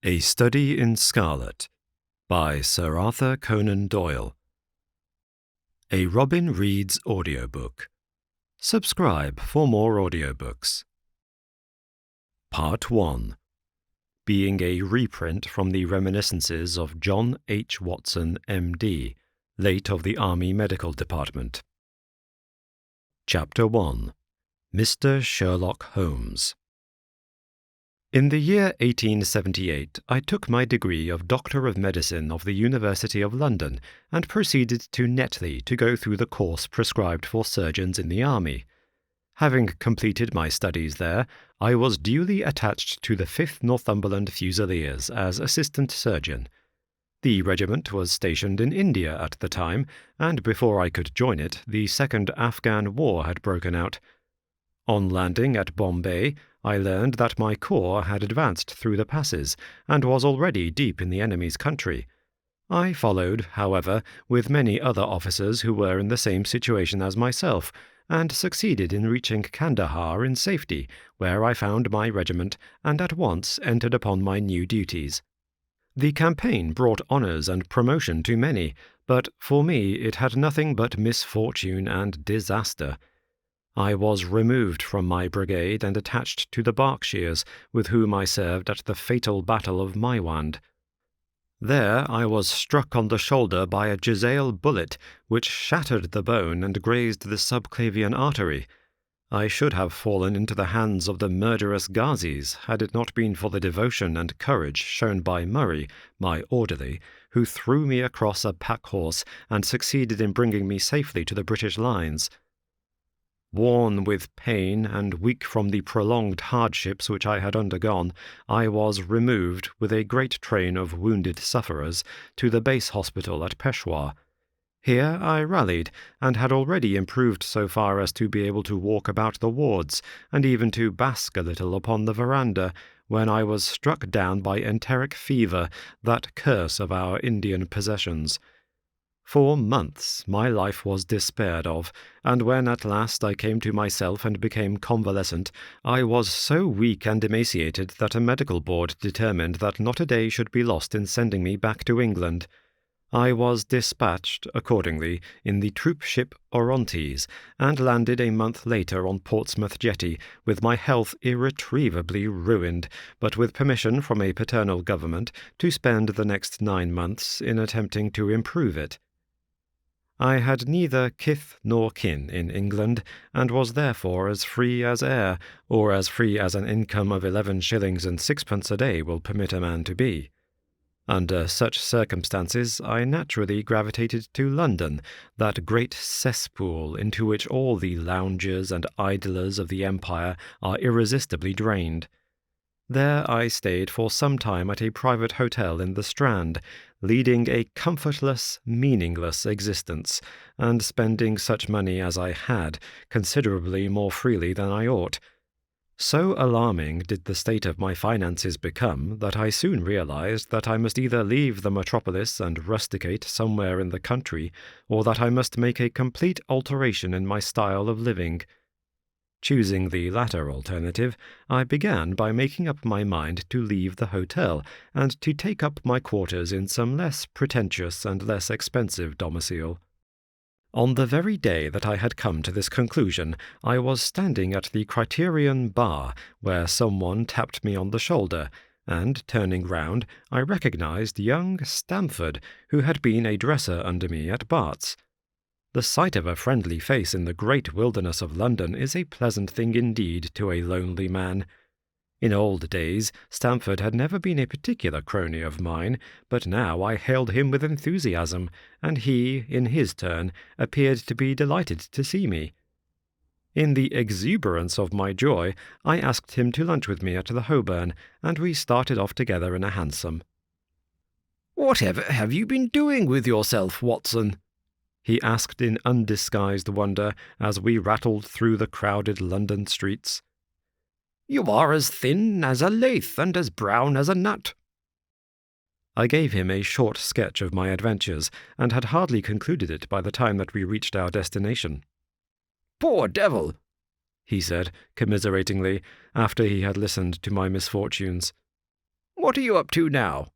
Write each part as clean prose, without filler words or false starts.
A Study in Scarlet by Sir Arthur Conan Doyle. A Robin Reads audiobook. Subscribe for more audiobooks. Part 1. Being a reprint from the Reminiscences of John H. Watson, M.D., late of the Army Medical Department. Chapter 1. Mr. Sherlock Holmes. In the year 1878, I took my degree of Doctor of Medicine of the University of London and proceeded to Netley to go through the course prescribed for surgeons in the army. Having completed my studies there, I was duly attached to the 5th Northumberland Fusiliers as assistant surgeon. The regiment was stationed in India at the time, and before I could join it, the Second Afghan War had broken out. On landing at Bombay, I learned that my corps had advanced through the passes and was already deep in the enemy's country. I followed, however, with many other officers who were in the same situation as myself, and succeeded in reaching Kandahar in safety, where I found my regiment and at once entered upon my new duties. The campaign brought honours and promotion to many, but for me it had nothing but misfortune and disaster. I was removed from my brigade and attached to the Berkshires, with whom I served at the fatal Battle of Maiwand. There I was struck on the shoulder by a Jezail bullet, which shattered the bone and grazed the subclavian artery. I should have fallen into the hands of the murderous Ghazis had it not been for the devotion and courage shown by Murray, my orderly, who threw me across a pack-horse and succeeded in bringing me safely to the British lines. Worn with pain and weak from the prolonged hardships which I had undergone, I was removed with a great train of wounded sufferers to the base hospital at Peshawar. Here I rallied, and had already improved so far as to be able to walk about the wards, and even to bask a little upon the veranda, when I was struck down by enteric fever, that curse of our Indian possessions. For months my life was despaired of, and when at last I came to myself and became convalescent, I was so weak and emaciated that a medical board determined that not a day should be lost in sending me back to England. I was dispatched, accordingly, in the troop ship Orontes, and landed a month later on Portsmouth jetty, with my health irretrievably ruined, but with permission from a paternal government to spend the next 9 months in attempting to improve it. I had neither kith nor kin in England, and was therefore as free as air, or as free as an income of 11 shillings and 6pence a day will permit a man to be. Under such circumstances, I naturally gravitated to London, that great cesspool into which all the loungers and idlers of the empire are irresistibly drained. There I stayed for some time at a private hotel in the Strand, leading a comfortless, meaningless existence, and spending such money as I had, considerably more freely than I ought. So alarming did the state of my finances become that I soon realized that I must either leave the metropolis and rusticate somewhere in the country, or that I must make a complete alteration in my style of living. Choosing the latter alternative, I began by making up my mind to leave the hotel and to take up my quarters in some less pretentious and less expensive domicile. On the very day that I had come to this conclusion, I was standing at the Criterion bar, where someone tapped me on the shoulder, and, turning round, I recognized young Stamford, who had been a dresser under me at Bart's. The sight of a friendly face in the great wilderness of London is a pleasant thing indeed to a lonely man. In old days, Stamford had never been a particular crony of mine, but now I hailed him with enthusiasm, and he, in his turn, appeared to be delighted to see me. In the exuberance of my joy, I asked him to lunch with me at the Holborn, and we started off together in a hansom. "Whatever have you been doing with yourself, Watson?" he asked in undisguised wonder as we rattled through the crowded London streets. "You are as thin as a lath and as brown as a nut." I gave him a short sketch of my adventures, and had hardly concluded it by the time that we reached our destination. "Poor devil!" he said, commiseratingly, after he had listened to my misfortunes. What are you up to now?"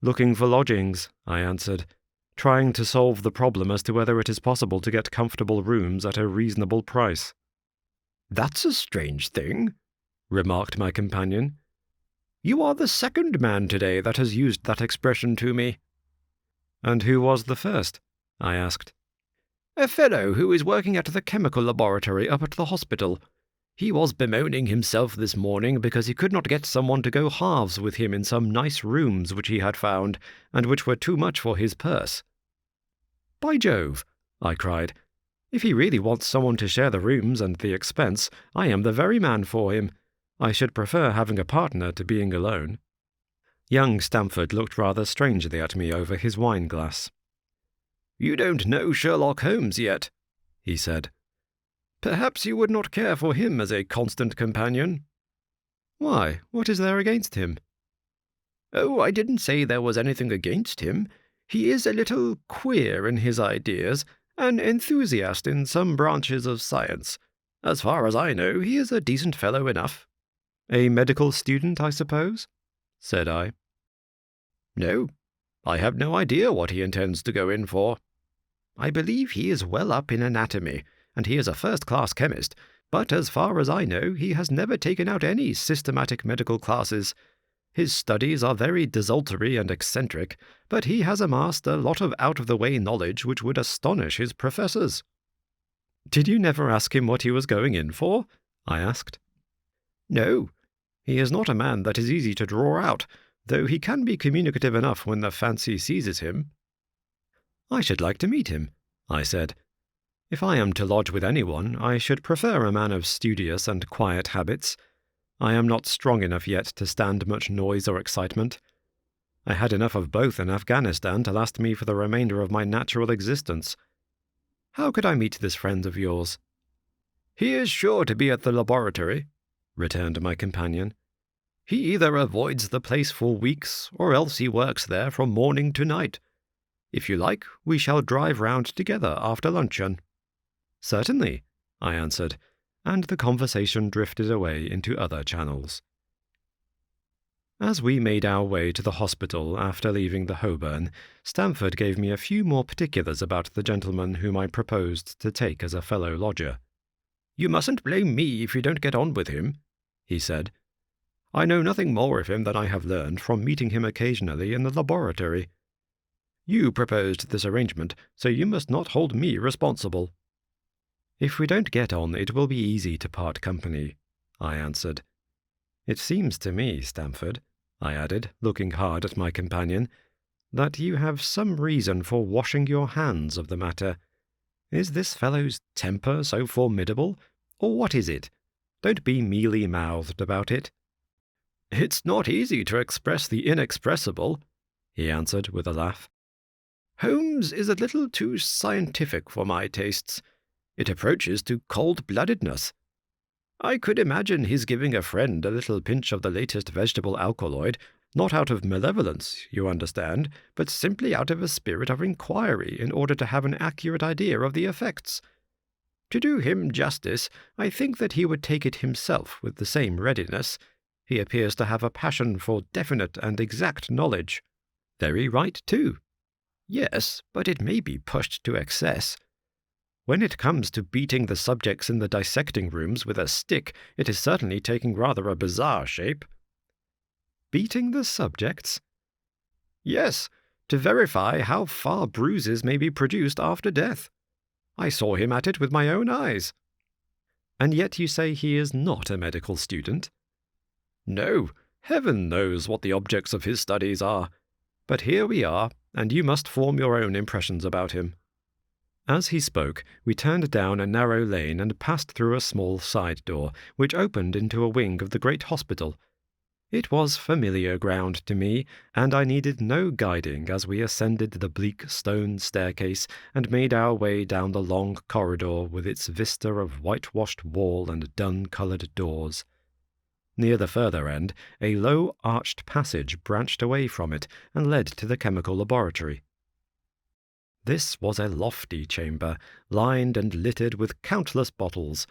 "Looking for lodgings," I answered, trying to solve the problem as to whether it is possible to get comfortable rooms at a reasonable price. "That's a strange thing," remarked my companion. "You are the second man today that has used that expression to me." "And who was the first?" I asked. "A fellow who is working at the chemical laboratory up at the hospital. He was bemoaning himself this morning because he could not get someone to go halves with him in some nice rooms which he had found, and which were too much for his purse." "By Jove!" I cried. "If he really wants someone to share the rooms and the expense, I am the very man for him. I should prefer having a partner to being alone." Young Stamford looked rather strangely at me over his wine-glass. "You don't know Sherlock Holmes yet," he said. "Perhaps you would not care for him as a constant companion." "Why, what is there against him?" "Oh, I didn't say there was anything against him. He is a little queer in his ideas, an enthusiast in some branches of science. As far as I know, he is a decent fellow enough." "A medical student, I suppose?" said I. "No, I have no idea what he intends to go in for. I believe he is well up in anatomy, and he is a first-class chemist, but as far as I know, he has never taken out any systematic medical classes. His studies are very desultory and eccentric, but he has amassed a lot of out-of-the-way knowledge which would astonish his professors." "Did you never ask him what he was going in for?" I asked. "No. He is not a man that is easy to draw out, though he can be communicative enough when the fancy seizes him." "I should like to meet him," I said. "If I am to lodge with anyone, I should prefer a man of studious and quiet habits. I am not strong enough yet to stand much noise or excitement. I had enough of both in Afghanistan to last me for the remainder of my natural existence. How could I meet this friend of yours?" "He is sure to be at the laboratory," returned my companion. "He either avoids the place for weeks, or else he works there from morning to night. If you like, we shall drive round together after luncheon." "Certainly," I answered, and the conversation drifted away into other channels. As we made our way to the hospital after leaving the Holborn, Stamford gave me a few more particulars about the gentleman whom I proposed to take as a fellow lodger. "You mustn't blame me if you don't get on with him," he said. "I know nothing more of him than I have learned from meeting him occasionally in the laboratory. You proposed this arrangement, so you must not hold me responsible." "If we don't get on, it will be easy to part company," I answered. "It seems to me, Stamford," I added, looking hard at my companion, "that you have some reason for washing your hands of the matter. Is this fellow's temper so formidable, or what is it? Don't be mealy-mouthed about it." "It's not easy to express the inexpressible," he answered with a laugh. "Holmes is a little too scientific for my tastes. It approaches to cold-bloodedness. I could imagine his giving a friend a little pinch of the latest vegetable alkaloid, not out of malevolence, you understand, but simply out of a spirit of inquiry in order to have an accurate idea of the effects. To do him justice, I think that he would take it himself with the same readiness. He appears to have a passion for definite and exact knowledge." "Very right, too." "Yes, but it may be pushed to excess. When it comes to beating the subjects in the dissecting rooms with a stick, it is certainly taking rather a bizarre shape." "Beating the subjects?" "Yes, to verify how far bruises may be produced after death. I saw him at it with my own eyes." "And yet you say he is not a medical student?" "No, heaven knows what the objects of his studies are. But here we are, and you must form your own impressions about him." As he spoke, we turned down a narrow lane and passed through a small side door, which opened into a wing of the great hospital. It was familiar ground to me, and I needed no guiding as we ascended the bleak stone staircase and made our way down the long corridor with its vista of whitewashed wall and dun-coloured doors. Near the further end, a low arched passage branched away from it and led to the chemical laboratory. This was a lofty chamber, lined and littered with countless bottles.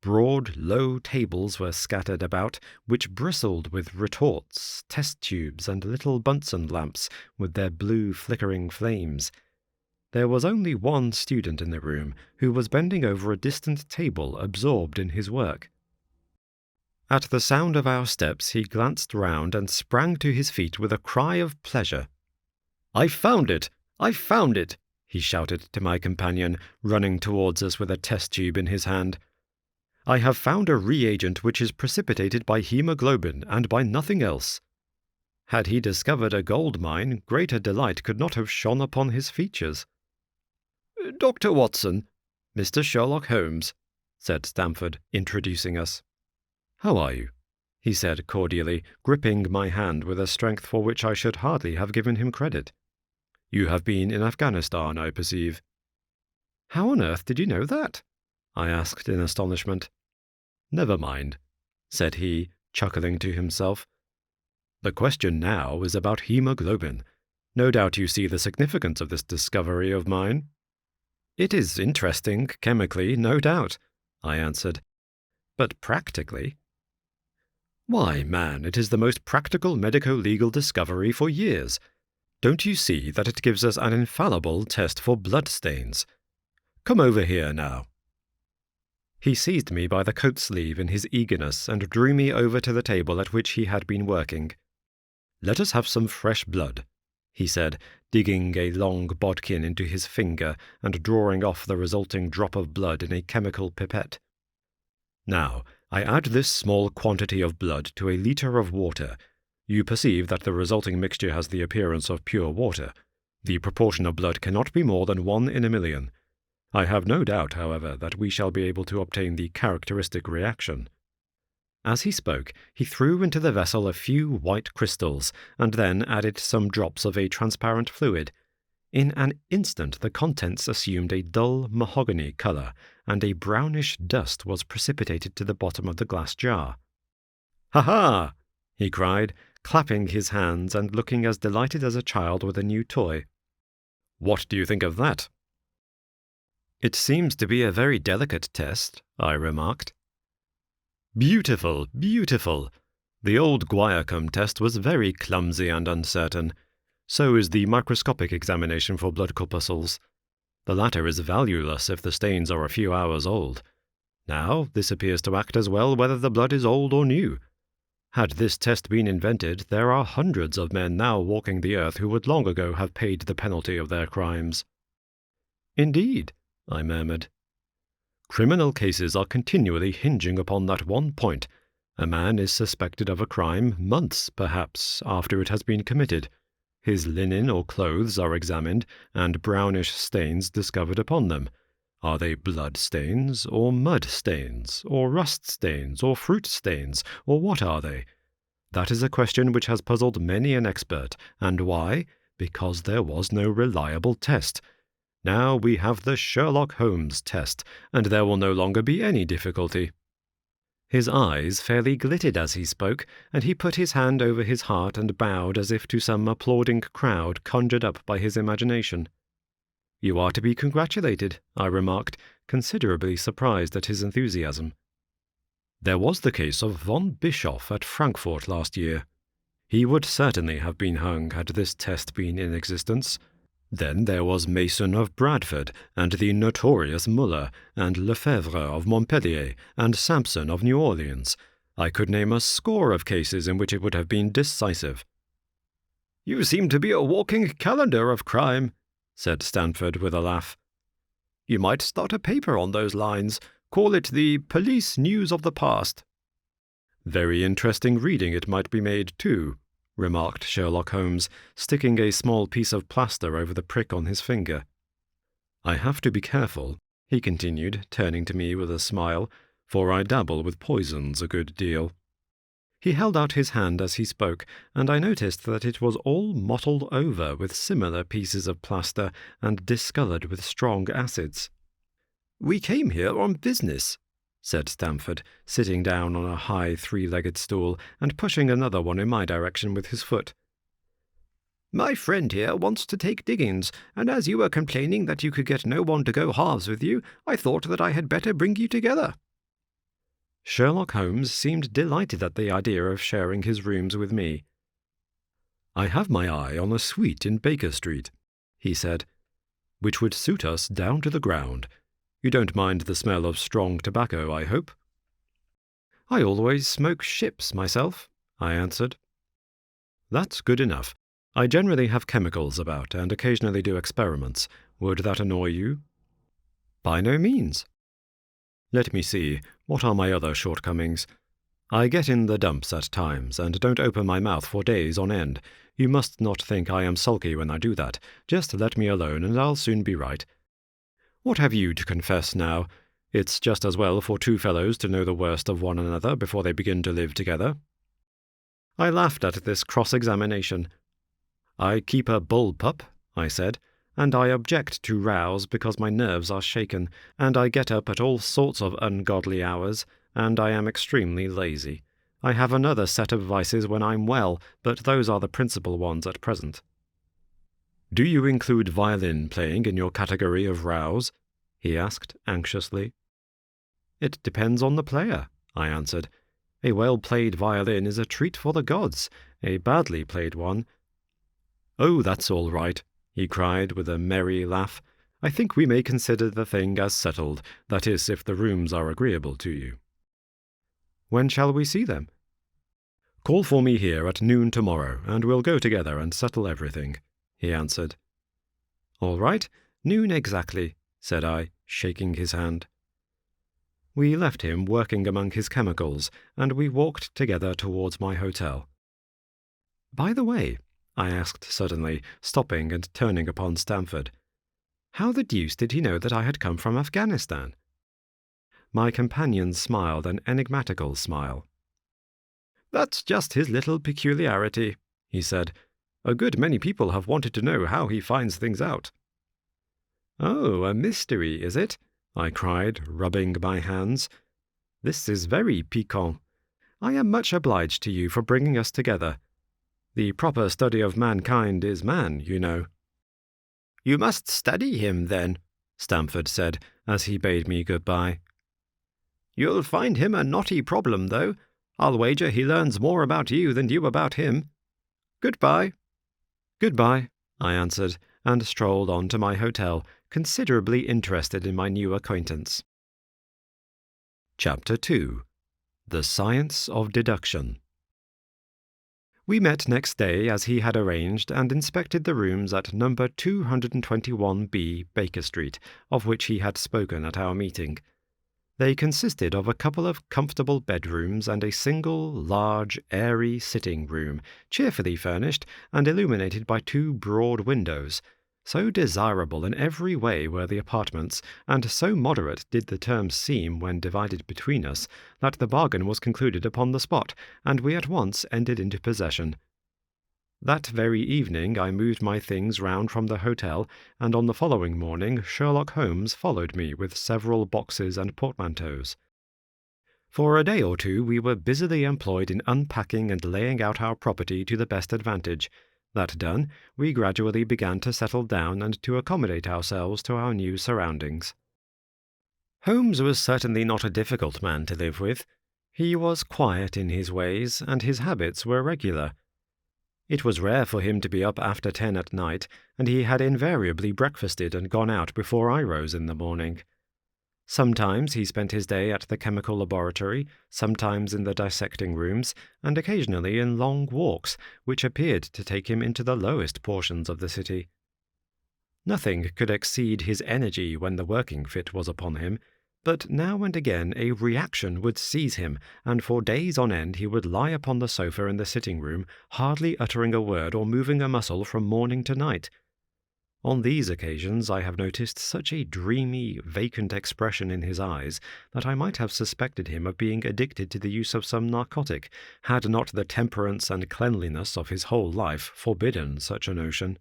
Broad, low tables were scattered about, which bristled with retorts, test tubes, and little Bunsen lamps with their blue flickering flames. There was only one student in the room, who was bending over a distant table, absorbed in his work. At the sound of our steps, he glanced round and sprang to his feet with a cry of pleasure. "I found it! I found it!" he shouted to my companion, running towards us with a test tube in his hand. "I have found a reagent which is precipitated by hemoglobin and by nothing else." Had he discovered a gold mine, greater delight could not have shone upon his features. "Dr. Watson, Mr. Sherlock Holmes," said Stamford, introducing us. "How are you?" he said cordially, gripping my hand with a strength for which I should hardly have given him credit. "You have been in Afghanistan, I perceive." "How on earth did you know that?" I asked in astonishment. "Never mind," said he, chuckling to himself. "The question now is about hemoglobin. No doubt you see the significance of this discovery of mine." "It is interesting, chemically, no doubt," I answered. "But practically?" "Why, man, it is the most practical medico-legal discovery for years. Don't you see that it gives us an infallible test for blood stains? Come over here now." He seized me by the coat sleeve in his eagerness and drew me over to the table at which he had been working. "Let us have some fresh blood," he said, digging a long bodkin into his finger and drawing off the resulting drop of blood in a chemical pipette. "Now, I add this small quantity of blood to a litre of water. You perceive that the resulting mixture has the appearance of pure water. The proportion of blood cannot be more than 1 in a million. I have no doubt, however, that we shall be able to obtain the characteristic reaction." As he spoke, he threw into the vessel a few white crystals, and then added some drops of a transparent fluid. In an instant the contents assumed a dull mahogany colour, and a brownish dust was precipitated to the bottom of the glass jar. "Ha-ha!" he cried, clapping his hands and looking as delighted as a child with a new toy. "What do you think of that?" "It seems to be a very delicate test," I remarked. "Beautiful, beautiful. The old Guiacum test was very clumsy and uncertain. So is the microscopic examination for blood corpuscles. The latter is valueless if the stains are a few hours old. Now, this appears to act as well whether the blood is old or new. Had this test been invented, there are hundreds of men now walking the earth who would long ago have paid the penalty of their crimes." "Indeed," I murmured. "Criminal cases are continually hinging upon that one point. A man is suspected of a crime months, perhaps, after it has been committed. His linen or clothes are examined, and brownish stains discovered upon them. Are they blood stains, or mud stains, or rust stains, or fruit stains, or what are they? That is a question which has puzzled many an expert. And why? Because there was no reliable test. Now we have the Sherlock Holmes test, and there will no longer be any difficulty." His eyes fairly glittered as he spoke, and he put his hand over his heart and bowed as if to some applauding crowd conjured up by his imagination. "You are to be congratulated," I remarked, considerably surprised at his enthusiasm. "There was the case of von Bischoff at Frankfurt last year. He would certainly have been hung had this test been in existence. Then there was Mason of Bradford, and the notorious Muller, and Lefebvre of Montpellier, and Sampson of New Orleans. I could name a score of cases in which it would have been decisive." "You seem to be a walking calendar of crime," said Stamford with a laugh. "You might start a paper on those lines. Call it the Police News of the Past." "Very interesting reading it might be made, too," remarked Sherlock Holmes, sticking a small piece of plaster over the prick on his finger. "I have to be careful," he continued, turning to me with a smile, "for I dabble with poisons a good deal." He held out his hand as he spoke, and I noticed that it was all mottled over with similar pieces of plaster and discoloured with strong acids. "We came here on business," said Stamford, sitting down on a high three-legged stool and pushing another one in my direction with his foot. "My friend here wants to take diggings, and as you were complaining that you could get no one to go halves with you, I thought that I had better bring you together." Sherlock Holmes seemed delighted at the idea of sharing his rooms with me. "I have my eye on a suite in Baker Street," he said, "which would suit us down to the ground. You don't mind the smell of strong tobacco, I hope?" "I always smoke ships myself," I answered. "That's good enough. I generally have chemicals about and occasionally do experiments. Would that annoy you?" "By no means." "Let me see. What are my other shortcomings? I get in the dumps at times, and don't open my mouth for days on end. You must not think I am sulky when I do that. Just let me alone, and I'll soon be right. What have you to confess now? It's just as well for two fellows to know the worst of one another before they begin to live together." I laughed at this cross-examination. "I keep a bull-pup," I said, "and I object to rows because my nerves are shaken, and I get up at all sorts of ungodly hours, and I am extremely lazy. I have another set of vices when I'm well, but those are the principal ones at present." "Do you include violin playing in your category of rows?" he asked anxiously. "It depends on the player," I answered. "A well-played violin is a treat for the gods. A badly played one—" "Oh, that's all right," he cried with a merry laugh. "I think we may consider the thing as settled, that is, if the rooms are agreeable to you." "When shall we see them?" "Call for me here at noon tomorrow, and we'll go together and settle everything," he answered. "All right, noon exactly," said I, shaking his hand. We left him working among his chemicals, and we walked together towards my hotel. "By the way," I asked suddenly, stopping and turning upon Stamford, "how the deuce did he know that I had come from Afghanistan?" My companion smiled an enigmatical smile. "That's just his little peculiarity," he said. "A good many people have wanted to know how he finds things out." "Oh, a mystery, is it?" I cried, rubbing my hands. "This is very piquant. I am much obliged to you for bringing us together. The proper study of mankind is man, you know." "You must study him, then," Stamford said, as he bade me good-bye. "You'll find him a knotty problem, though. I'll wager he learns more about you than you about him. Goodbye." "Goodbye," I answered, and strolled on to my hotel, considerably interested in my new acquaintance. Chapter 2. The Science of Deduction. We met next day as he had arranged and inspected the rooms at number 221B Baker Street, of which he had spoken at our meeting. They consisted of a couple of comfortable bedrooms and a single, large, airy sitting room, cheerfully furnished and illuminated by two broad windows. So desirable in every way were the apartments, and so moderate did the terms seem when divided between us, that the bargain was concluded upon the spot, and we at once entered into possession. That very evening I moved my things round from the hotel, and on the following morning Sherlock Holmes followed me with several boxes and portmanteaus. For a day or two we were busily employed in unpacking and laying out our property to the best advantage. That done, we gradually began to settle down and to accommodate ourselves to our new surroundings. Holmes was certainly not a difficult man to live with. He was quiet in his ways, and his habits were regular. It was rare for him to be up after 10 at night, and he had invariably breakfasted and gone out before I rose in the morning. Sometimes he spent his day at the chemical laboratory, sometimes in the dissecting rooms, and occasionally in long walks, which appeared to take him into the lowest portions of the city. Nothing could exceed his energy when the working fit was upon him, but now and again a reaction would seize him, and for days on end he would lie upon the sofa in the sitting-room, hardly uttering a word or moving a muscle from morning to night. On these occasions I have noticed such a dreamy, vacant expression in his eyes that I might have suspected him of being addicted to the use of some narcotic, had not the temperance and cleanliness of his whole life forbidden such a notion.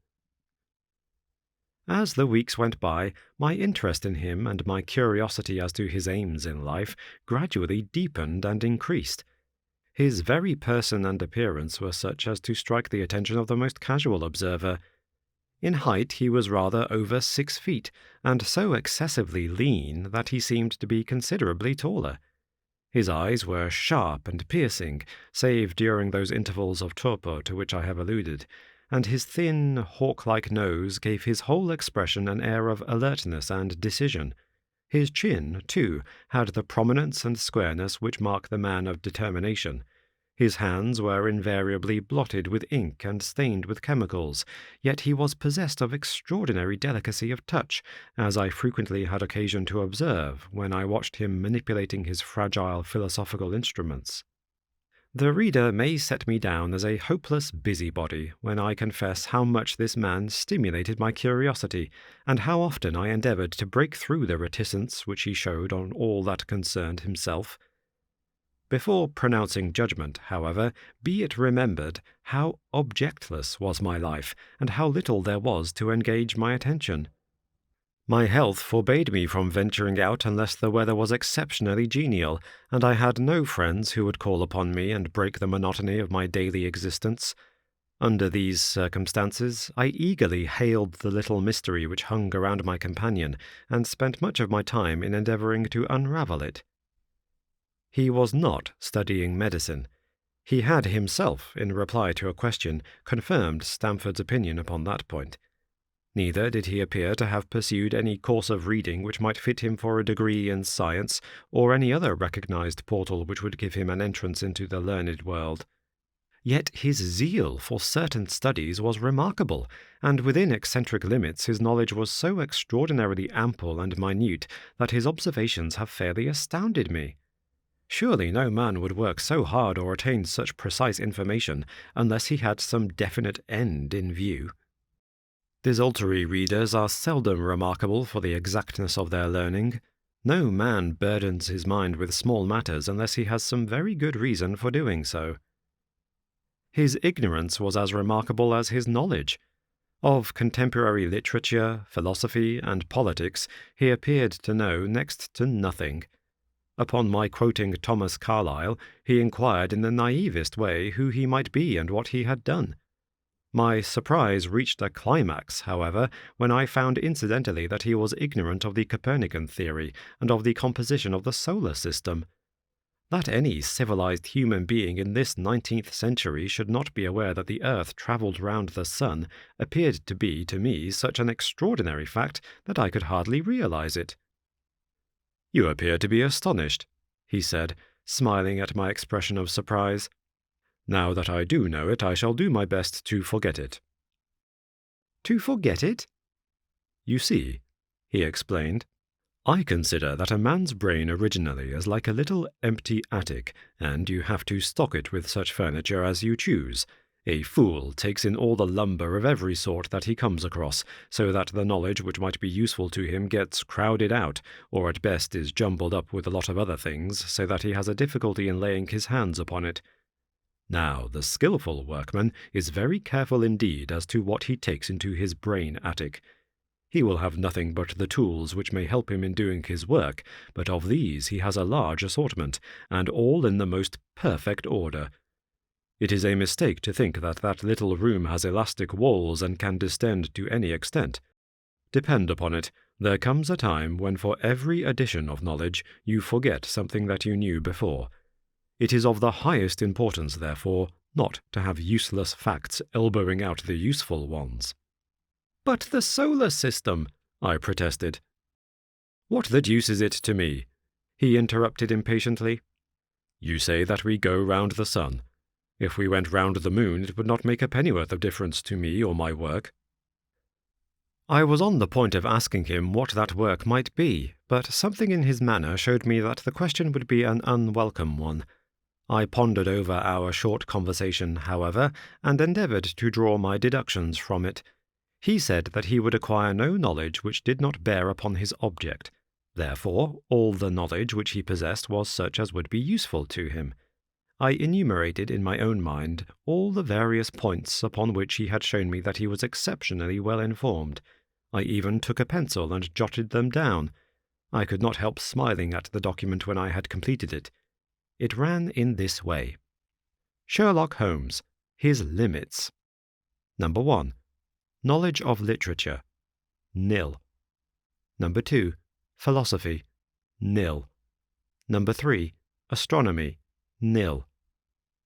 As the weeks went by, my interest in him and my curiosity as to his aims in life gradually deepened and increased. His very person and appearance were such as to strike the attention of the most casual observer. In height he was rather over 6 feet, and so excessively lean that he seemed to be considerably taller. His eyes were sharp and piercing, save during those intervals of torpor to which I have alluded, and his thin, hawk-like nose gave his whole expression an air of alertness and decision. His chin, too, had the prominence and squareness which mark the man of determination. His hands were invariably blotted with ink and stained with chemicals, yet he was possessed of extraordinary delicacy of touch, as I frequently had occasion to observe when I watched him manipulating his fragile philosophical instruments. The reader may set me down as a hopeless busybody when I confess how much this man stimulated my curiosity, and how often I endeavoured to break through the reticence which he showed on all that concerned himself. Before pronouncing judgment, however, be it remembered how objectless was my life, and how little there was to engage my attention. My health forbade me from venturing out unless the weather was exceptionally genial, and I had no friends who would call upon me and break the monotony of my daily existence. Under these circumstances, I eagerly hailed the little mystery which hung around my companion, and spent much of my time in endeavouring to unravel it. He was not studying medicine. He had himself, in reply to a question, confirmed Stamford's opinion upon that point. Neither did he appear to have pursued any course of reading which might fit him for a degree in science, or any other recognized portal which would give him an entrance into the learned world. Yet his zeal for certain studies was remarkable, and within eccentric limits his knowledge was so extraordinarily ample and minute that his observations have fairly astounded me. Surely no man would work so hard or attain such precise information unless he had some definite end in view. Desultory readers are seldom remarkable for the exactness of their learning. No man burdens his mind with small matters unless he has some very good reason for doing so. His ignorance was as remarkable as his knowledge. Of contemporary literature, philosophy, and politics he appeared to know next to nothing. Upon my quoting Thomas Carlyle, he inquired in the naivest way who he might be and what he had done. My surprise reached a climax, however, when I found incidentally that he was ignorant of the Copernican theory and of the composition of the solar system. That any civilized human being in this 19th century should not be aware that the earth travelled round the sun appeared to be, to me, such an extraordinary fact that I could hardly realize it. "You appear to be astonished," he said, smiling at my expression of surprise. "Now that I do know it, I shall do my best to forget it." "To forget it?" "You see," he explained, "I consider that a man's brain originally is like a little empty attic, and you have to stock it with such furniture as you choose. A fool takes in all the lumber of every sort that he comes across, so that the knowledge which might be useful to him gets crowded out, or at best is jumbled up with a lot of other things, so that he has a difficulty in laying his hands upon it. Now, the skilful workman is very careful indeed as to what he takes into his brain attic. He will have nothing but the tools which may help him in doing his work, but of these he has a large assortment, and all in the most perfect order. It is a mistake to think that that little room has elastic walls and can distend to any extent. Depend upon it, there comes a time when for every addition of knowledge you forget something that you knew before. It is of the highest importance, therefore, not to have useless facts elbowing out the useful ones." "But the solar system," I protested. "What the deuce is it to me?" he interrupted impatiently. "You say that we go round the sun. If we went round the moon, it would not make a pennyworth of difference to me or my work." I was on the point of asking him what that work might be, but something in his manner showed me that the question would be an unwelcome one. I pondered over our short conversation, however, and endeavoured to draw my deductions from it. He said that he would acquire no knowledge which did not bear upon his object. Therefore, all the knowledge which he possessed was such as would be useful to him. I enumerated in my own mind all the various points upon which he had shown me that he was exceptionally well informed. I even took a pencil and jotted them down. I could not help smiling at the document when I had completed it. It ran in this way. Sherlock Holmes, his limits. Number 1. Knowledge of literature, nil. Number 2. Philosophy, nil. Number 3. Astronomy, nil.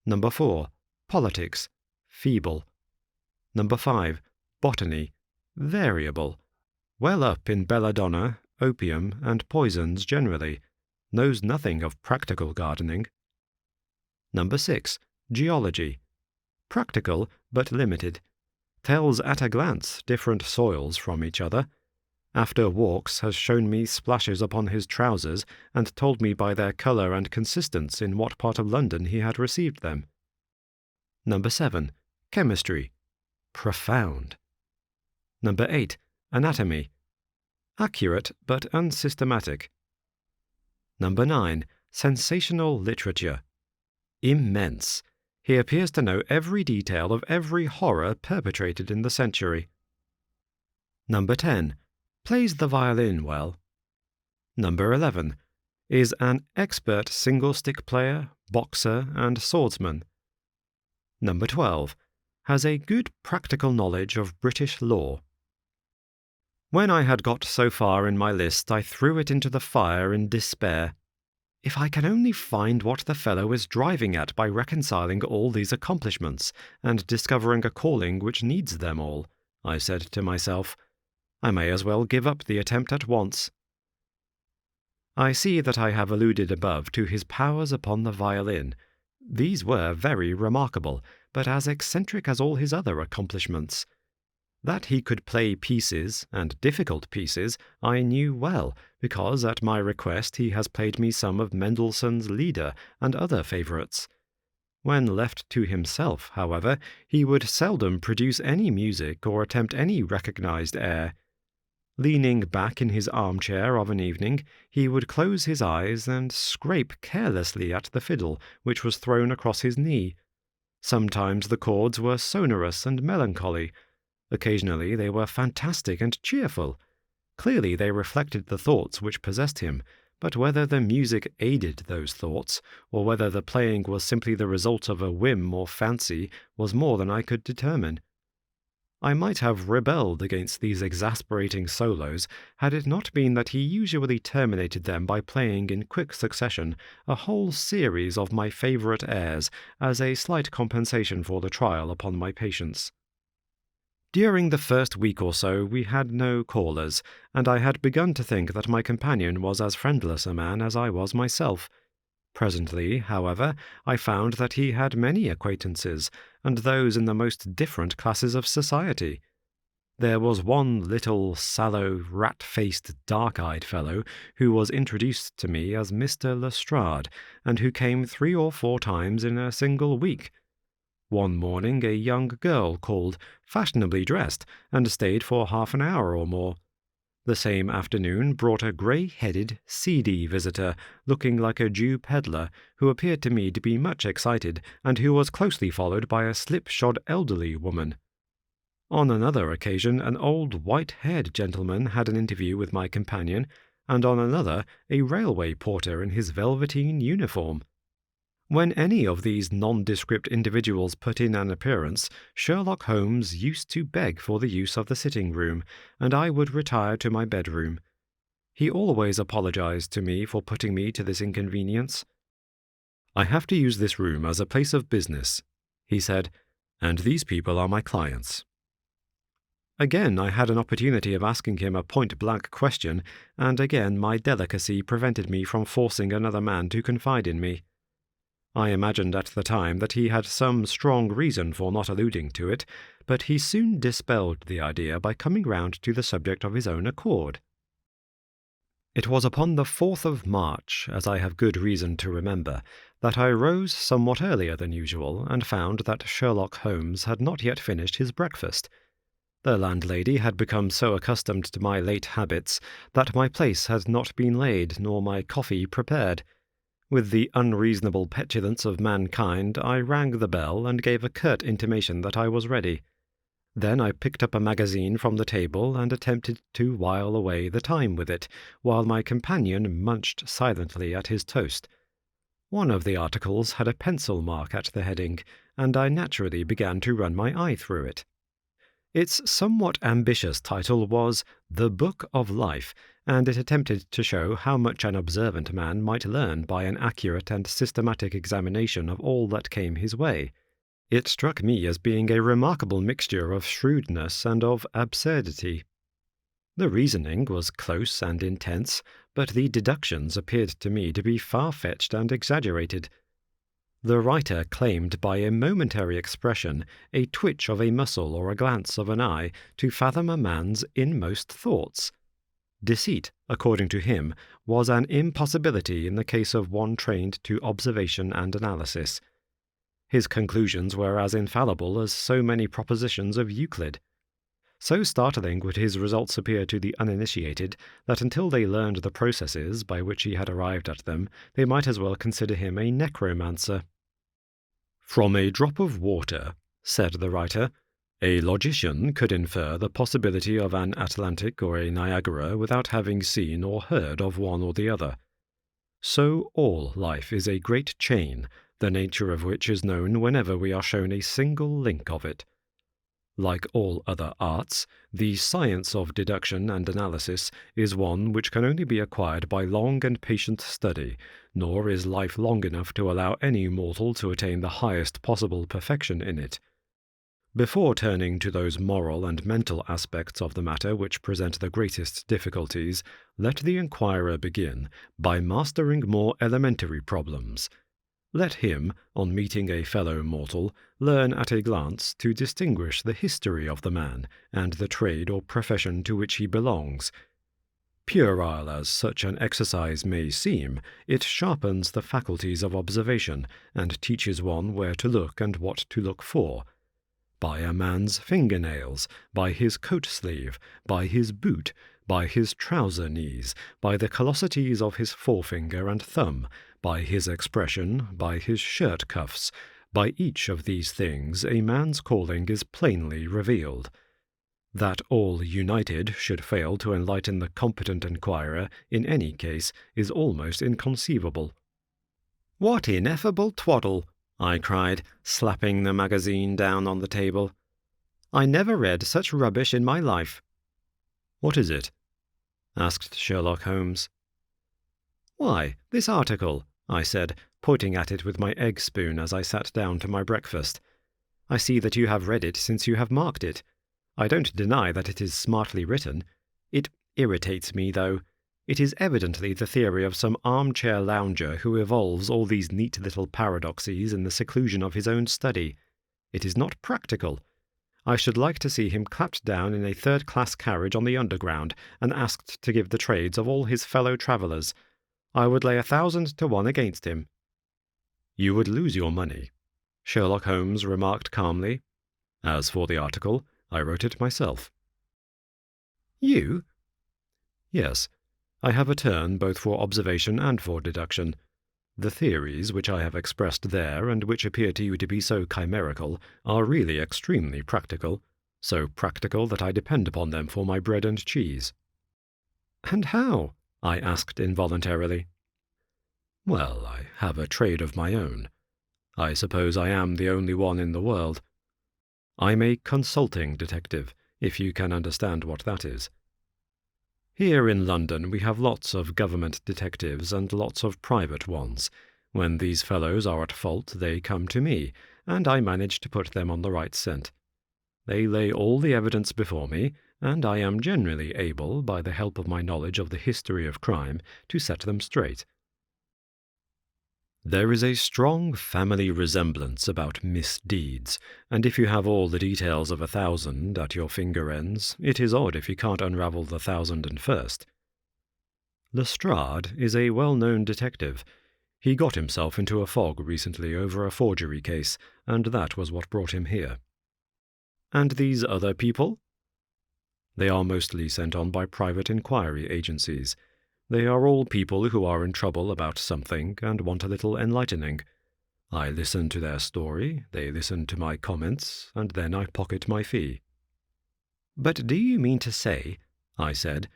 Number 4, politics, feeble. Number 5, botany, variable. Well up in belladonna, opium, and poisons generally. Knows nothing of practical gardening. Number 6, geology. Practical, but limited. Tells at a glance different soils from each other. After walks has shown me splashes upon his trousers and told me by their colour and consistence in what part of London he had received them. Number 7, chemistry. Profound. Number 8, anatomy. Accurate but unsystematic. Number 9, sensational literature. Immense. He appears to know every detail of every horror perpetrated in the century. Number 10, plays the violin well. Number 11, is an expert single-stick player, boxer, and swordsman. Number 12, has a good practical knowledge of British law. When I had got so far in my list, I threw it into the fire in despair. If I can only find what the fellow is driving at by reconciling all these accomplishments and discovering a calling which needs them all, I said to myself, I may as well give up the attempt at once. I see that I have alluded above to his powers upon the violin. These were very remarkable, but as eccentric as all his other accomplishments. That he could play pieces, and difficult pieces, I knew well, because at my request he has played me some of Mendelssohn's Lieder and other favourites. When left to himself, however, he would seldom produce any music or attempt any recognised air. Leaning back in his armchair of an evening, he would close his eyes and scrape carelessly at the fiddle which was thrown across his knee. Sometimes the chords were sonorous and melancholy. Occasionally they were fantastic and cheerful. Clearly they reflected the thoughts which possessed him, but whether the music aided those thoughts, or whether the playing was simply the result of a whim or fancy, was more than I could determine. I might have rebelled against these exasperating solos had it not been that he usually terminated them by playing in quick succession a whole series of my favourite airs as a slight compensation for the trial upon my patience. During the first week or so we had no callers, and I had begun to think that my companion was as friendless a man as I was myself. Presently, however, I found that he had many acquaintances, and those in the most different classes of society. There was one little, sallow, rat-faced, dark-eyed fellow who was introduced to me as Mr. Lestrade, and who came 3 or 4 times in a single week. One morning a young girl called, fashionably dressed, and stayed for half an hour or more. The same afternoon brought a grey-headed, seedy visitor, looking like a Jew peddler, who appeared to me to be much excited, and who was closely followed by a slip-shod elderly woman. On another occasion an old white-haired gentleman had an interview with my companion, and on another a railway porter in his velveteen uniform. When any of these nondescript individuals put in an appearance, Sherlock Holmes used to beg for the use of the sitting-room, and I would retire to my bedroom. He always apologized to me for putting me to this inconvenience. "I have to use this room as a place of business," he said, "and these people are my clients." Again I had an opportunity of asking him a point-blank question, and again my delicacy prevented me from forcing another man to confide in me. I imagined at the time that he had some strong reason for not alluding to it, but he soon dispelled the idea by coming round to the subject of his own accord. It was upon the 4th of March, as I have good reason to remember, that I rose somewhat earlier than usual and found that Sherlock Holmes had not yet finished his breakfast. The landlady had become so accustomed to my late habits that my place had not been laid nor my coffee prepared. With the unreasonable petulance of mankind, I rang the bell and gave a curt intimation that I was ready. Then I picked up a magazine from the table and attempted to while away the time with it, while my companion munched silently at his toast. One of the articles had a pencil mark at the heading, and I naturally began to run my eye through it. Its somewhat ambitious title was The Book of Life, and it attempted to show how much an observant man might learn by an accurate and systematic examination of all that came his way. It struck me as being a remarkable mixture of shrewdness and of absurdity. The reasoning was close and intense, but the deductions appeared to me to be far-fetched and exaggerated. The writer claimed by a momentary expression, a twitch of a muscle or a glance of an eye, to fathom a man's inmost thoughts. Deceit, according to him, was an impossibility in the case of one trained to observation and analysis. His conclusions were as infallible as so many propositions of Euclid. So startling would his results appear to the uninitiated that until they learned the processes by which he had arrived at them, they might as well consider him a necromancer. "From a drop of water," said the writer, "a logician could infer the possibility of an Atlantic or a Niagara without having seen or heard of one or the other. So all life is a great chain, the nature of which is known whenever we are shown a single link of it. Like all other arts, the science of deduction and analysis is one which can only be acquired by long and patient study, nor is life long enough to allow any mortal to attain the highest possible perfection in it. Before turning to those moral and mental aspects of the matter which present the greatest difficulties, let the enquirer begin by mastering more elementary problems. Let him, on meeting a fellow mortal, learn at a glance to distinguish the history of the man and the trade or profession to which he belongs. Puerile as such an exercise may seem, it sharpens the faculties of observation and teaches one where to look and what to look for. By a man's fingernails, by his coat sleeve, by his boot, by his trouser knees, by the callosities of his forefinger and thumb, by his expression, by his shirt cuffs, by each of these things a man's calling is plainly revealed. That all united should fail to enlighten the competent enquirer in any case is almost inconceivable." "What ineffable twaddle!" I cried, slapping the magazine down on the table. "I never read such rubbish in my life." "What is it?" asked Sherlock Holmes. "Why, this article," I said, pointing at it with my egg spoon as I sat down to my breakfast. "I see that you have read it since you have marked it. I don't deny that it is smartly written. It irritates me, though. It is evidently the theory of some armchair lounger who evolves all these neat little paradoxes in the seclusion of his own study. It is not practical. I should like to see him clapped down in a third-class carriage on the Underground and asked to give the trades of all his fellow travellers. I would lay 1,000 to 1 against him." "You would lose your money," Sherlock Holmes remarked calmly. "As for the article, I wrote it myself." "You?" "Yes. I have a turn both for observation and for deduction. The theories which I have expressed there, and which appear to you to be so chimerical, are really extremely practical, so practical that I depend upon them for my bread and cheese." "And how?" I asked involuntarily. "Well, I have a trade of my own. I suppose I am the only one in the world. I'm a consulting detective, if you can understand what that is. Here in London we have lots of government detectives and lots of private ones. When these fellows are at fault, they come to me, and I manage to put them on the right scent. They lay all the evidence before me, and I am generally able, by the help of my knowledge of the history of crime, to set them straight. There is a strong family resemblance about misdeeds, and if you have all the details of 1,000 at your finger ends, it is odd if you can't unravel the 1,001st. Lestrade is a well-known detective. He got himself into a fog recently over a forgery case, and that was what brought him here. And these other people? They are mostly sent on by private inquiry agencies. They are all people who are in trouble about something and want a little enlightening. I listen to their story, they listen to my comments, and then I pocket my fee." "But do you mean to say," I said,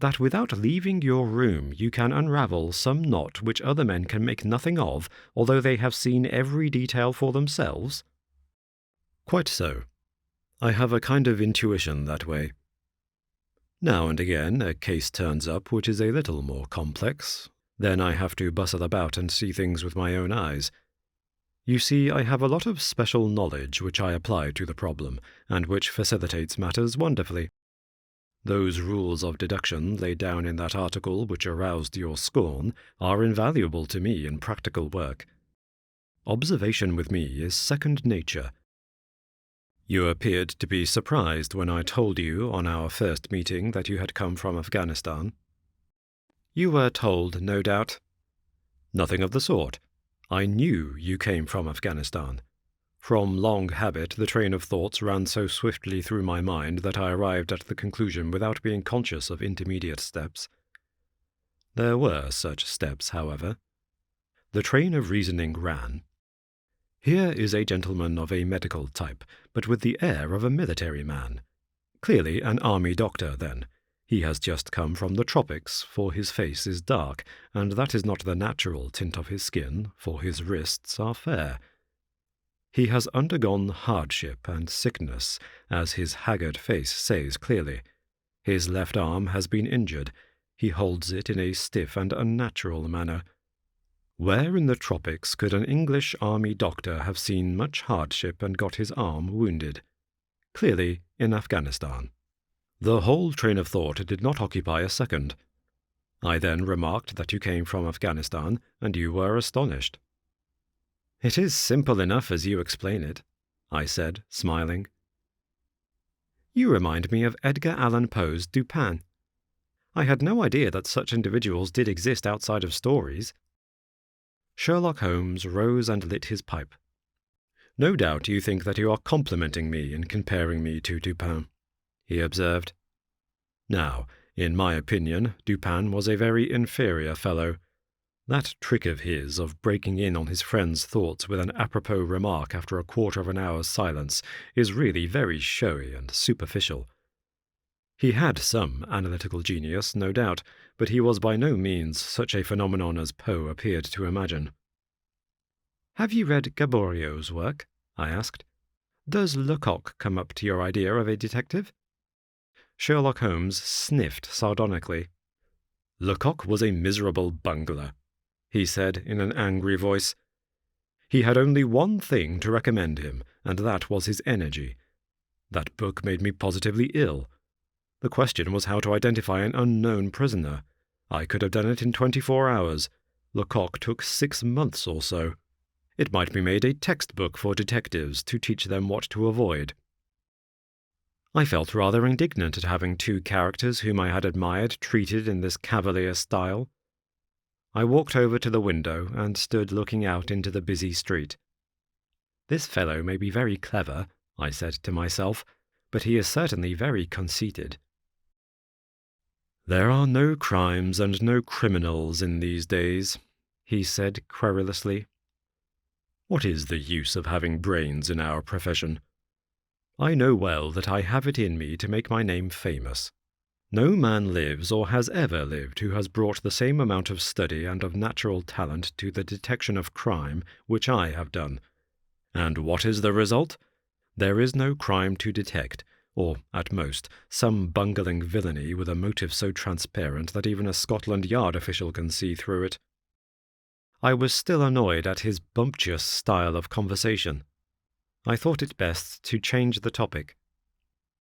"that without leaving your room you can unravel some knot which other men can make nothing of, although they have seen every detail for themselves?" "Quite so. I have a kind of intuition that way. Now and again a case turns up which is a little more complex. Then I have to bustle about and see things with my own eyes. You see, I have a lot of special knowledge which I apply to the problem, and which facilitates matters wonderfully. Those rules of deduction laid down in that article which aroused your scorn are invaluable to me in practical work. Observation with me is second nature. You appeared to be surprised when I told you on our first meeting that you had come from Afghanistan. You were told, no doubt. Nothing of the sort. I knew you came from Afghanistan. From long habit, the train of thoughts ran so swiftly through my mind that I arrived at the conclusion without being conscious of intermediate steps. There were such steps, however. The train of reasoning ran. Here is a gentleman of a medical type, but with the air of a military man. Clearly an army doctor, then. He has just come from the tropics, for his face is dark, and that is not the natural tint of his skin, for his wrists are fair. He has undergone hardship and sickness, as his haggard face says clearly. His left arm has been injured. He holds it in a stiff and unnatural manner. Where in the tropics could an English army doctor have seen much hardship and got his arm wounded? Clearly in Afghanistan. The whole train of thought did not occupy a second. I then remarked that you came from Afghanistan, and you were astonished. It is simple enough as you explain it, I said, smiling. You remind me of Edgar Allan Poe's Dupin. I had no idea that such individuals did exist outside of stories. Sherlock Holmes rose and lit his pipe. No doubt you think that you are complimenting me in comparing me to Dupin, he observed. Now, in my opinion, Dupin was a very inferior fellow. That trick of his of breaking in on his friend's thoughts with an apropos remark after a quarter of an hour's silence is really very showy and superficial. He had some analytical genius, no doubt, but he was by no means such a phenomenon as Poe appeared to imagine. Have you read Gaborio's work? I asked. Does Lecoq come up to your idea of a detective? Sherlock Holmes sniffed sardonically. Lecoq was a miserable bungler, he said in an angry voice. He had only one thing to recommend him, and that was his energy. That book made me positively ill. The question was how to identify an unknown prisoner. I could have done it in 24 hours. Lecoq took 6 months or so. It might be made a textbook for detectives to teach them what to avoid. I felt rather indignant at having 2 characters whom I had admired treated in this cavalier style. I walked over to the window and stood looking out into the busy street. This fellow may be very clever, I said to myself, but he is certainly very conceited. There are no crimes and no criminals in these days, he said querulously. What is the use of having brains in our profession? I know well that I have it in me to make my name famous. No man lives or has ever lived who has brought the same amount of study and of natural talent to the detection of crime which I have done. And what is the result? There is no crime to detect, or, at most, some bungling villainy with a motive so transparent that even a Scotland Yard official can see through it. I was still annoyed at his bumptious style of conversation. I thought it best to change the topic.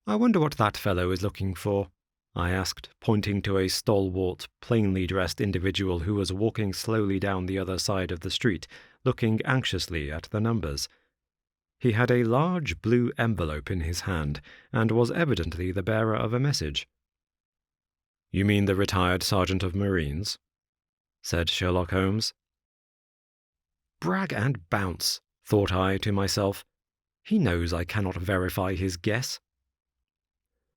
I wonder what that fellow is looking for, I asked, pointing to a stalwart, plainly dressed individual who was walking slowly down the other side of the street, looking anxiously at the numbers. He had a large blue envelope in his hand, and was evidently the bearer of a message. You mean the retired sergeant of Marines? Said Sherlock Holmes. Brag and bounce, thought I to myself. He knows I cannot verify his guess.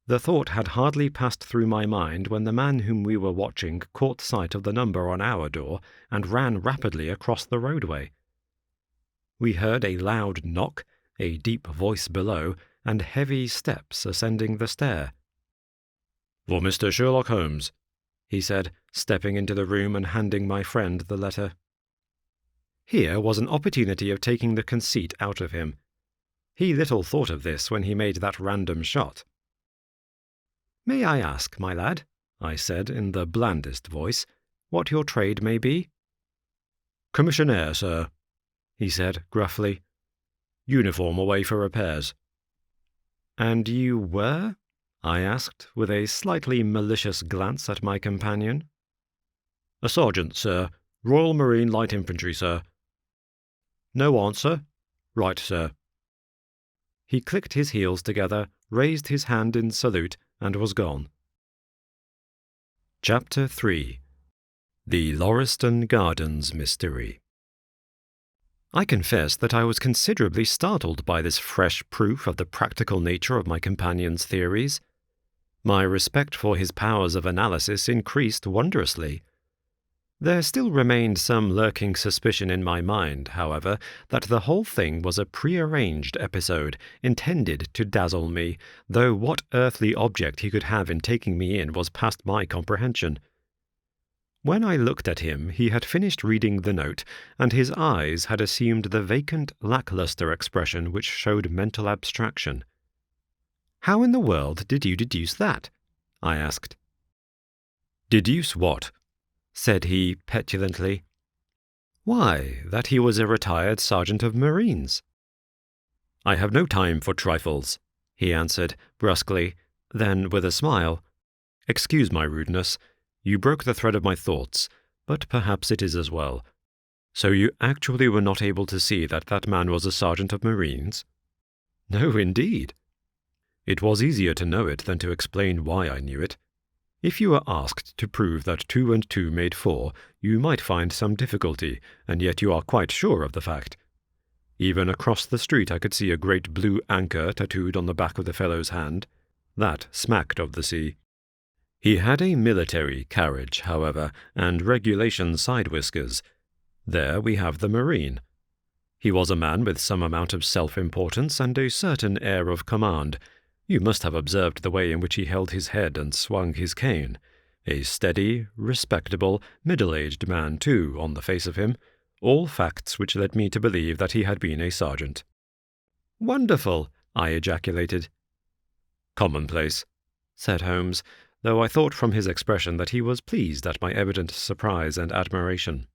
The thought had hardly passed through my mind when the man whom we were watching caught sight of the number on our door and ran rapidly across the roadway. We heard a loud knock, a deep voice below, and heavy steps ascending the stair. For Mr. Sherlock Holmes, he said, stepping into the room and handing my friend the letter. Here was an opportunity of taking the conceit out of him. He little thought of this when he made that random shot. "May I ask, my lad," I said in the blandest voice, "what your trade may be?" "Commissionaire, sir," he said gruffly. "Uniform away for repairs." "And you were?" I asked, with a slightly malicious glance at my companion. "A sergeant, sir. Royal Marine Light Infantry, sir." "No answer. Right, sir." He clicked his heels together, raised his hand in salute, and was gone. Chapter 3. The Lauriston Gardens Mystery. I confess that I was considerably startled by this fresh proof of the practical nature of my companion's theories. My respect for his powers of analysis increased wondrously. There still remained some lurking suspicion in my mind, however, that the whole thing was a prearranged episode intended to dazzle me, though what earthly object he could have in taking me in was past my comprehension. When I looked at him, he had finished reading the note, and his eyes had assumed the vacant, lackluster expression which showed mental abstraction. "How in the world did you deduce that?" I asked. "Deduce what?" said he petulantly. "Why, that he was a retired sergeant of marines." "I have no time for trifles," he answered brusquely, then with a smile, "Excuse my rudeness. You broke the thread of my thoughts, but perhaps it is as well. So you actually were not able to see that that man was a sergeant of marines?" "No, indeed." "It was easier to know it than to explain why I knew it. If you were asked to prove that 2 and 2 made 4, you might find some difficulty, and yet you are quite sure of the fact. Even across the street I could see a great blue anchor tattooed on the back of the fellow's hand. That smacked of the sea. He had a military carriage, however, and regulation side whiskers. There we have the marine. He was a man with some amount of self-importance and a certain air of command. You must have observed the way in which he held his head and swung his cane. A steady, respectable, middle-aged man, too, on the face of him. All facts which led me to believe that he had been a sergeant." "Wonderful!" I ejaculated. "Commonplace," said Holmes, though I thought from his expression that he was pleased at my evident surprise and admiration.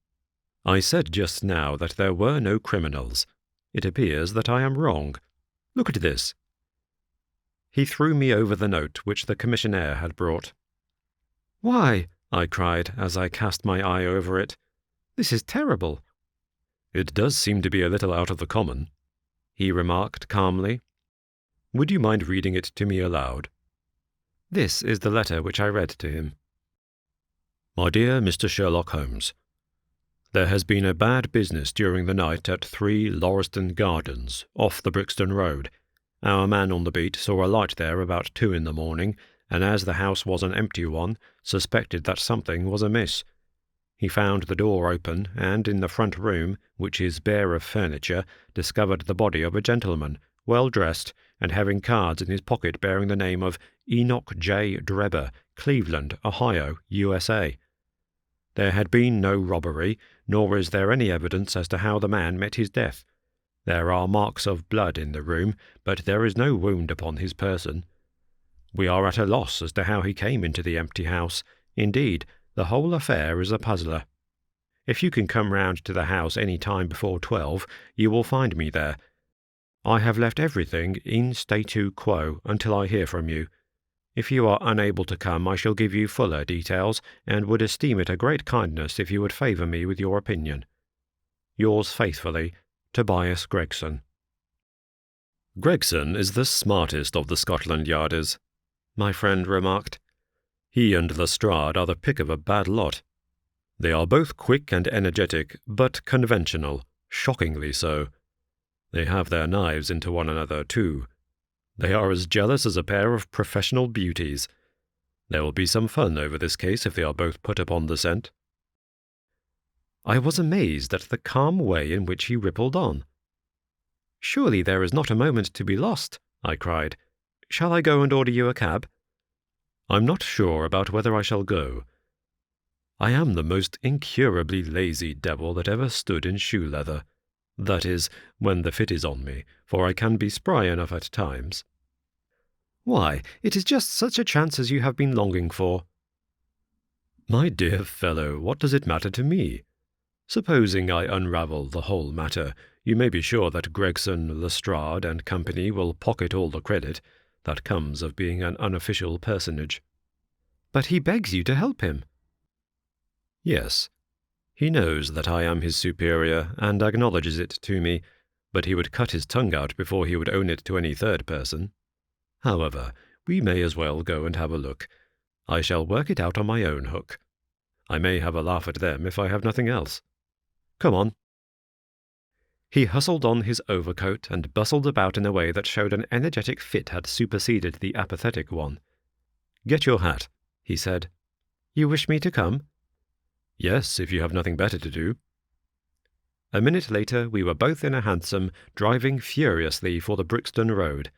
"I said just now that there were no criminals. It appears that I am wrong. Look at this." He threw me over the note which the commissionaire had brought. "Why," I cried as I cast my eye over it, "this is terrible." "It does seem to be a little out of the common," he remarked calmly. "Would you mind reading it to me aloud?" This is the letter which I read to him. "My dear Mr. Sherlock Holmes, there has been a bad business during the night at 3 Lauriston Gardens, off the Brixton Road. Our man on the beat saw a light there about 2 in the morning, and as the house was an empty one, suspected that something was amiss. He found the door open, and in the front room, which is bare of furniture, discovered the body of a gentleman, well dressed, and having cards in his pocket bearing the name of Enoch J. Drebber, Cleveland, Ohio, USA. There had been no robbery, nor is there any evidence as to how the man met his death. There are marks of blood in the room, but there is no wound upon his person. We are at a loss as to how he came into the empty house. Indeed, the whole affair is a puzzler. If you can come round to the house any time before 12, you will find me there. I have left everything in statu quo until I hear from you. If you are unable to come, I shall give you fuller details, and would esteem it a great kindness if you would favour me with your opinion. Yours faithfully, Tobias Gregson." "Gregson is the smartest of the Scotland Yarders," my friend remarked. "He and Lestrade are the pick of a bad lot. They are both quick and energetic, but conventional, shockingly so. They have their knives into one another, too. They are as jealous as a pair of professional beauties. There will be some fun over this case if they are both put upon the scent." I was amazed at the calm way in which he rippled on. "Surely there is not a moment to be lost," I cried. "Shall I go and order you a cab?" "I'm not sure about whether I shall go. I am the most incurably lazy devil that ever stood in shoe leather. That is, when the fit is on me, for I can be spry enough at times. Why, it is just such a chance as you have been longing for. My dear fellow, what does it matter to me? Supposing I unravel the whole matter, you may be sure that Gregson, Lestrade, and company will pocket all the credit that comes of being an unofficial personage. But he begs you to help him. Yes. He knows that I am his superior, and acknowledges it to me, but he would cut his tongue out before he would own it to any third person. However, we may as well go and have a look. I shall work it out on my own hook. I may have a laugh at them if I have nothing else. Come on. He hustled on his overcoat and bustled about in a way that showed an energetic fit had superseded the apathetic one. Get your hat, he said. You wish me to come? Yes, if you have nothing better to do. A minute later we were both in a hansom, driving furiously for the Brixton Road.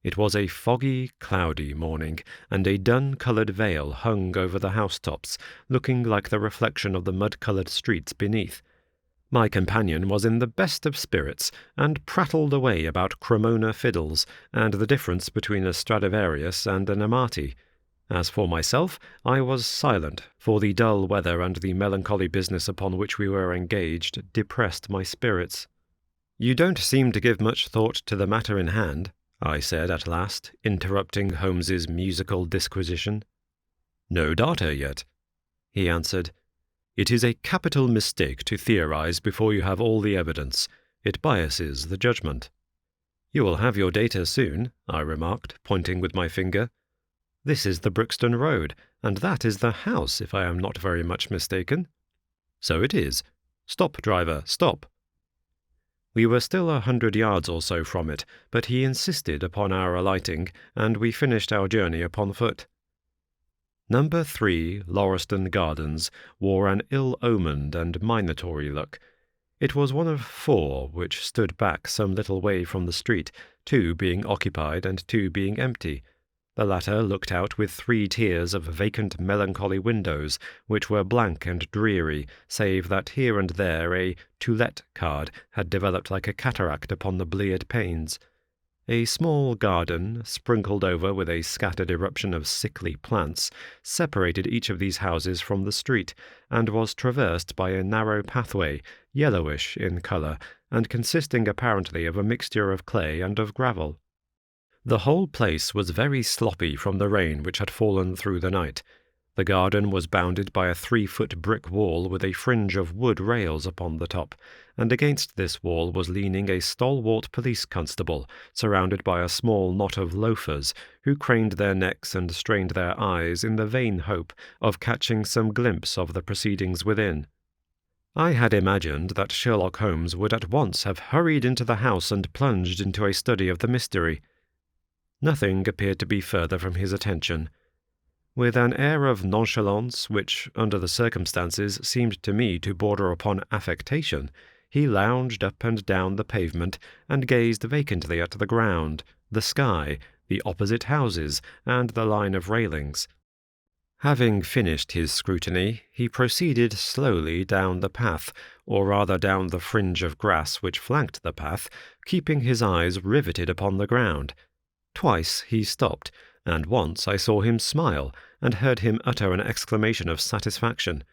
It was a foggy, cloudy morning, and a dun-coloured veil hung over the housetops, looking like the reflection of the mud-coloured streets beneath. My companion was in the best of spirits, and prattled away about Cremona fiddles, and the difference between a Stradivarius and an Amati. As for myself, I was silent, for the dull weather and the melancholy business upon which we were engaged depressed my spirits. You don't seem to give much thought to the matter in hand, I said at last, interrupting Holmes's musical disquisition. No data yet, he answered. It is a capital mistake to theorize before you have all the evidence. It biases the judgment. You will have your data soon, I remarked, pointing with my finger. This is the Brixton Road, and that is the house, if I am not very much mistaken. So it is. Stop, driver, stop. We were still 100 yards or so from it, but he insisted upon our alighting, and we finished our journey upon foot. Number 3, Lauriston Gardens, wore an ill-omened and minatory look. It was one of 4 which stood back some little way from the street, 2 being occupied and 2 being empty. The latter looked out with 3 tiers of vacant melancholy windows, which were blank and dreary, save that here and there a "To Let" card had developed like a cataract upon the bleared panes. A small garden, sprinkled over with a scattered eruption of sickly plants, separated each of these houses from the street, and was traversed by a narrow pathway, yellowish in colour, and consisting apparently of a mixture of clay and of gravel. The whole place was very sloppy from the rain which had fallen through the night. The garden was bounded by a 3-foot brick wall with a fringe of wood rails upon the top, and against this wall was leaning a stalwart police constable, surrounded by a small knot of loafers, who craned their necks and strained their eyes in the vain hope of catching some glimpse of the proceedings within. I had imagined that Sherlock Holmes would at once have hurried into the house and plunged into a study of the mystery. Nothing appeared to be further from his attention. With an air of nonchalance which, under the circumstances, seemed to me to border upon affectation, he lounged up and down the pavement and gazed vacantly at the ground, the sky, the opposite houses, and the line of railings. Having finished his scrutiny, he proceeded slowly down the path, or rather down the fringe of grass which flanked the path, keeping his eyes riveted upon the ground. Twice he stopped, and once I saw him smile, and heard him utter an exclamation of satisfaction.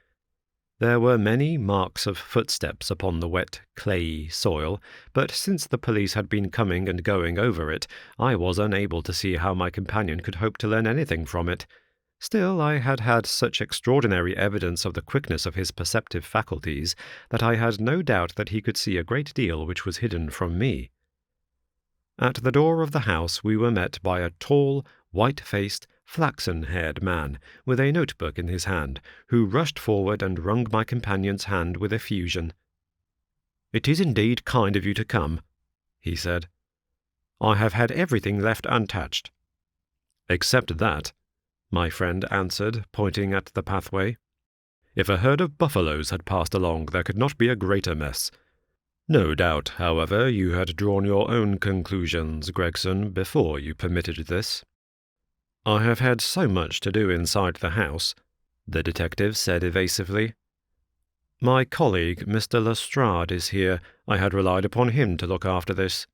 There were many marks of footsteps upon the wet, clayey soil, but since the police had been coming and going over it, I was unable to see how my companion could hope to learn anything from it. Still, I had had such extraordinary evidence of the quickness of his perceptive faculties that I had no doubt that he could see a great deal which was hidden from me. At the door of the house we were met by a tall, white-faced, flaxen-haired man, with a notebook in his hand, who rushed forward and wrung my companion's hand with effusion. "It is indeed kind of you to come," he said. "I have had everything left untouched." "Except that," my friend answered, pointing at the pathway. "If a herd of buffaloes had passed along, there could not be a greater mess. No doubt, however, you had drawn your own conclusions, Gregson, before you permitted this." "I have had so much to do inside the house," the detective said evasively. My colleague, Mr. Lestrade, is here. I had relied upon him to look after this."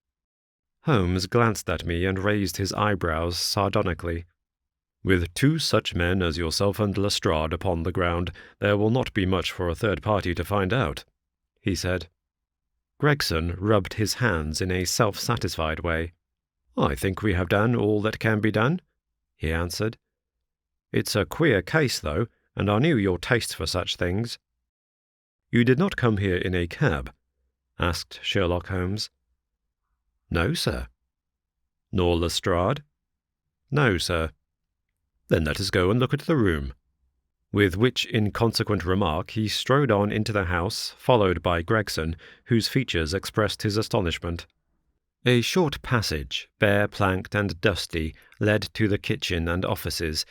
Holmes glanced at me and raised his eyebrows sardonically. "With two such men as yourself and Lestrade upon the ground, there will not be much for a third party to find out," he said. Gregson rubbed his hands in a self-satisfied way. "I think we have done all that can be done," he answered. "It's a queer case, though, and I knew your taste for such things." "You did not come here in a cab?" asked Sherlock Holmes. "No, sir." "Nor Lestrade?" "No, sir." "Then let us go and look at the room." With which inconsequent remark he strode on into the house, followed by Gregson, whose features expressed his astonishment. A short passage, bare-planked and dusty, led to the kitchen and offices.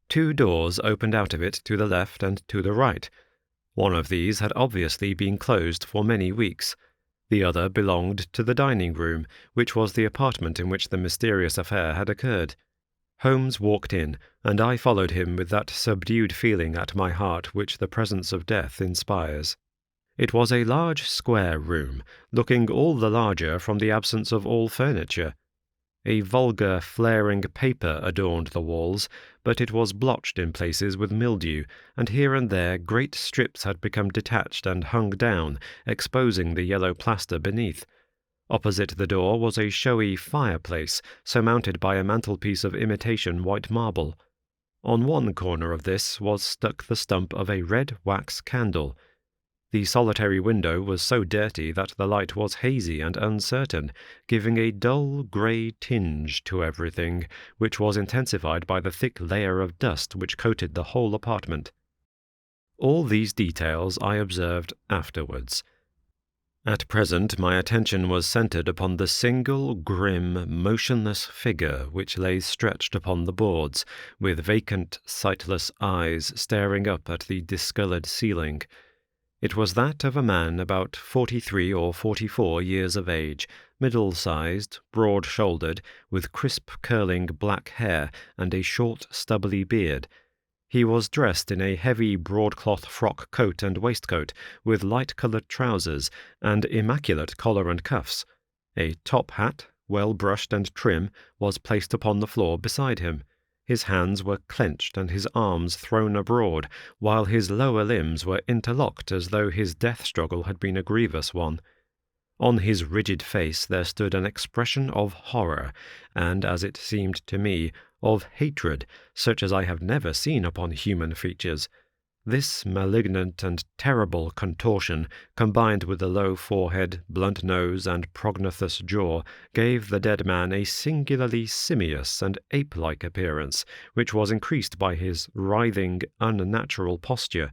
2 doors opened out of it to the left and to the right. One of these had obviously been closed for many weeks. The other belonged to the dining-room, which was the apartment in which the mysterious affair had occurred. Holmes walked in, and I followed him with that subdued feeling at my heart which the presence of death inspires. It was a large square room, looking all the larger from the absence of all furniture. A vulgar, flaring paper adorned the walls, but it was blotched in places with mildew, and here and there great strips had become detached and hung down, exposing the yellow plaster beneath. Opposite the door was a showy fireplace, surmounted by a mantelpiece of imitation white marble. On one corner of this was stuck the stump of a red wax candle. The solitary window was so dirty that the light was hazy and uncertain, giving a dull grey tinge to everything, which was intensified by the thick layer of dust which coated the whole apartment. All these details I observed afterwards. At present my attention was centred upon the single, grim, motionless figure which lay stretched upon the boards, with vacant, sightless eyes staring up at the discoloured ceiling. It was that of a man about 43 or 44 years of age, middle-sized, broad-shouldered, with crisp curling black hair and a short stubbly beard. He was dressed in a heavy broadcloth frock coat and waistcoat, with light-coloured trousers, and immaculate collar and cuffs. A top hat, well brushed and trim, was placed upon the floor beside him. His hands were clenched and his arms thrown abroad, while his lower limbs were interlocked as though his death struggle had been a grievous one. On his rigid face there stood an expression of horror, and, as it seemed to me, of hatred, such as I have never seen upon human features. This malignant and terrible contortion, combined with the low forehead, blunt nose, and prognathous jaw, gave the dead man a singularly simious and ape-like appearance, which was increased by his writhing, unnatural posture.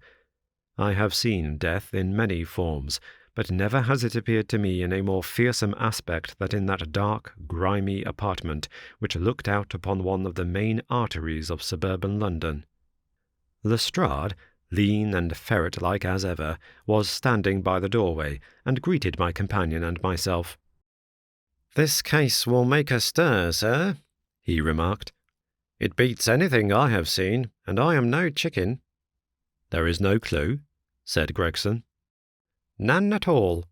I have seen death in many forms, but never has it appeared to me in a more fearsome aspect than in that dark, grimy apartment which looked out upon one of the main arteries of suburban London. Lestrade, lean and ferret-like as ever, was standing by the doorway, and greeted my companion and myself. "This case will make a stir, sir," he remarked. "It beats anything I have seen, and I am no chicken." "There is no clue?" said Gregson. "None at all,"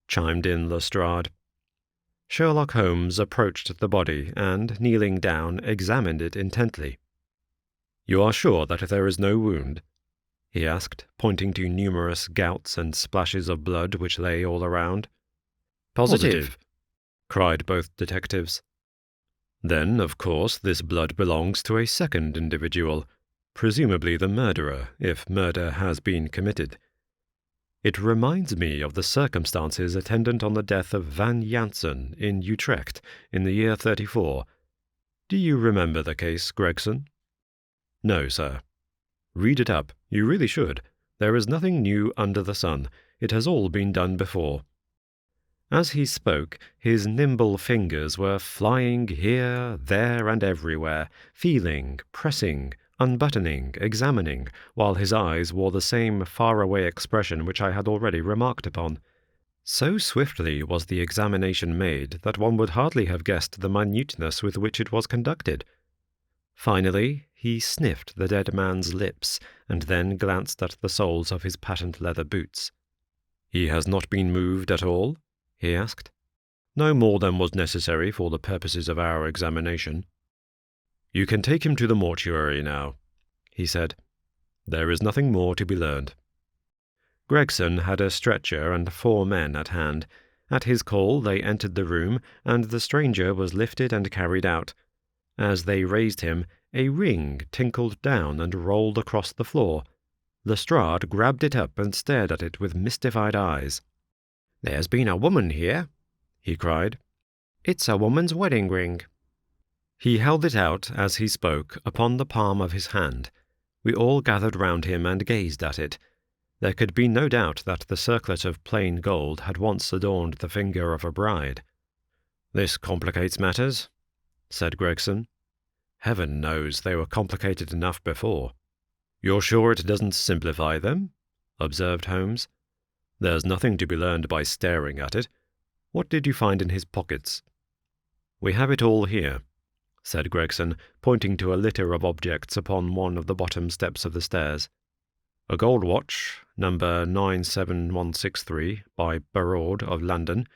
chimed in Lestrade. Sherlock Holmes approached the body and, kneeling down, examined it intently. "You are sure that there is no wound?" he asked, pointing to numerous gouts and splashes of blood which lay all around. "Positive," cried both detectives. "Then, of course, this blood belongs to a second individual, presumably the murderer, if murder has been committed. It reminds me of the circumstances attendant on the death of Van Jansen in Utrecht in the year 34. Do you remember the case, Gregson?" "No, sir." "Read it up. You really should. There is nothing new under the sun. It has all been done before." As he spoke, his nimble fingers were flying here, there, and everywhere, feeling, pressing, unbuttoning, examining, while his eyes wore the same far-away expression which I had already remarked upon. So swiftly was the examination made that one would hardly have guessed the minuteness with which it was conducted. Finally, He sniffed the dead man's lips and then glanced at the soles of his patent leather boots. "He has not been moved at all?" he asked. "No more than was necessary for the purposes of our examination." "You can take him to the mortuary now," he said. "There is nothing more to be learned." Gregson had a stretcher and 4 men at hand. At his call they entered the room, and the stranger was lifted and carried out. As they raised him, a ring tinkled down and rolled across the floor. Lestrade grabbed it up and stared at it with mystified eyes. "There's been a woman here," he cried. "It's a woman's wedding ring." He held it out, as he spoke, upon the palm of his hand. We all gathered round him and gazed at it. There could be no doubt that the circlet of plain gold had once adorned the finger of a bride. "This complicates matters," said Gregson. "Heaven knows they were complicated enough before." "You're sure it doesn't simplify them?" observed Holmes. "There's nothing to be learned by staring at it. What did you find in his pockets?" "We have it all here," said Gregson, pointing to a litter of objects upon one of the bottom steps of the stairs. "A gold watch, number 97163, by Barraud of London,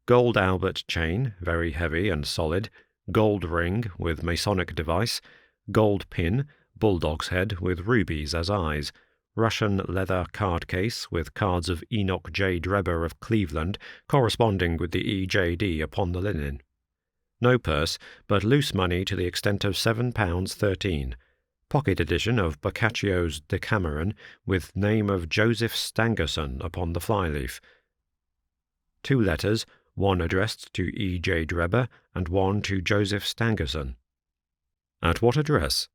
gold Albert chain, very heavy and solid, gold ring with Masonic device, gold pin, bulldog's head with rubies as eyes, Russian leather card case with cards of Enoch J. Drebber of Cleveland corresponding with the EJD upon the linen. No purse, but loose money to the extent of £7.13. Pocket edition of Boccaccio's Decameron, with name of Joseph Stangerson upon the flyleaf. 2 letters, one addressed to E. J. Drebber and one to Joseph Stangerson." "At what address?"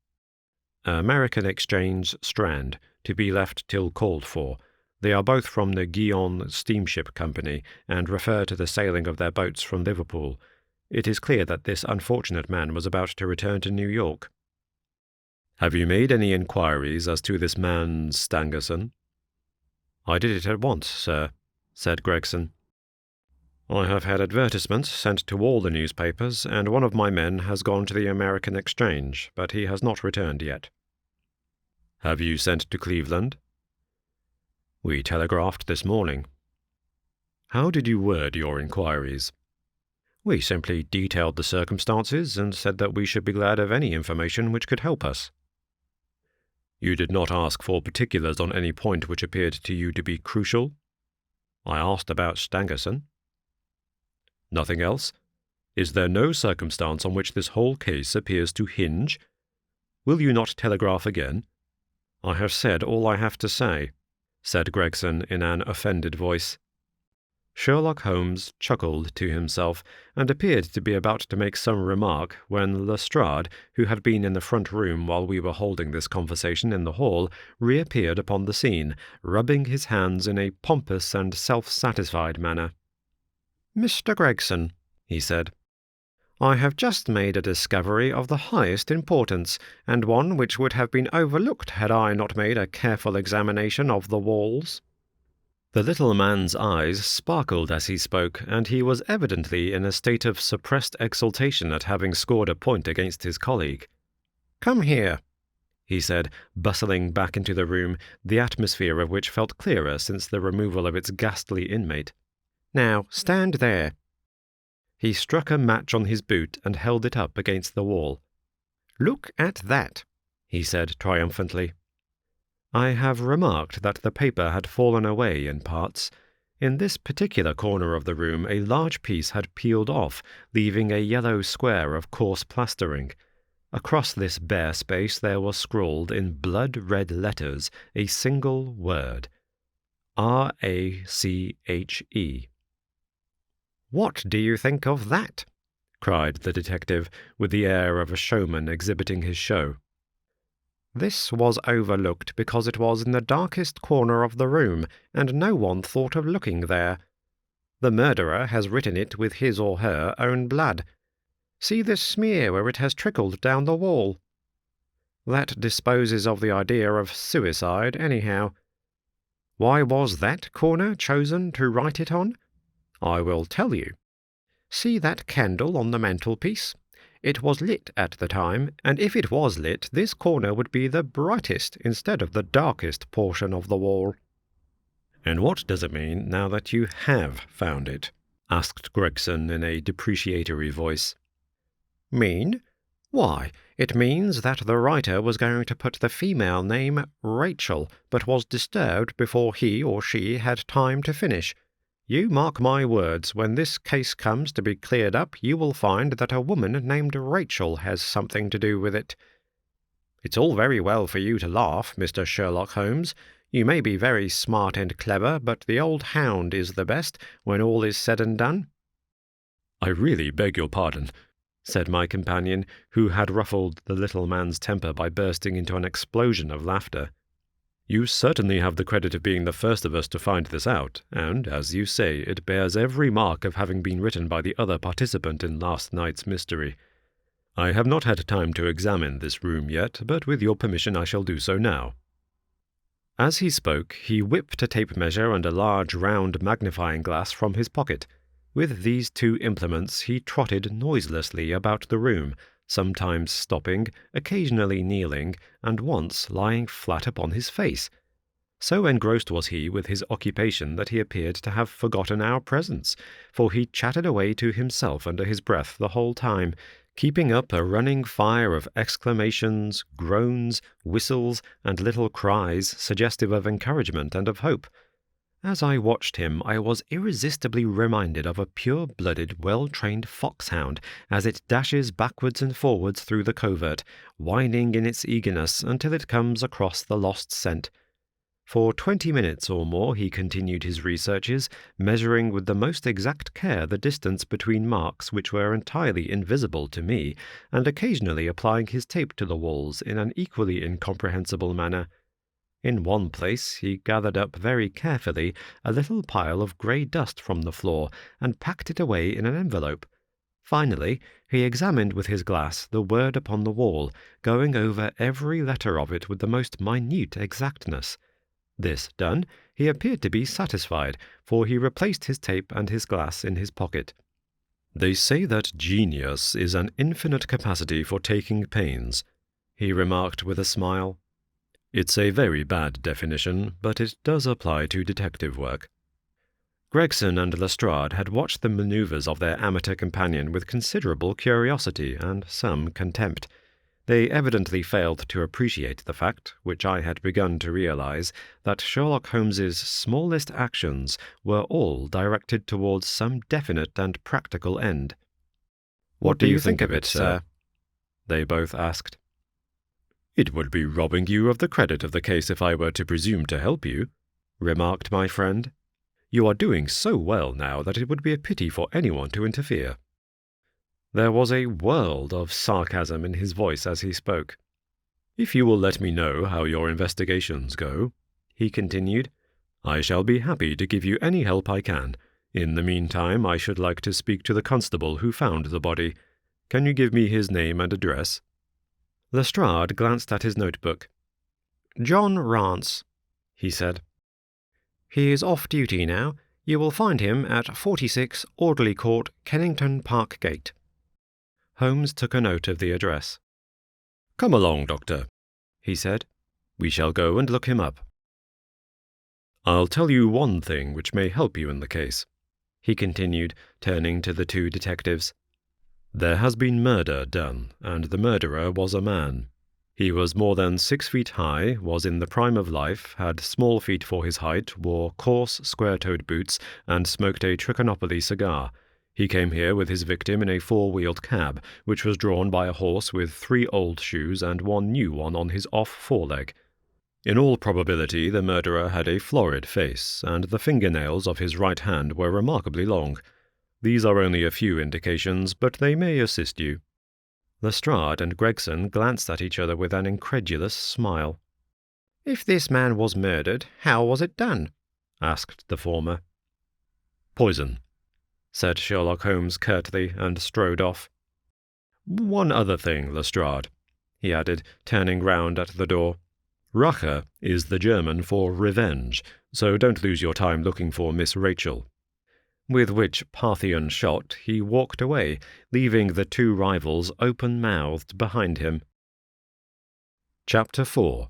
"American Exchange, Strand, to be left till called for. They are both from the Guion Steamship Company, and refer to the sailing of their boats from Liverpool. It is clear that this unfortunate man was about to return to New York." "Have you made any inquiries as to this man Stangerson?" "I did it at once, sir," said Gregson. "I have had advertisements sent to all the newspapers, and one of my men has gone to the American Exchange, but he has not returned yet." "Have you sent to Cleveland?" "We telegraphed this morning." "How did you word your inquiries?" "We simply detailed the circumstances and said that we should be glad of any information which could help us." "You did not ask for particulars on any point which appeared to you to be crucial?" "I asked about Stangerson." "Nothing else? Is there no circumstance on which this whole case appears to hinge? Will you not telegraph again?" "I have said all I have to say," said Gregson in an offended voice. Sherlock Holmes chuckled to himself, and appeared to be about to make some remark, when Lestrade, who had been in the front room while we were holding this conversation in the hall, reappeared upon the scene, rubbing his hands in a pompous and self-satisfied manner. "Mr. Gregson," he said, "I have just made a discovery of the highest importance, and one which would have been overlooked had I not made a careful examination of the walls." The little man's eyes sparkled as he spoke, and he was evidently in a state of suppressed exultation at having scored a point against his colleague. "Come here," he said, bustling back into the room, the atmosphere of which felt clearer since the removal of its ghastly inmate. "Now, stand there." He struck a match on his boot and held it up against the wall. "Look at that," he said triumphantly. I have remarked that the paper had fallen away in parts. In this particular corner of the room a large piece had peeled off, leaving a yellow square of coarse plastering. Across this bare space there was scrawled in blood-red letters a single word: R-A-C-H-E. "What do you think of that?" cried the detective, with the air of a showman exhibiting his show. "This was overlooked because it was in the darkest corner of the room, and no one thought of looking there. The murderer has written it with his or her own blood. See this smear where it has trickled down the wall. That disposes of the idea of suicide, anyhow. Why was that corner chosen to write it on? I will tell you. See that candle on the mantelpiece? It was lit at the time, and if it was lit, this corner would be the brightest instead of the darkest portion of the wall." "And what does it mean now that you have found it?" asked Gregson in a depreciatory voice. "Mean? Why, it means that the writer was going to put the female name Rachel, but was disturbed before he or she had time to finish. You mark my words, when this case comes to be cleared up, you will find that a woman named Rachel has something to do with it. It's all very well for you to laugh, Mr. Sherlock Holmes. You may be very smart and clever, but the old hound is the best, when all is said and done." "I really beg your pardon," said my companion, who had ruffled the little man's temper by bursting into an explosion of laughter. "You certainly have the credit of being the first of us to find this out, and, as you say, it bears every mark of having been written by the other participant in last night's mystery. I have not had time to examine this room yet, but with your permission I shall do so now." As he spoke, he whipped a tape measure and a large round magnifying glass from his pocket. With these two implements he trotted noiselessly about the room, sometimes stopping, occasionally kneeling, and once lying flat upon his face. So engrossed was he with his occupation that he appeared to have forgotten our presence, for he chattered away to himself under his breath the whole time, keeping up a running fire of exclamations, groans, whistles, and little cries suggestive of encouragement and of hope. As I watched him, I was irresistibly reminded of a pure-blooded, well-trained foxhound as it dashes backwards and forwards through the covert, whining in its eagerness until it comes across the lost scent. For 20 minutes or more he continued his researches, measuring with the most exact care the distance between marks which were entirely invisible to me, and occasionally applying his tape to the walls in an equally incomprehensible manner. In one place he gathered up very carefully a little pile of grey dust from the floor and packed it away in an envelope. Finally, he examined with his glass the word upon the wall, going over every letter of it with the most minute exactness. This done, he appeared to be satisfied, for he replaced his tape and his glass in his pocket. "They say that genius is an infinite capacity for taking pains," he remarked with a smile. "It's a very bad definition, but it does apply to detective work." Gregson and Lestrade had watched the manoeuvres of their amateur companion with considerable curiosity and some contempt. They evidently failed to appreciate the fact, which I had begun to realize, that Sherlock Holmes's smallest actions were all directed towards some definite and practical end. "What do you think of it, sir?" they both asked. "It would be robbing you of the credit of the case if I were to presume to help you," remarked my friend. "You are doing so well now that it would be a pity for anyone to interfere." There was a world of sarcasm in his voice as he spoke. "If you will let me know how your investigations go," he continued, "I shall be happy to give you any help I can. In the meantime, I should like to speak to the constable who found the body. Can you give me his name and address?" Lestrade glanced at his notebook. "John Rance," he said. "He is off duty now. You will find him at 46 Audley Court, Kennington Park Gate." Holmes took a note of the address. "Come along, Doctor," he said. "We shall go and look him up." "I'll tell you one thing which may help you in the case," he continued, turning to the two detectives. "There has been murder done, and the murderer was a man. He was more than 6 feet high, was in the prime of life, had small feet for his height, wore coarse, square-toed boots, and smoked a Trichinopoly cigar. He came here with his victim in a 4-wheeled cab, which was drawn by a horse with 3 old shoes and 1 new one on his off foreleg. In all probability the murderer had a florid face, and the fingernails of his right hand were remarkably long. These are only a few indications, but they may assist you." Lestrade and Gregson glanced at each other with an incredulous smile. "If this man was murdered, how was it done?" asked the former. "Poison," said Sherlock Holmes curtly, and strode off. "One other thing, Lestrade," he added, turning round at the door. "Rache is the German for revenge, so don't lose your time looking for Miss Rachel." With which Parthian shot he walked away, leaving the two rivals open-mouthed behind him. Chapter 4.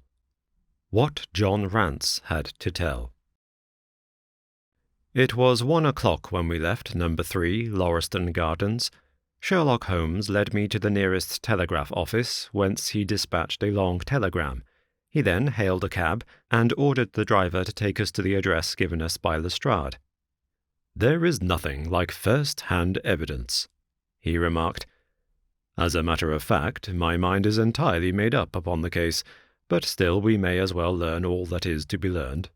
What John Rance Had to Tell. It was 1 o'clock when we left No. 3, Lauriston Gardens. Sherlock Holmes led me to the nearest telegraph office, whence he dispatched a long telegram. He then hailed a cab and ordered the driver to take us to the address given us by Lestrade. "There is nothing like first-hand evidence," he remarked. "As a matter of fact, my mind is entirely made up upon the case, but still we may as well learn all that is to be learned."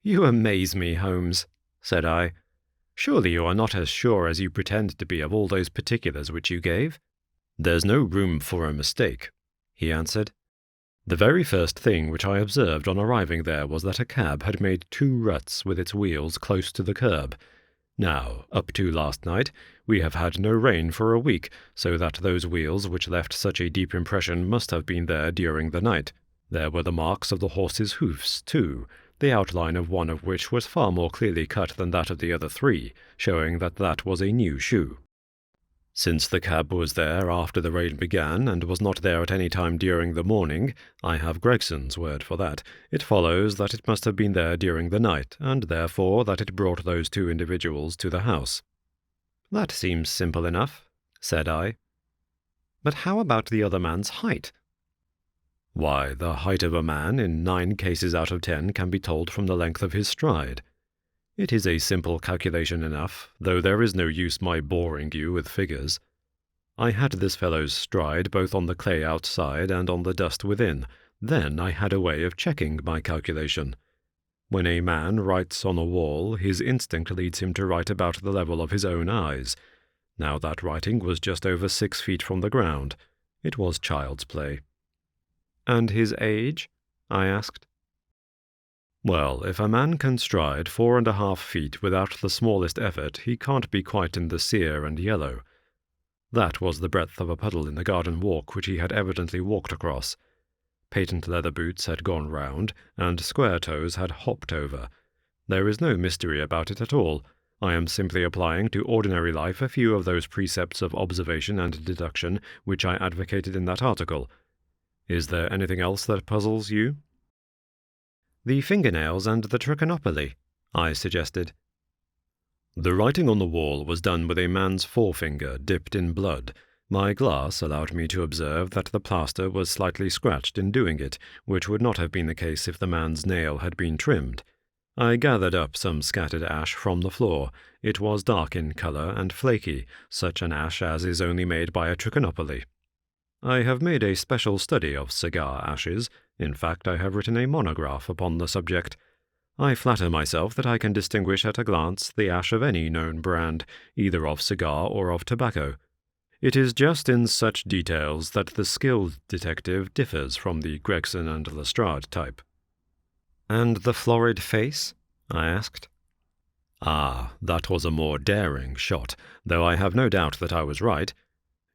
"You amaze me, Holmes," said I. "Surely you are not as sure as you pretend to be of all those particulars which you gave?" "There's no room for a mistake," he answered. "The very first thing which I observed on arriving there was that a cab had made 2 ruts with its wheels close to the curb. Now, up to last night, we have had no rain for a week, so that those wheels which left such a deep impression must have been there during the night. There were the marks of the horse's hoofs, too, the outline of one of which was far more clearly cut than that of the other 3, showing that that was a new shoe. Since the cab was there after the rain began, and was not there at any time during the morning, I have Gregson's word for that, it follows that it must have been there during the night, and therefore that it brought those 2 individuals to the house." "That seems simple enough," said I. "But how about the other man's height?" "Why, the height of a man in 9 cases out of 10 can be told from the length of his stride. It is a simple calculation enough, though there is no use my boring you with figures. I had this fellow's stride both on the clay outside and on the dust within. Then I had a way of checking my calculation. When a man writes on a wall, his instinct leads him to write about the level of his own eyes. Now that writing was just over 6 feet from the ground. It was child's play." "And his age?" I asked. "Well, if a man can stride 4.5 feet without the smallest effort, he can't be quite in the sere and yellow. That was the breadth of a puddle in the garden walk which he had evidently walked across. Patent leather boots had gone round, and square toes had hopped over. There is no mystery about it at all. I am simply applying to ordinary life a few of those precepts of observation and deduction which I advocated in that article. Is there anything else that puzzles you?" "The fingernails and the trichinopoly," I suggested. "The writing on the wall was done with a man's forefinger dipped in blood. My glass allowed me to observe that the plaster was slightly scratched in doing it, which would not have been the case if the man's nail had been trimmed. I gathered up some scattered ash from the floor. It was dark in colour and flaky, such an ash as is only made by a trichinopoly. I have made a special study of cigar ashes. In fact, I have written a monograph upon the subject. I flatter myself that I can distinguish at a glance the ash of any known brand, either of cigar or of tobacco. It is just in such details that the skilled detective differs from the Gregson and Lestrade type." "And the florid face?" I asked. "Ah, that was a more daring shot, though I have no doubt that I was right.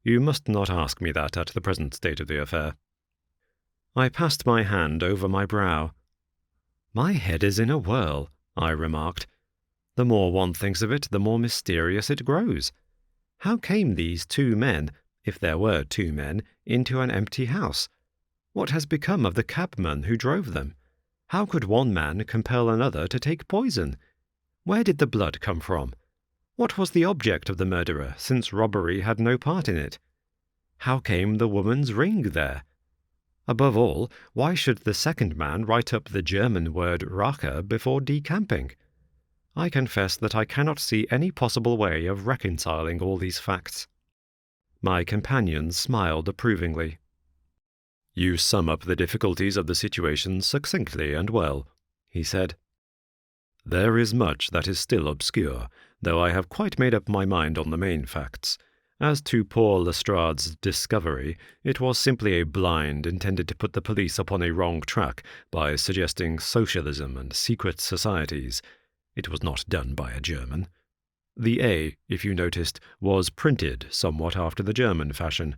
You must not ask me that at the present state of the affair." I passed my hand over my brow. "My head is in a whirl," I remarked. "The more one thinks of it, the more mysterious it grows. How came these 2 men, if there were 2 men, into an empty house? What has become of the cabman who drove them? How could one man compel another to take poison? Where did the blood come from? What was the object of the murderer, since robbery had no part in it? How came the woman's ring there? Above all, why should the second man write up the German word Rache before decamping? I confess that I cannot see any possible way of reconciling all these facts." My companion smiled approvingly. "You sum up the difficulties of the situation succinctly and well," he said. "There is much that is still obscure, though I have quite made up my mind on the main facts. As to poor Lestrade's discovery, it was simply a blind intended to put the police upon a wrong track by suggesting socialism and secret societies. It was not done by a German. The A, if you noticed, was printed somewhat after the German fashion.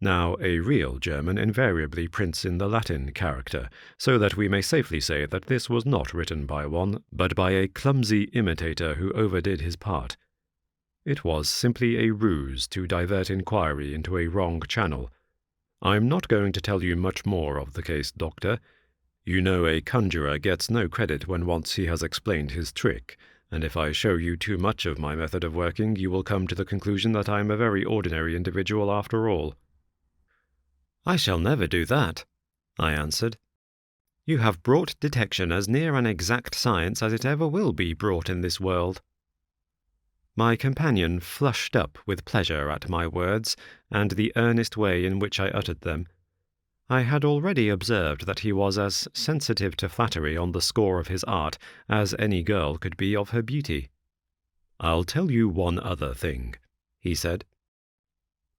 Now, a real German invariably prints in the Latin character, so that we may safely say that this was not written by one, but by a clumsy imitator who overdid his part. It was simply a ruse to divert inquiry into a wrong channel. I'm not going to tell you much more of the case, Doctor. You know a conjurer gets no credit when once he has explained his trick, and if I show you too much of my method of working, you will come to the conclusion that I am a very ordinary individual after all. I shall never do that, I answered. You have brought detection as near an exact science as it ever will be brought in this world. My companion flushed up with pleasure at my words and the earnest way in which I uttered them. I had already observed that he was as sensitive to flattery on the score of his art as any girl could be of her beauty. I'll tell you one other thing, he said.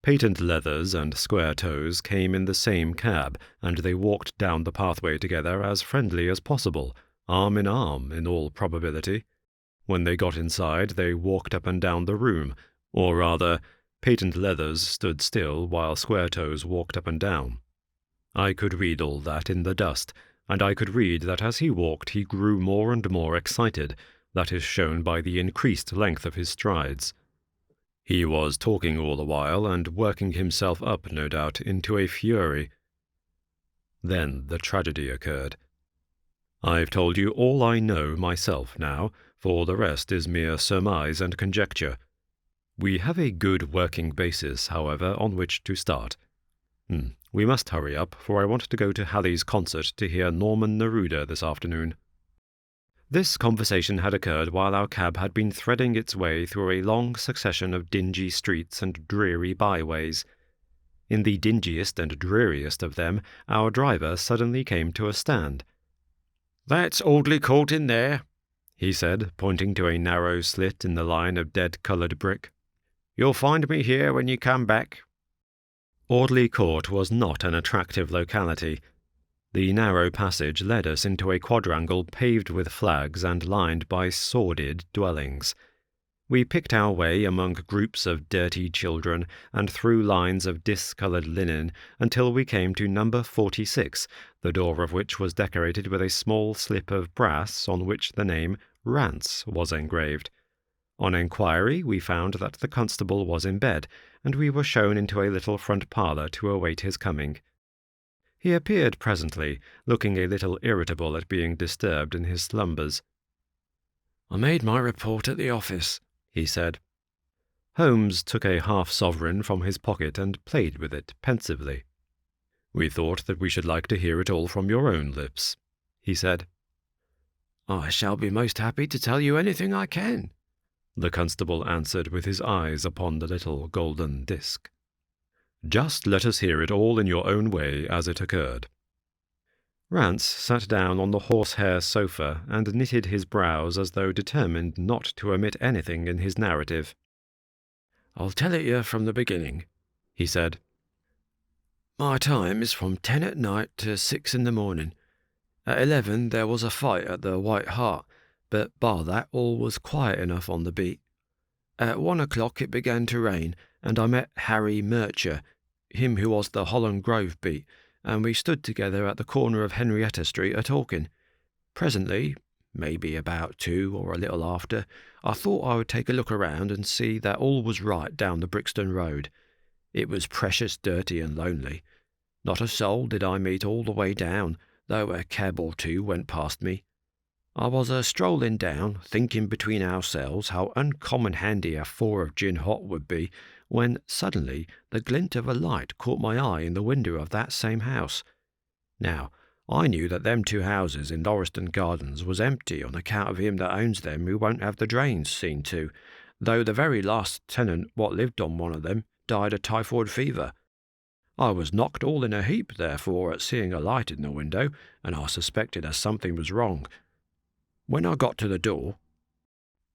Patent Leathers and Square Toes came in the same cab, and they walked down the pathway together as friendly as possible, arm in arm in all probability. When they got inside, they walked up and down the room, or rather, Patent Leathers stood still while Square Toes walked up and down. I could read all that in the dust, and I could read that as he walked he grew more and more excited. That is shown by the increased length of his strides. He was talking all the while, and working himself up, no doubt, into a fury. Then the tragedy occurred. I've told you all I know myself now, for the rest is mere surmise and conjecture. We have a good working basis, however, on which to start. We must hurry up, for I want to go to Halley's concert to hear Norman Neruda this afternoon. This conversation had occurred while our cab had been threading its way through a long succession of dingy streets and dreary byways. In the dingiest and dreariest of them, our driver suddenly came to a stand. "That's Audley Court in there," he said, pointing to a narrow slit in the line of dead-coloured brick. "You'll find me here when you come back." Audley Court was not an attractive locality. The narrow passage led us into a quadrangle paved with flags and lined by sordid dwellings. We picked our way among groups of dirty children and through lines of discoloured linen until we came to number 46, the door of which was decorated with a small slip of brass on which the name Rance was engraved. On enquiry, we found that the constable was in bed, and we were shown into a little front parlour to await his coming. He appeared presently, looking a little irritable at being disturbed in his slumbers. "I made my report at the office," he said. Holmes took a half-sovereign from his pocket and played with it pensively. "We thought that we should like to hear it all from your own lips," he said. "I shall be most happy to tell you anything I can," the constable answered with his eyes upon the little golden disc. "Just let us hear it all in your own way as it occurred." Rance sat down on the horsehair sofa and knitted his brows as though determined not to omit anything in his narrative. "I'll tell it you from the beginning," he said. "My time is from 10 at night to 6 in the morning. At 11 there was a fight at the White Hart, but bar that all was quiet enough on the beat. At 1 o'clock it began to rain, and I met Harry Murcher, him who was the Holland Grove beat, and we stood together at the corner of Henrietta Street a-talking. Presently, maybe about 2 or a little after, I thought I would take a look around and see that all was right down the Brixton Road. It was precious dirty and lonely. Not a soul did I meet all the way down, though a cab or two went past me. I was strolling down, thinking between ourselves how uncommon handy a 4 of gin hot would be, when suddenly the glint of a light caught my eye in the window of that same house. Now, I knew that them 2 houses in Lauriston Gardens was empty on account of him that owns them who won't have the drains seen to, though the very last tenant what lived on one of them died of typhoid fever. I was knocked all in a heap, therefore, at seeing a light in the window, and I suspected as something was wrong. When I got to the door—"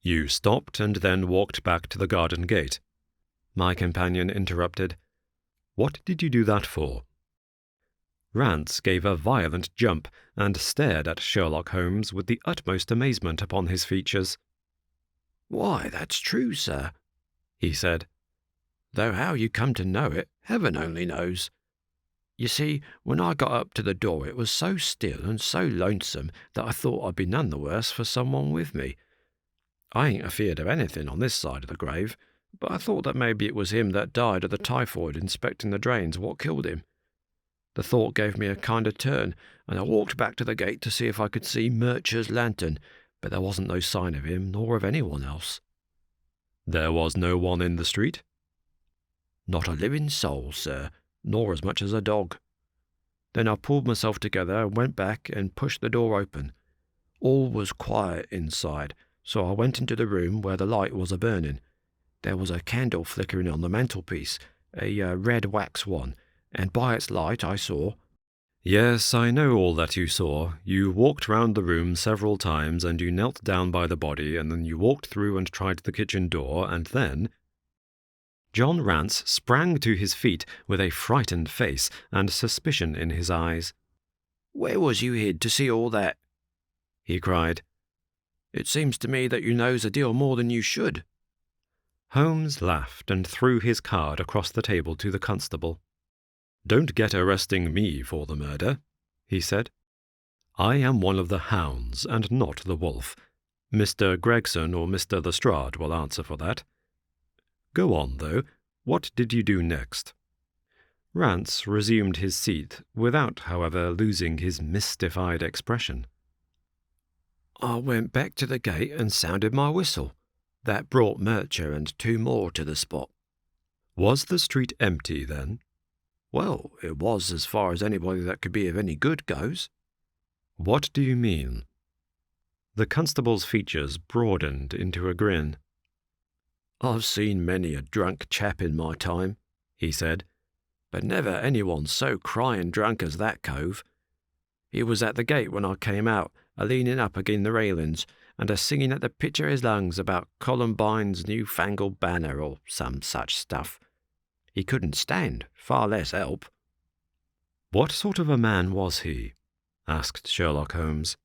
"You stopped and then walked back to the garden gate," my companion interrupted. "What did you do that for?" Rance gave a violent jump and stared at Sherlock Holmes with the utmost amazement upon his features. "Why, that's true, sir," he said. though how you come to know it, heaven only knows. You see, when I got up to the door it was so still and so lonesome that I thought I'd be none the worse for someone with me. I ain't afeard of anything on this side of the grave, but I thought that maybe it was him that died of the typhoid inspecting the drains what killed him. The thought gave me a kind of turn, and I walked back to the gate to see if I could see Murcher's lantern, but there wasn't no sign of him nor of anyone else. There was no one in the street? Not a living soul, sir, nor as much as a dog. Then I pulled myself together and went back and pushed the door open. All was quiet inside, so I went into the room where the light was a-burning. There was a candle flickering on the mantelpiece, a red wax one, and by its light I saw— Yes, I know all that you saw. You walked round the room several times, and you knelt down by the body, and then you walked through and tried the kitchen door, and then— John Rance sprang to his feet with a frightened face and suspicion in his eyes. "Where was you hid to see all that?" he cried. "It seems to me that you knows a deal more than you should." Holmes laughed and threw his card across the table to the constable. "Don't get arresting me for the murder," he said. "I am one of the hounds and not the wolf. Mr. Gregson or Mr. Lestrade will answer for that. Go on, though. What did you do next?" Rance resumed his seat, without, however, losing his mystified expression. "I went back to the gate and sounded my whistle. That brought Murcher and two more to the spot." "Was the street empty, then?" "Well, it was as far as anybody that could be of any good goes." "What do you mean?" The constable's features broadened into a grin. "I've seen many a drunk chap in my time," he said, "but never anyone so crying drunk as that cove. He was at the gate when I came out, a-leaning up agin the railings, and a-singing at the pitch of his lungs about Columbine's new-fangled banner or some such stuff. He couldn't stand, far less help." "What sort of a man was he?" asked Sherlock Holmes.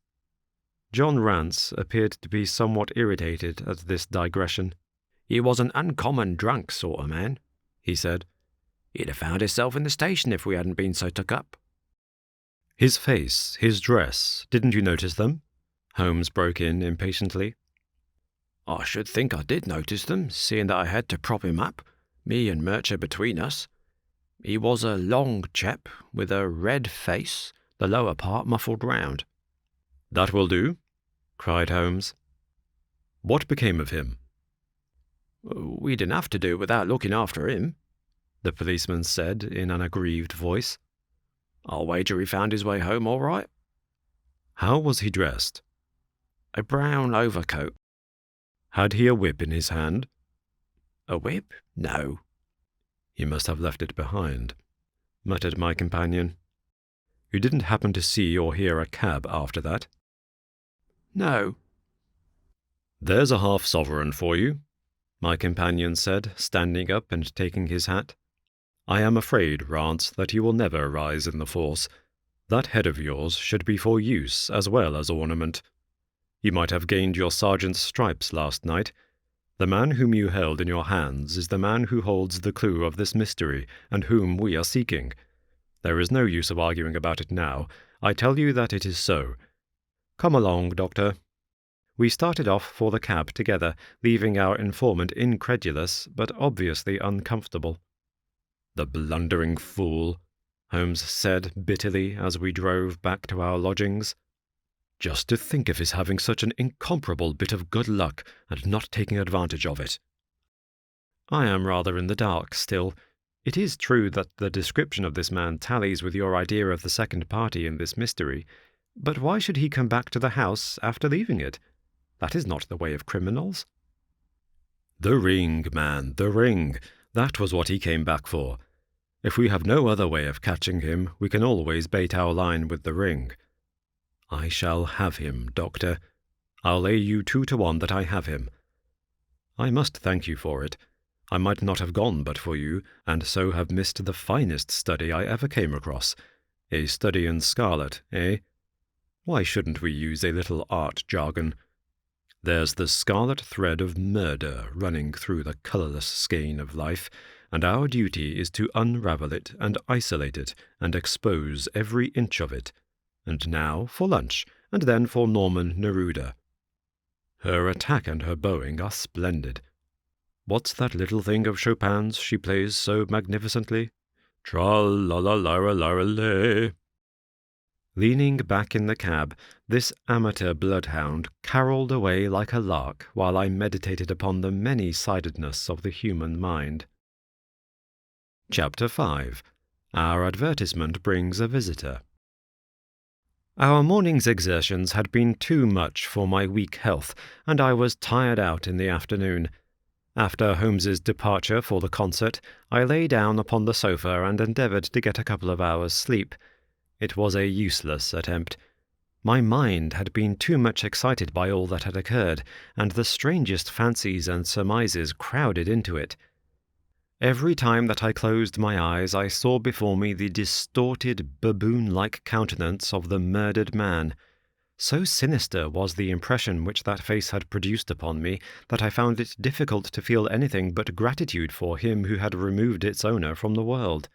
John Rance appeared to be somewhat irritated at this digression. "He was an uncommon drunk sort of man," he said. "He'd have found himself in the station if we hadn't been so took up." "His face, his dress, didn't you notice them?" Holmes broke in impatiently. "I should think I did notice them, seeing that I had to prop him up, me and Murcher between us. He was a long chap, with a red face, the lower part muffled round." "That will do," cried Holmes. "What became of him?" "We'd enough to do without looking after him," the policeman said in an aggrieved voice. "I'll wager he found his way home all right." "How was he dressed?" "A brown overcoat." "Had he a whip in his hand?" "A whip? No." "He must have left it behind," muttered my companion. "You didn't happen to see or hear a cab after that?" "No." "There's a half-sovereign for you," my companion said, standing up and taking his hat. "I am afraid, Rance, that you will never rise in the force. That head of yours should be for use as well as ornament. You might have gained your sergeant's stripes last night. The man whom you held in your hands is the man who holds the clue of this mystery, and whom we are seeking. There is no use of arguing about it now. I tell you that it is so. Come along, Doctor." We started off for the cab together, leaving our informant incredulous, but obviously uncomfortable. "The blundering fool," Holmes said bitterly as we drove back to our lodgings. "Just to think of his having such an incomparable bit of good luck and not taking advantage of it." "I am rather in the dark still. It is true that the description of this man tallies with your idea of the second party in this mystery, but why should he come back to the house after leaving it? That is not the way of criminals." "The ring, man, the ring. That was what he came back for. If we have no other way of catching him, we can always bait our line with the ring. I shall have him, Doctor. I'll lay you 2-to-1 that I have him. I must thank you for it. I might not have gone but for you, and so have missed the finest study I ever came across. A study in Scarlet, eh? Why shouldn't we use a little art jargon? There's the scarlet thread of murder running through the colourless skein of life, and our duty is to unravel it and isolate it and expose every inch of it. And now for lunch, and then for Norman Neruda. Her attack and her bowing are splendid. What's that little thing of Chopin's she plays so magnificently? Tra-la-la-la-la-la-lay. Leaning back in the cab, this amateur bloodhound carolled away like a lark while I meditated upon the many-sidedness of the human mind. Chapter 5. Our Advertisement Brings a Visitor. Our morning's exertions had been too much for my weak health, and I was tired out in the afternoon. After Holmes's departure for the concert, I lay down upon the sofa and endeavoured to get a couple of hours' sleep. It was a useless attempt. My mind had been too much excited by all that had occurred, and the strangest fancies and surmises crowded into it. Every time that I closed my eyes, I saw before me the distorted, baboon-like countenance of the murdered man. So sinister was the impression which that face had produced upon me that I found it difficult to feel anything but gratitude for him who had removed its owner from the world.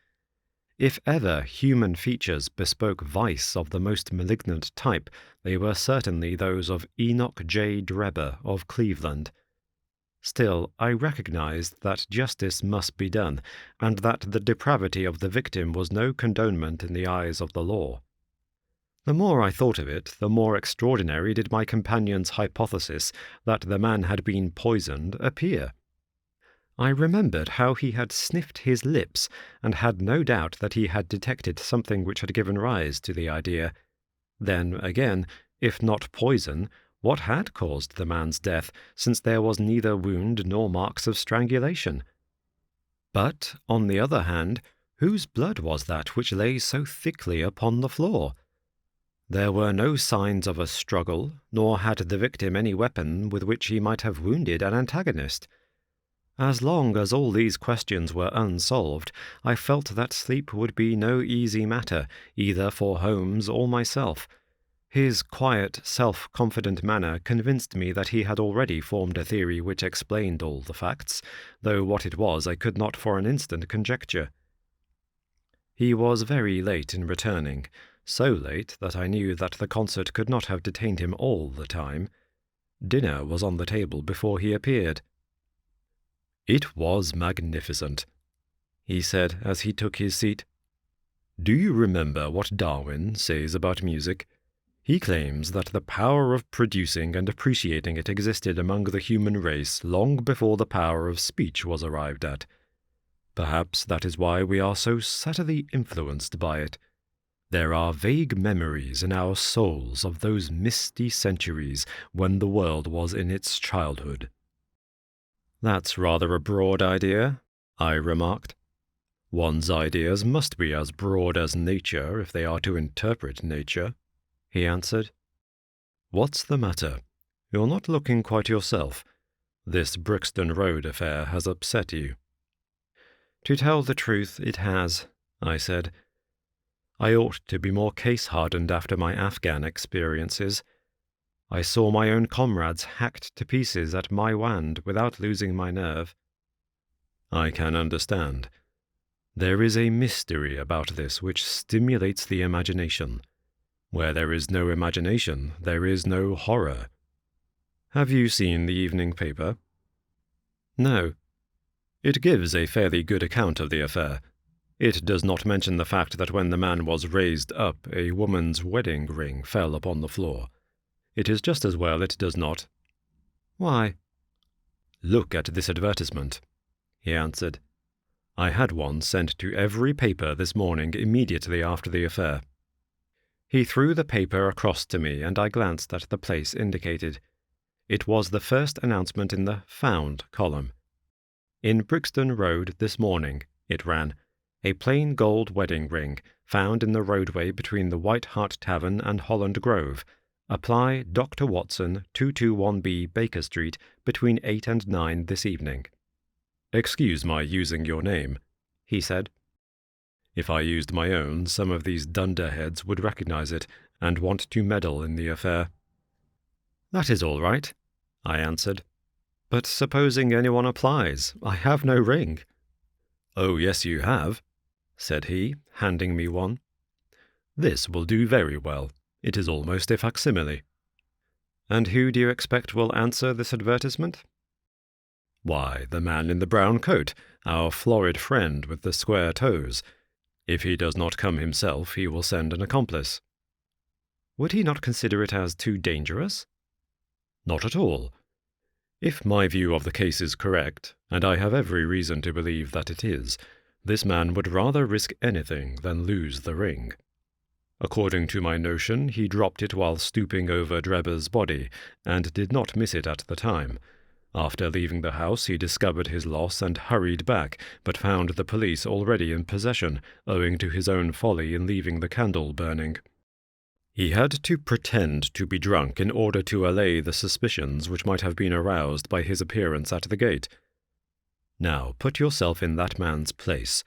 If ever human features bespoke vice of the most malignant type, they were certainly those of Enoch J. Drebber of Cleveland. Still, I recognized that justice must be done, and that the depravity of the victim was no condonement in the eyes of the law. The more I thought of it, the more extraordinary did my companion's hypothesis that the man had been poisoned appear. I remembered how he had sniffed his lips, and had no doubt that he had detected something which had given rise to the idea. Then, again, if not poison, what had caused the man's death, since there was neither wound nor marks of strangulation? But, on the other hand, whose blood was that which lay so thickly upon the floor? There were no signs of a struggle, nor had the victim any weapon with which he might have wounded an antagonist. As long as all these questions were unsolved, I felt that sleep would be no easy matter, either for Holmes or myself. His quiet, self-confident manner convinced me that he had already formed a theory which explained all the facts, though what it was I could not for an instant conjecture. He was very late in returning, so late that I knew that the concert could not have detained him all the time. Dinner was on the table before he appeared. "It was magnificent," he said as he took his seat. "Do you remember what Darwin says about music? He claims that the power of producing and appreciating it existed among the human race long before the power of speech was arrived at. Perhaps that is why we are so subtly influenced by it. There are vague memories in our souls of those misty centuries when the world was in its childhood." "That's rather a broad idea," I remarked. "One's ideas must be as broad as nature if they are to interpret nature," he answered. "What's the matter? You're not looking quite yourself. This Brixton Road affair has upset you." "To tell the truth, it has," I said. "I ought to be more case-hardened after my Afghan experiences. I saw my own comrades hacked to pieces at Maiwand without losing my nerve." "I can understand. There is a mystery about this which stimulates the imagination. Where there is no imagination, there is no horror. Have you seen the evening paper?" "No." "It gives a fairly good account of the affair. It does not mention the fact that when the man was raised up, a woman's wedding ring fell upon the floor. It is just as well it does not." "Why?" "Look at this advertisement," he answered. "I had one sent to every paper this morning immediately after the affair." He threw the paper across to me, and I glanced at the place indicated. It was the first announcement in the Found column. "In Brixton Road this morning," it ran, "a plain gold wedding ring, found in the roadway between the White Hart Tavern and Holland Grove. Apply Dr. Watson, 221B Baker Street, between 8 and 9 this evening." "Excuse my using your name," he said. "If I used my own, some of these dunderheads would recognize it and want to meddle in the affair." "That is all right," I answered. "But supposing anyone applies, I have no ring." "Oh, yes, you have," said he, handing me one. "This will do very well. It is almost a facsimile." "And who do you expect will answer this advertisement?" "Why, the man in the brown coat, our florid friend with the square toes. If he does not come himself, he will send an accomplice." "Would he not consider it as too dangerous?" "Not at all. If my view of the case is correct, and I have every reason to believe that it is, this man would rather risk anything than lose the ring. According to my notion, he dropped it while stooping over Drebber's body, and did not miss it at the time. After leaving the house, he discovered his loss and hurried back, but found the police already in possession, owing to his own folly in leaving the candle burning. He had to pretend to be drunk in order to allay the suspicions which might have been aroused by his appearance at the gate. Now, put yourself in that man's place.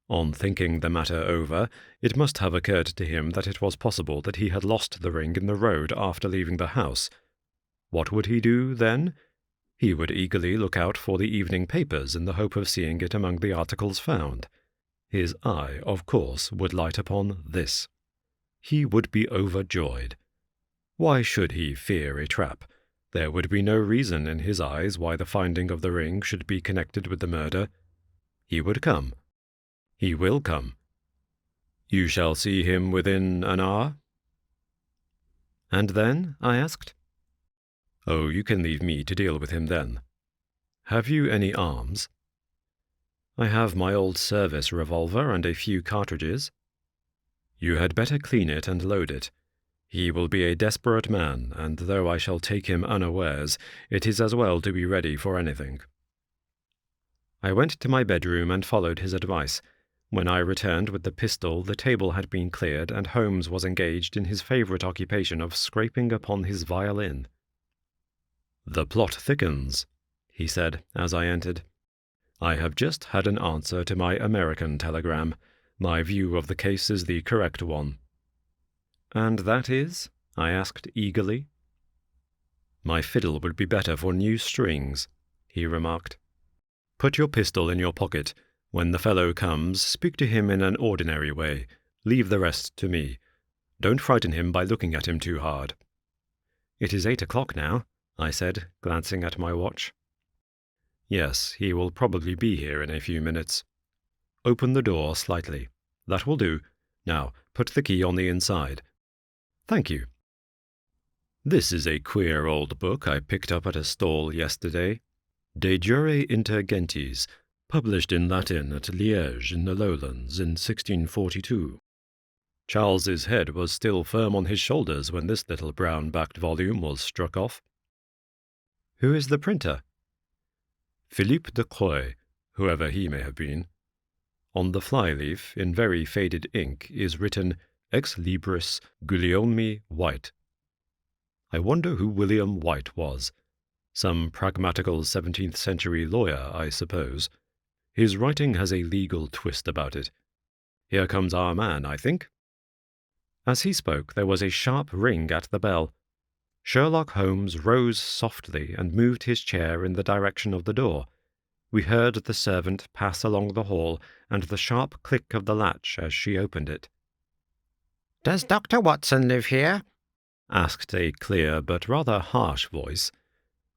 On thinking the matter over, it must have occurred to him that it was possible that he had lost the ring in the road after leaving the house. What would he do, then? He would eagerly look out for the evening papers in the hope of seeing it among the articles found. His eye, of course, would light upon this. He would be overjoyed. Why should he fear a trap? There would be no reason in his eyes why the finding of the ring should be connected with the murder. He would come. He will come. You shall see him within an hour?" "And then?" I asked. "Oh, you can leave me to deal with him then. Have you any arms?" "I have my old service revolver and a few cartridges." "You had better clean it and load it. He will be a desperate man, and though I shall take him unawares, it is as well to be ready for anything." I went to my bedroom and followed his advice. When I returned with the pistol, the table had been cleared, and Holmes was engaged in his favourite occupation of scraping upon his violin. "The plot thickens," he said as I entered. "I have just had an answer to my American telegram. My view of the case is the correct one." "And that is?" I asked eagerly. "My fiddle would be better for new strings," he remarked. "Put your pistol in your pocket. When the fellow comes, speak to him in an ordinary way. Leave the rest to me. Don't frighten him by looking at him too hard." "It is 8 o'clock now," I said, glancing at my watch. "Yes, he will probably be here in a few minutes. Open the door slightly. That will do. Now, put the key on the inside." "Thank you." "This is a queer old book I picked up at a stall yesterday. De Jure Inter Gentes, published in Latin at Liège in the Lowlands in 1642. Charles's head was still firm on his shoulders when this little brown-backed volume was struck off." "Who is the printer?" "Philippe de Croix, whoever he may have been. On the fly-leaf, in very faded ink, is written Ex Libris Guillaume White. I wonder who William White was. Some pragmatical 17th-century lawyer, I suppose. His writing has a legal twist about it. Here comes our man, I think." As he spoke, there was a sharp ring at the bell. Sherlock Holmes rose softly and moved his chair in the direction of the door. We heard the servant pass along the hall, and the sharp click of the latch as she opened it. "Does Dr. Watson live here?" asked a clear but rather harsh voice.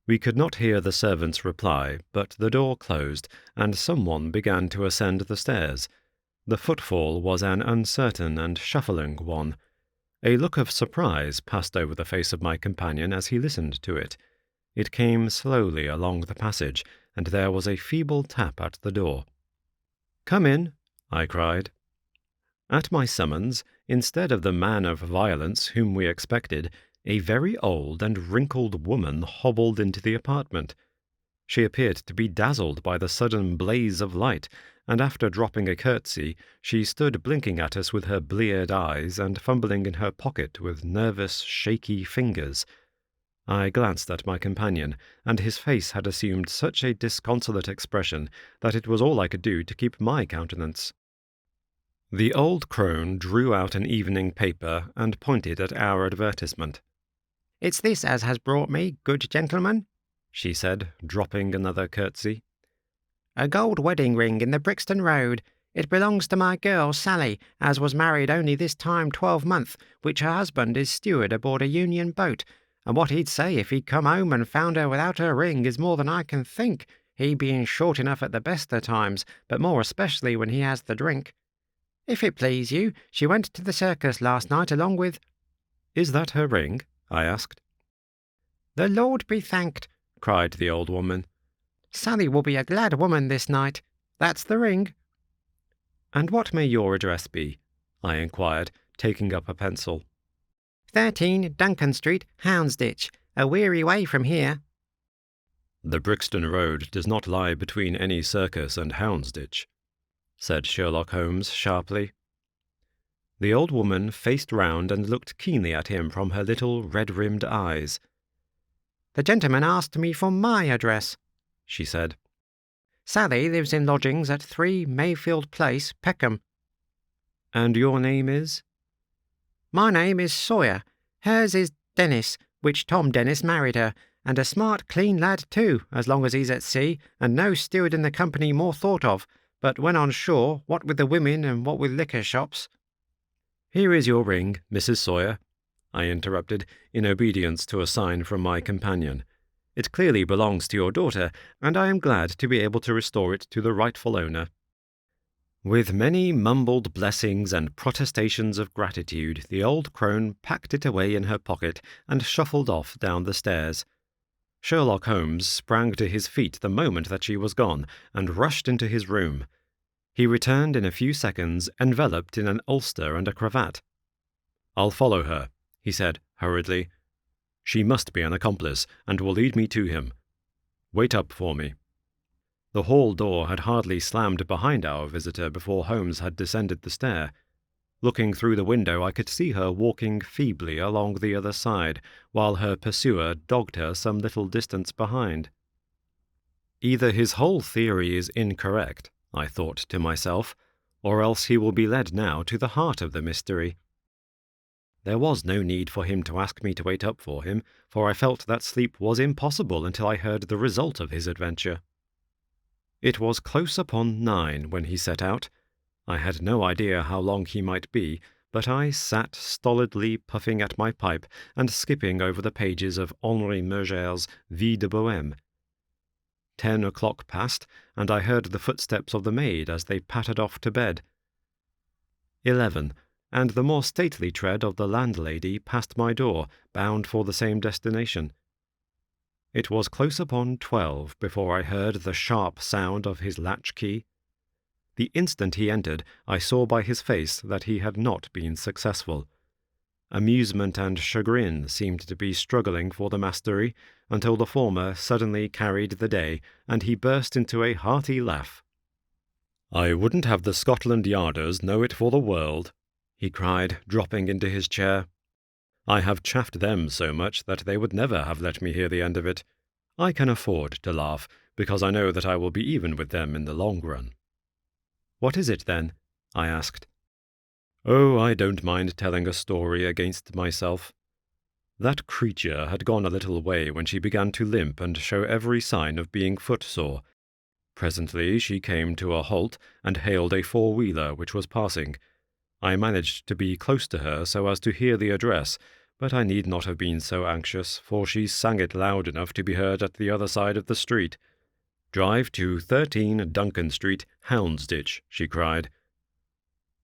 We could not hear the servant's reply, but the door closed, and someone began to ascend the stairs. The footfall was an uncertain and shuffling one. A look of surprise passed over the face of my companion as he listened to it. It came slowly along the passage, and there was a feeble tap at the door. "Come in," I cried. At my summons, instead of the man of violence whom we expected, a very old and wrinkled woman hobbled into the apartment. She appeared to be dazzled by the sudden blaze of light, and after dropping a curtsy, she stood blinking at us with her bleared eyes and fumbling in her pocket with nervous, shaky fingers. I glanced at my companion, and his face had assumed such a disconsolate expression that it was all I could do to keep my countenance. The old crone drew out an evening paper and pointed at our advertisement. "It's this as has brought me, good gentleman," she said, dropping another curtsy. A gold wedding ring in the Brixton Road. It belongs to my girl Sally, as was married only this time 12 month, which her husband is steward aboard a Union boat, and what he'd say if he'd come home and found her without her ring is more than I can think, he being short enough at the best of times, but more especially when he has the drink. If it please you, she went to the circus last night along with—" "Is that her ring?" I asked. "The Lord be thanked," cried the old woman. "Sally will be a glad woman this night. That's the ring." "And what may your address be?" I inquired, taking up a pencil. 13 Duncan Street, Houndsditch, a weary way from here." "The Brixton Road does not lie between any circus and Houndsditch," said Sherlock Holmes sharply. The old woman faced round and looked keenly at him from her little red-rimmed eyes. "The gentleman asked me for my address," she said. "Sally lives in lodgings at 3 Mayfield Place, Peckham." "And your name is?" "My name is Sawyer. Hers is Dennis, which Tom Dennis married her, and a smart, clean lad too, as long as he's at sea, and no steward in the company more thought of, but when on shore, what with the women and what with liquor shops—" "Here is your ring, Mrs. Sawyer," I interrupted, in obedience to a sign from my companion. "It clearly belongs to your daughter, and I am glad to be able to restore it to the rightful owner." With many mumbled blessings and protestations of gratitude, the old crone packed it away in her pocket and shuffled off down the stairs. Sherlock Holmes sprang to his feet the moment that she was gone, and rushed into his room. He returned in a few seconds, enveloped in an ulster and a cravat. "I'll follow her," he said hurriedly. "She must be an accomplice, and will lead me to him. Wait up for me." The hall door had hardly slammed behind our visitor before Holmes had descended the stair. Looking through the window, I could see her walking feebly along the other side, while her pursuer dogged her some little distance behind. Either his whole theory is incorrect, I thought to myself, or else he will be led now to the heart of the mystery. There was no need for him to ask me to wait up for him, for I felt that sleep was impossible until I heard the result of his adventure. It was close upon 9 when he set out. I had no idea how long he might be, but I sat stolidly puffing at my pipe and skipping over the pages of Henri Murger's Vie de Bohème. 10 o'clock passed, and I heard the footsteps of the maid as they pattered off to bed. 11, and the more stately tread of the landlady passed my door, bound for the same destination. It was close upon 12 before I heard the sharp sound of his latch-key. The instant he entered, I saw by his face that he had not been successful. Amusement and chagrin seemed to be struggling for the mastery, until the former suddenly carried the day, and he burst into a hearty laugh. "I wouldn't have the Scotland Yarders know it for the world," he cried, dropping into his chair. "I have chaffed them so much that they would never have let me hear the end of it. I can afford to laugh, because I know that I will be even with them in the long run." "What is it, then?" I asked. "Oh, I don't mind telling a story against myself. That creature had gone a little way when she began to limp and show every sign of being footsore. Presently she came to a halt and hailed a four-wheeler which was passing. I managed to be close to her so as to hear the address, but I need not have been so anxious, for she sang it loud enough to be heard at the other side of the street. 'Drive to 13 Duncan Street, Houndsditch,' she cried.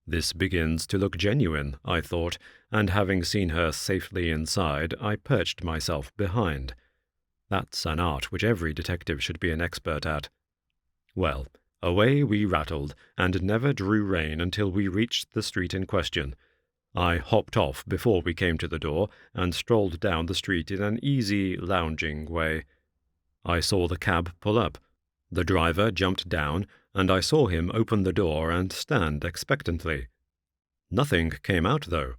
This begins to look genuine, I thought, and having seen her safely inside, I perched myself behind. That's an art which every detective should be an expert at. Well, away we rattled, and never drew rein until we reached the street in question. I hopped off before we came to the door, and strolled down the street in an easy, lounging way. I saw the cab pull up. The driver jumped down, and I saw him open the door and stand expectantly. Nothing came out, though.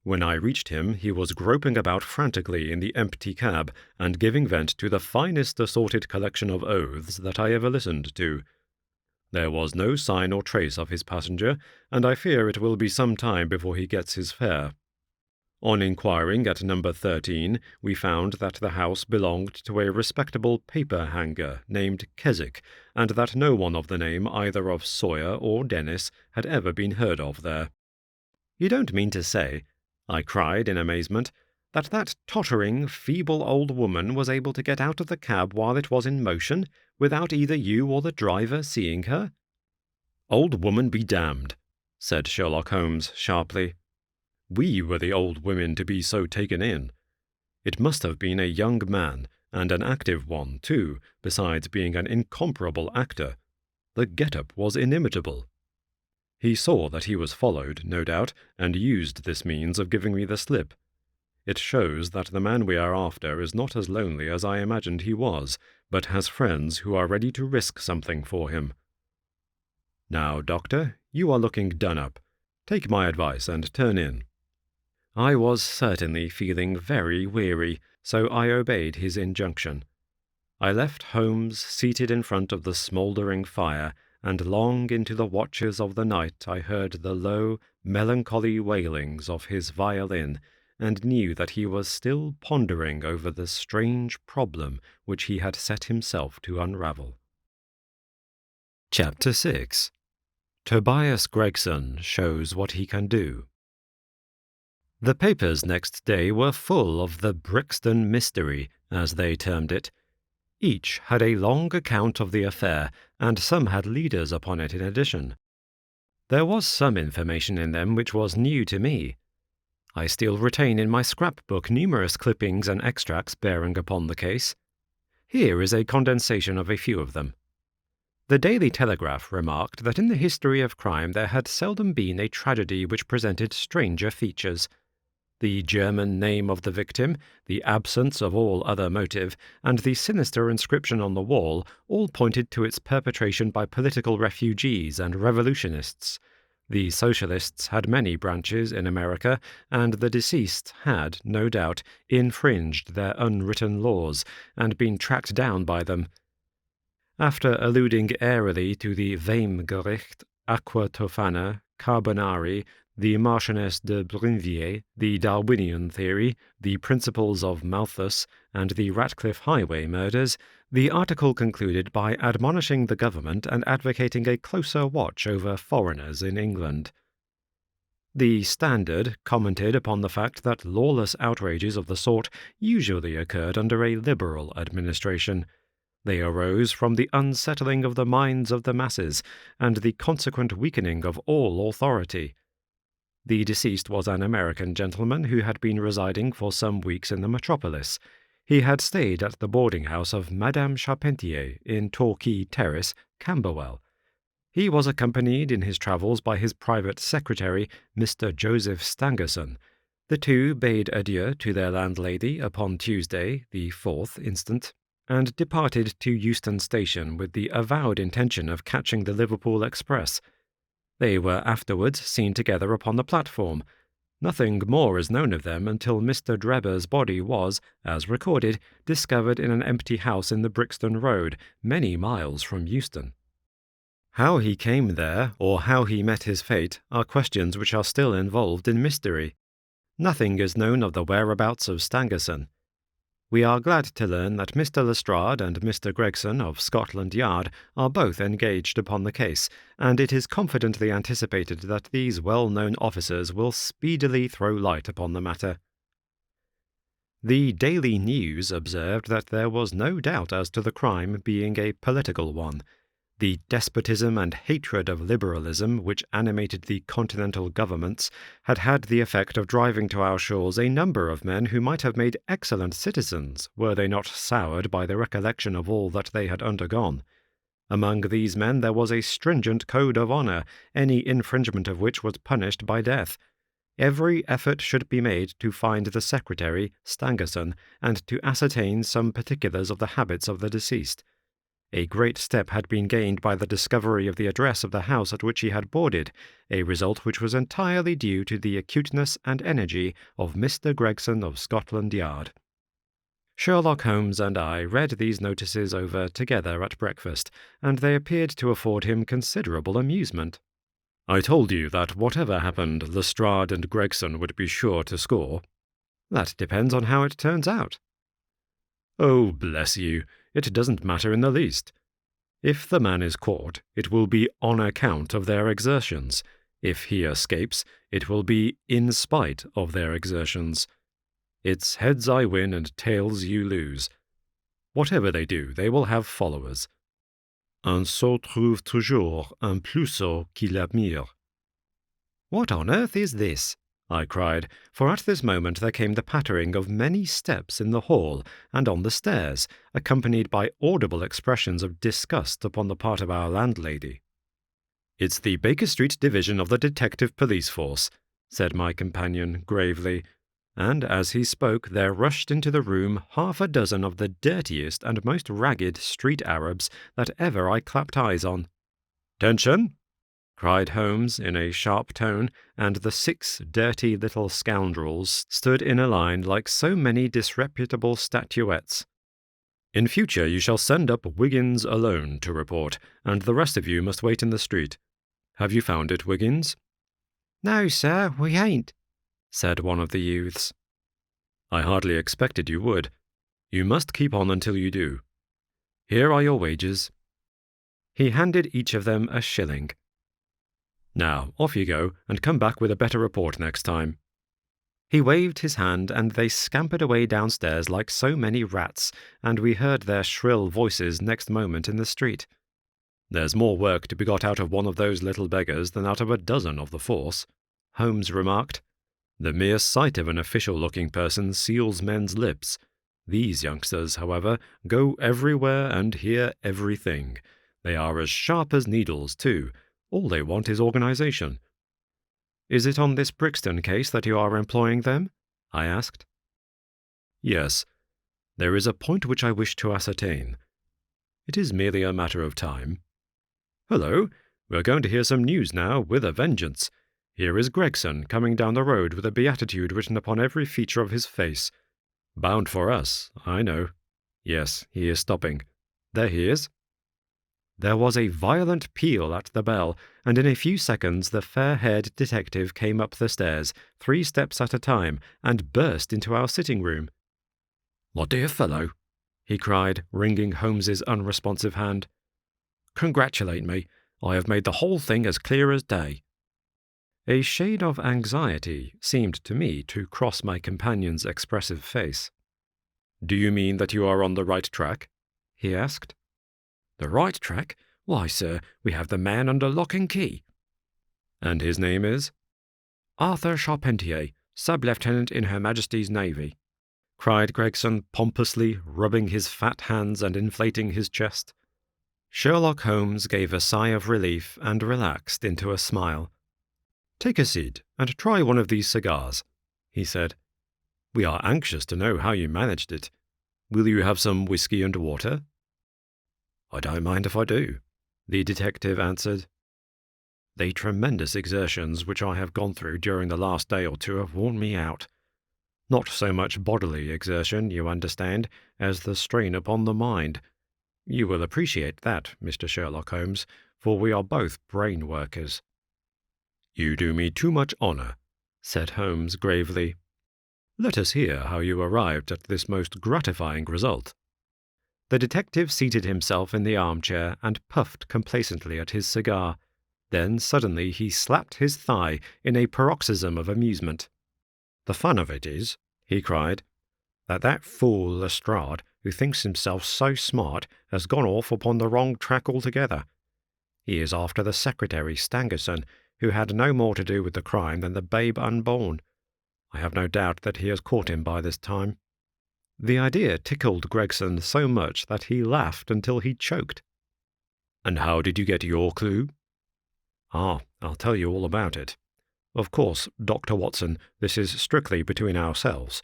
When I reached him, he was groping about frantically in the empty cab, and giving vent to the finest assorted collection of oaths that I ever listened to. There was no sign or trace of his passenger, and I fear it will be some time before he gets his fare. On inquiring at number 13, we found that the house belonged to a respectable paper-hanger named Keswick, and that no one of the name either of Sawyer or Dennis had ever been heard of there. "You don't mean to say," I cried in amazement, "that tottering, feeble old woman was able to get out of the cab while it was in motion, without either you or the driver seeing her?" "Old woman be damned," said Sherlock Holmes sharply. "We were the old women to be so taken in. It must have been a young man, and an active one, too, besides being an incomparable actor. The get-up was inimitable. He saw that he was followed, no doubt, and used this means of giving me the slip. It shows that the man we are after is not as lonely as I imagined he was, but has friends who are ready to risk something for him. Now, Doctor, you are looking done-up. Take my advice and turn in." I was certainly feeling very weary, so I obeyed his injunction. I left Holmes seated in front of the smouldering fire, and long into the watches of the night I heard the low, melancholy wailings of his violin, and knew that he was still pondering over the strange problem which he had set himself to unravel. Chapter 6. Tobias Gregson Shows What He Can Do. The papers next day were full of the Brixton mystery, as they termed it. Each had a long account of the affair, and some had leaders upon it in addition. There was some information in them which was new to me. I still retain in my scrapbook numerous clippings and extracts bearing upon the case. Here is a condensation of a few of them. The Daily Telegraph remarked that in the history of crime there had seldom been a tragedy which presented stranger features. The German name of the victim, the absence of all other motive, and the sinister inscription on the wall all pointed to its perpetration by political refugees and revolutionists. The Socialists had many branches in America, and the deceased had, no doubt, infringed their unwritten laws, and been tracked down by them. After alluding airily to the Weimgericht, Aqua Tofana, Carbonari, the Marchioness de Brinvilliers, the Darwinian theory, the principles of Malthus, and the Ratcliffe Highway murders, the article concluded by admonishing the government and advocating a closer watch over foreigners in England. The Standard commented upon the fact that lawless outrages of the sort usually occurred under a liberal administration. They arose from the unsettling of the minds of the masses, and the consequent weakening of all authority. The deceased was an American gentleman who had been residing for some weeks in the metropolis. He had stayed at the boarding-house of Madame Charpentier in Torquay Terrace, Camberwell. He was accompanied in his travels by his private secretary, Mr. Joseph Stangerson. The two bade adieu to their landlady upon Tuesday, the 4th instant, and departed to Euston Station with the avowed intention of catching the Liverpool express. They were afterwards seen together upon the platform. Nothing more is known of them until Mr. Drebber's body was, as recorded, discovered in an empty house in the Brixton Road, many miles from Euston. How he came there, or how he met his fate, are questions which are still involved in mystery. Nothing is known of the whereabouts of Stangerson. We are glad to learn that Mr. Lestrade and Mr. Gregson of Scotland Yard are both engaged upon the case, and it is confidently anticipated that these well-known officers will speedily throw light upon the matter. The Daily News observed that there was no doubt as to the crime being a political one. The despotism and hatred of liberalism which animated the continental governments had had the effect of driving to our shores a number of men who might have made excellent citizens were they not soured by the recollection of all that they had undergone. Among these men there was a stringent code of honour, any infringement of which was punished by death. Every effort should be made to find the secretary, Stangerson, and to ascertain some particulars of the habits of the deceased. A great step had been gained by the discovery of the address of the house at which he had boarded, a result which was entirely due to the acuteness and energy of Mr. Gregson of Scotland Yard. Sherlock Holmes and I read these notices over together at breakfast, and they appeared to afford him considerable amusement. "I told you that whatever happened, Lestrade and Gregson would be sure to score," That depends on how it turns out. Oh, bless you, it doesn't matter in the least. If the man is caught, it will be on account of their exertions. If he escapes, it will be in spite of their exertions. It's heads I win and tails you lose. Whatever they do, they will have followers. Un sot trouve toujours un plus sot qui l'admire. What on earth is this? I cried, for at this moment there came the pattering of many steps in the hall and on the stairs, accompanied by audible expressions of disgust upon the part of our landlady. It's the Baker Street Division of the Detective Police Force, said my companion gravely, and as he spoke there rushed into the room half a dozen of the dirtiest and most ragged street Arabs that ever I clapped eyes on. "'Tention!' cried Holmes in a sharp tone, and the 6 dirty little scoundrels stood in a line like so many disreputable statuettes. "'In future you shall send up Wiggins alone to report, and the rest of you must wait in the street. Have you found it, Wiggins?' "'No, sir, we ain't,' said one of the youths. "'I hardly expected you would. You must keep on until you do. Here are your wages.' He handed each of them a shilling. "'Now, off you go, and come back with a better report next time.' He waved his hand, and they scampered away downstairs like so many rats, and we heard their shrill voices next moment in the street. "'There's more work to be got out of one of those little beggars than out of a dozen of the force,' Holmes remarked. "'The mere sight of an official-looking person seals men's lips. These youngsters, however, go everywhere and hear everything. They are as sharp as needles, too. All they want is organization.' "'Is it on this Brixton case that you are employing them?' I asked. "'Yes. There is a point which I wish to ascertain. It is merely a matter of time. Hullo! We're going to hear some news now, with a vengeance. Here is Gregson coming down the road with a beatitude written upon every feature of his face. Bound for us, I know. Yes, he is stopping. There he is.' There was a violent peal at the bell, and in a few seconds the fair-haired detective came up the stairs, 3 steps at a time, and burst into our sitting-room. "'My dear fellow,' he cried, wringing Holmes's unresponsive hand. "'Congratulate me. I have made the whole thing as clear as day.' A shade of anxiety seemed to me to cross my companion's expressive face. "'Do you mean that you are on the right track?' he asked. "'The right track? Why, sir, we have the man under lock and key.' "'And his name is?' "'Arthur Charpentier, Sub-Lieutenant in Her Majesty's Navy,' cried Gregson pompously, rubbing his fat hands and inflating his chest. Sherlock Holmes gave a sigh of relief and relaxed into a smile. "'Take a seat and try one of these cigars,' he said. "'We are anxious to know how you managed it. Will you have some whiskey and water?' "'I don't mind if I do,' the detective answered. "'The tremendous exertions which I have gone through during the last day or 2 have worn me out. Not so much bodily exertion, you understand, as the strain upon the mind. You will appreciate that, Mr. Sherlock Holmes, for we are both brain workers.' "'You do me too much honour,' said Holmes gravely. "'Let us hear how you arrived at this most gratifying result.' The detective seated himself in the armchair and puffed complacently at his cigar. Then suddenly he slapped his thigh in a paroxysm of amusement. "'The fun of it is,' he cried, that fool Lestrade, who thinks himself so smart, has gone off upon the wrong track altogether. He is after the secretary, Stangerson, who had no more to do with the crime than the babe unborn. I have no doubt that he has caught him by this time.' The idea tickled Gregson so much that he laughed until he choked. "'And how did you get your clue?' "'Ah, I'll tell you all about it. Of course, Dr. Watson, this is strictly between ourselves.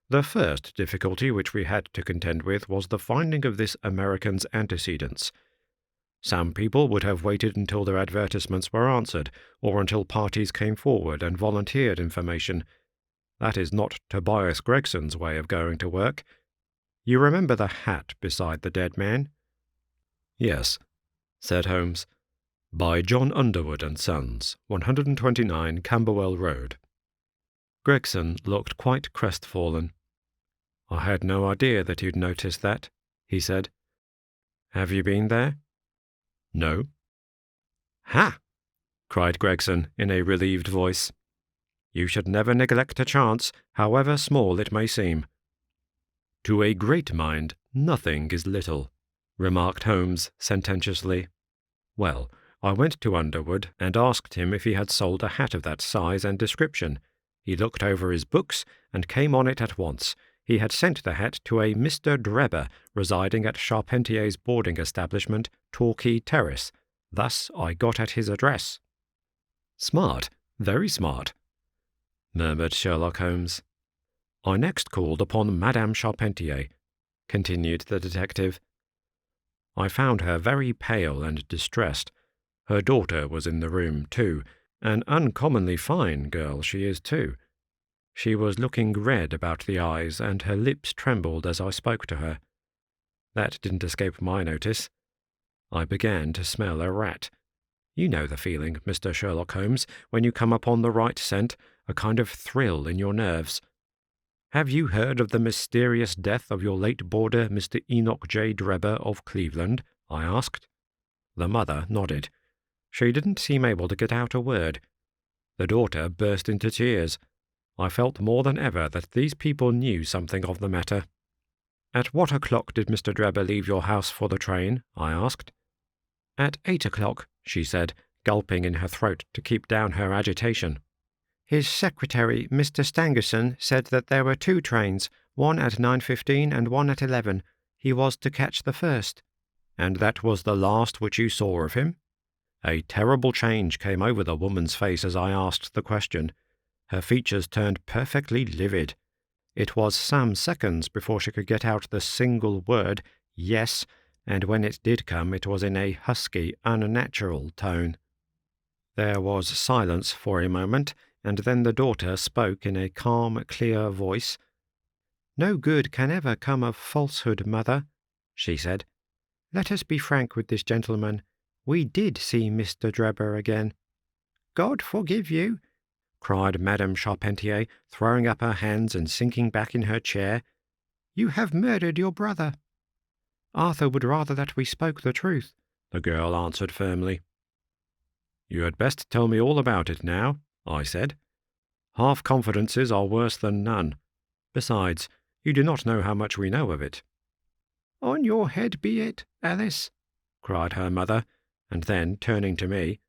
The first difficulty which we had to contend with was the finding of this American's antecedents. Some people would have waited until their advertisements were answered, or until parties came forward and volunteered information. That is not Tobias Gregson's way of going to work. You remember the hat beside the dead man?' "'Yes,' said Holmes. "'By John Underwood and Sons, 129 Camberwell Road.' Gregson looked quite crestfallen. "I had no idea that you'd noticed that," he said. "Have you been there?" "No." "Ha!" cried Gregson in a relieved voice. "You should never neglect a chance, however small it may seem." "To a great mind, nothing is little," remarked Holmes sententiously. "Well, I went to Underwood and asked him if he had sold a hat of that size and description. He looked over his books and came on it at once. He had sent the hat to a Mr. Drebber residing at Charpentier's boarding establishment, Torquay Terrace. Thus I got at his address." "Smart, very smart," murmured Sherlock Holmes. "I next called upon Madame Charpentier," continued the detective. "I found her very pale and distressed. Her daughter was in the room, too. An uncommonly fine girl she is, too. She was looking red about the eyes, and her lips trembled as I spoke to her. That didn't escape my notice. I began to smell a rat. You know the feeling, Mr. Sherlock Holmes, when you come upon the right scent, a kind of thrill in your nerves. Have you heard of the mysterious death of your late boarder, Mr. Enoch J. Drebber of Cleveland?" I asked. The mother nodded. She didn't seem able to get out a word. The daughter burst into tears. I felt more than ever that these people knew something of the matter. "At what o'clock did Mr. Drebber leave your house for the train?" I asked. "At 8 o'clock, she said, gulping in her throat to keep down her agitation. "His secretary, Mr. Stangerson, said that there were 2 trains, one at 9:15 and one at 11. He was to catch the first." "And that was the last which you saw of him?" A terrible change came over the woman's face as I asked the question. Her features turned perfectly livid. It was some seconds before she could get out the single word, "yes," and when it did come it was in a husky, unnatural tone. There was silence for a moment, and then the daughter spoke in a calm, clear voice. "No good can ever come of falsehood, mother," she said. "Let us be frank with this gentleman. We did see Mr. Drebber again." "God forgive you!" cried Madame Charpentier, throwing up her hands and sinking back in her chair. "You have murdered your brother." "Arthur would rather that we spoke the truth," the girl answered firmly. "You had best tell me all about it now," I said. "Half-confidences are worse than none. Besides, you do not know how much we know of it." "On your head be it, Alice," cried her mother, and then, turning to me,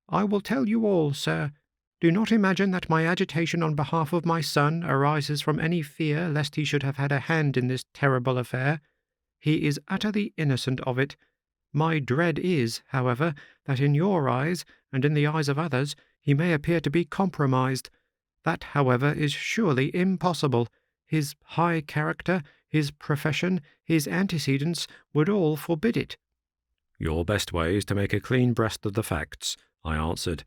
"I will tell you all, sir. Do not imagine that my agitation on behalf of my son arises from any fear lest he should have had a hand in this terrible affair. He is utterly innocent of it. My dread is, however, that in your eyes, and in the eyes of others, he may appear to be compromised. That, however, is surely impossible. His high character, his profession, his antecedents would all forbid it." "Your best way is to make a clean breast of the facts," I answered.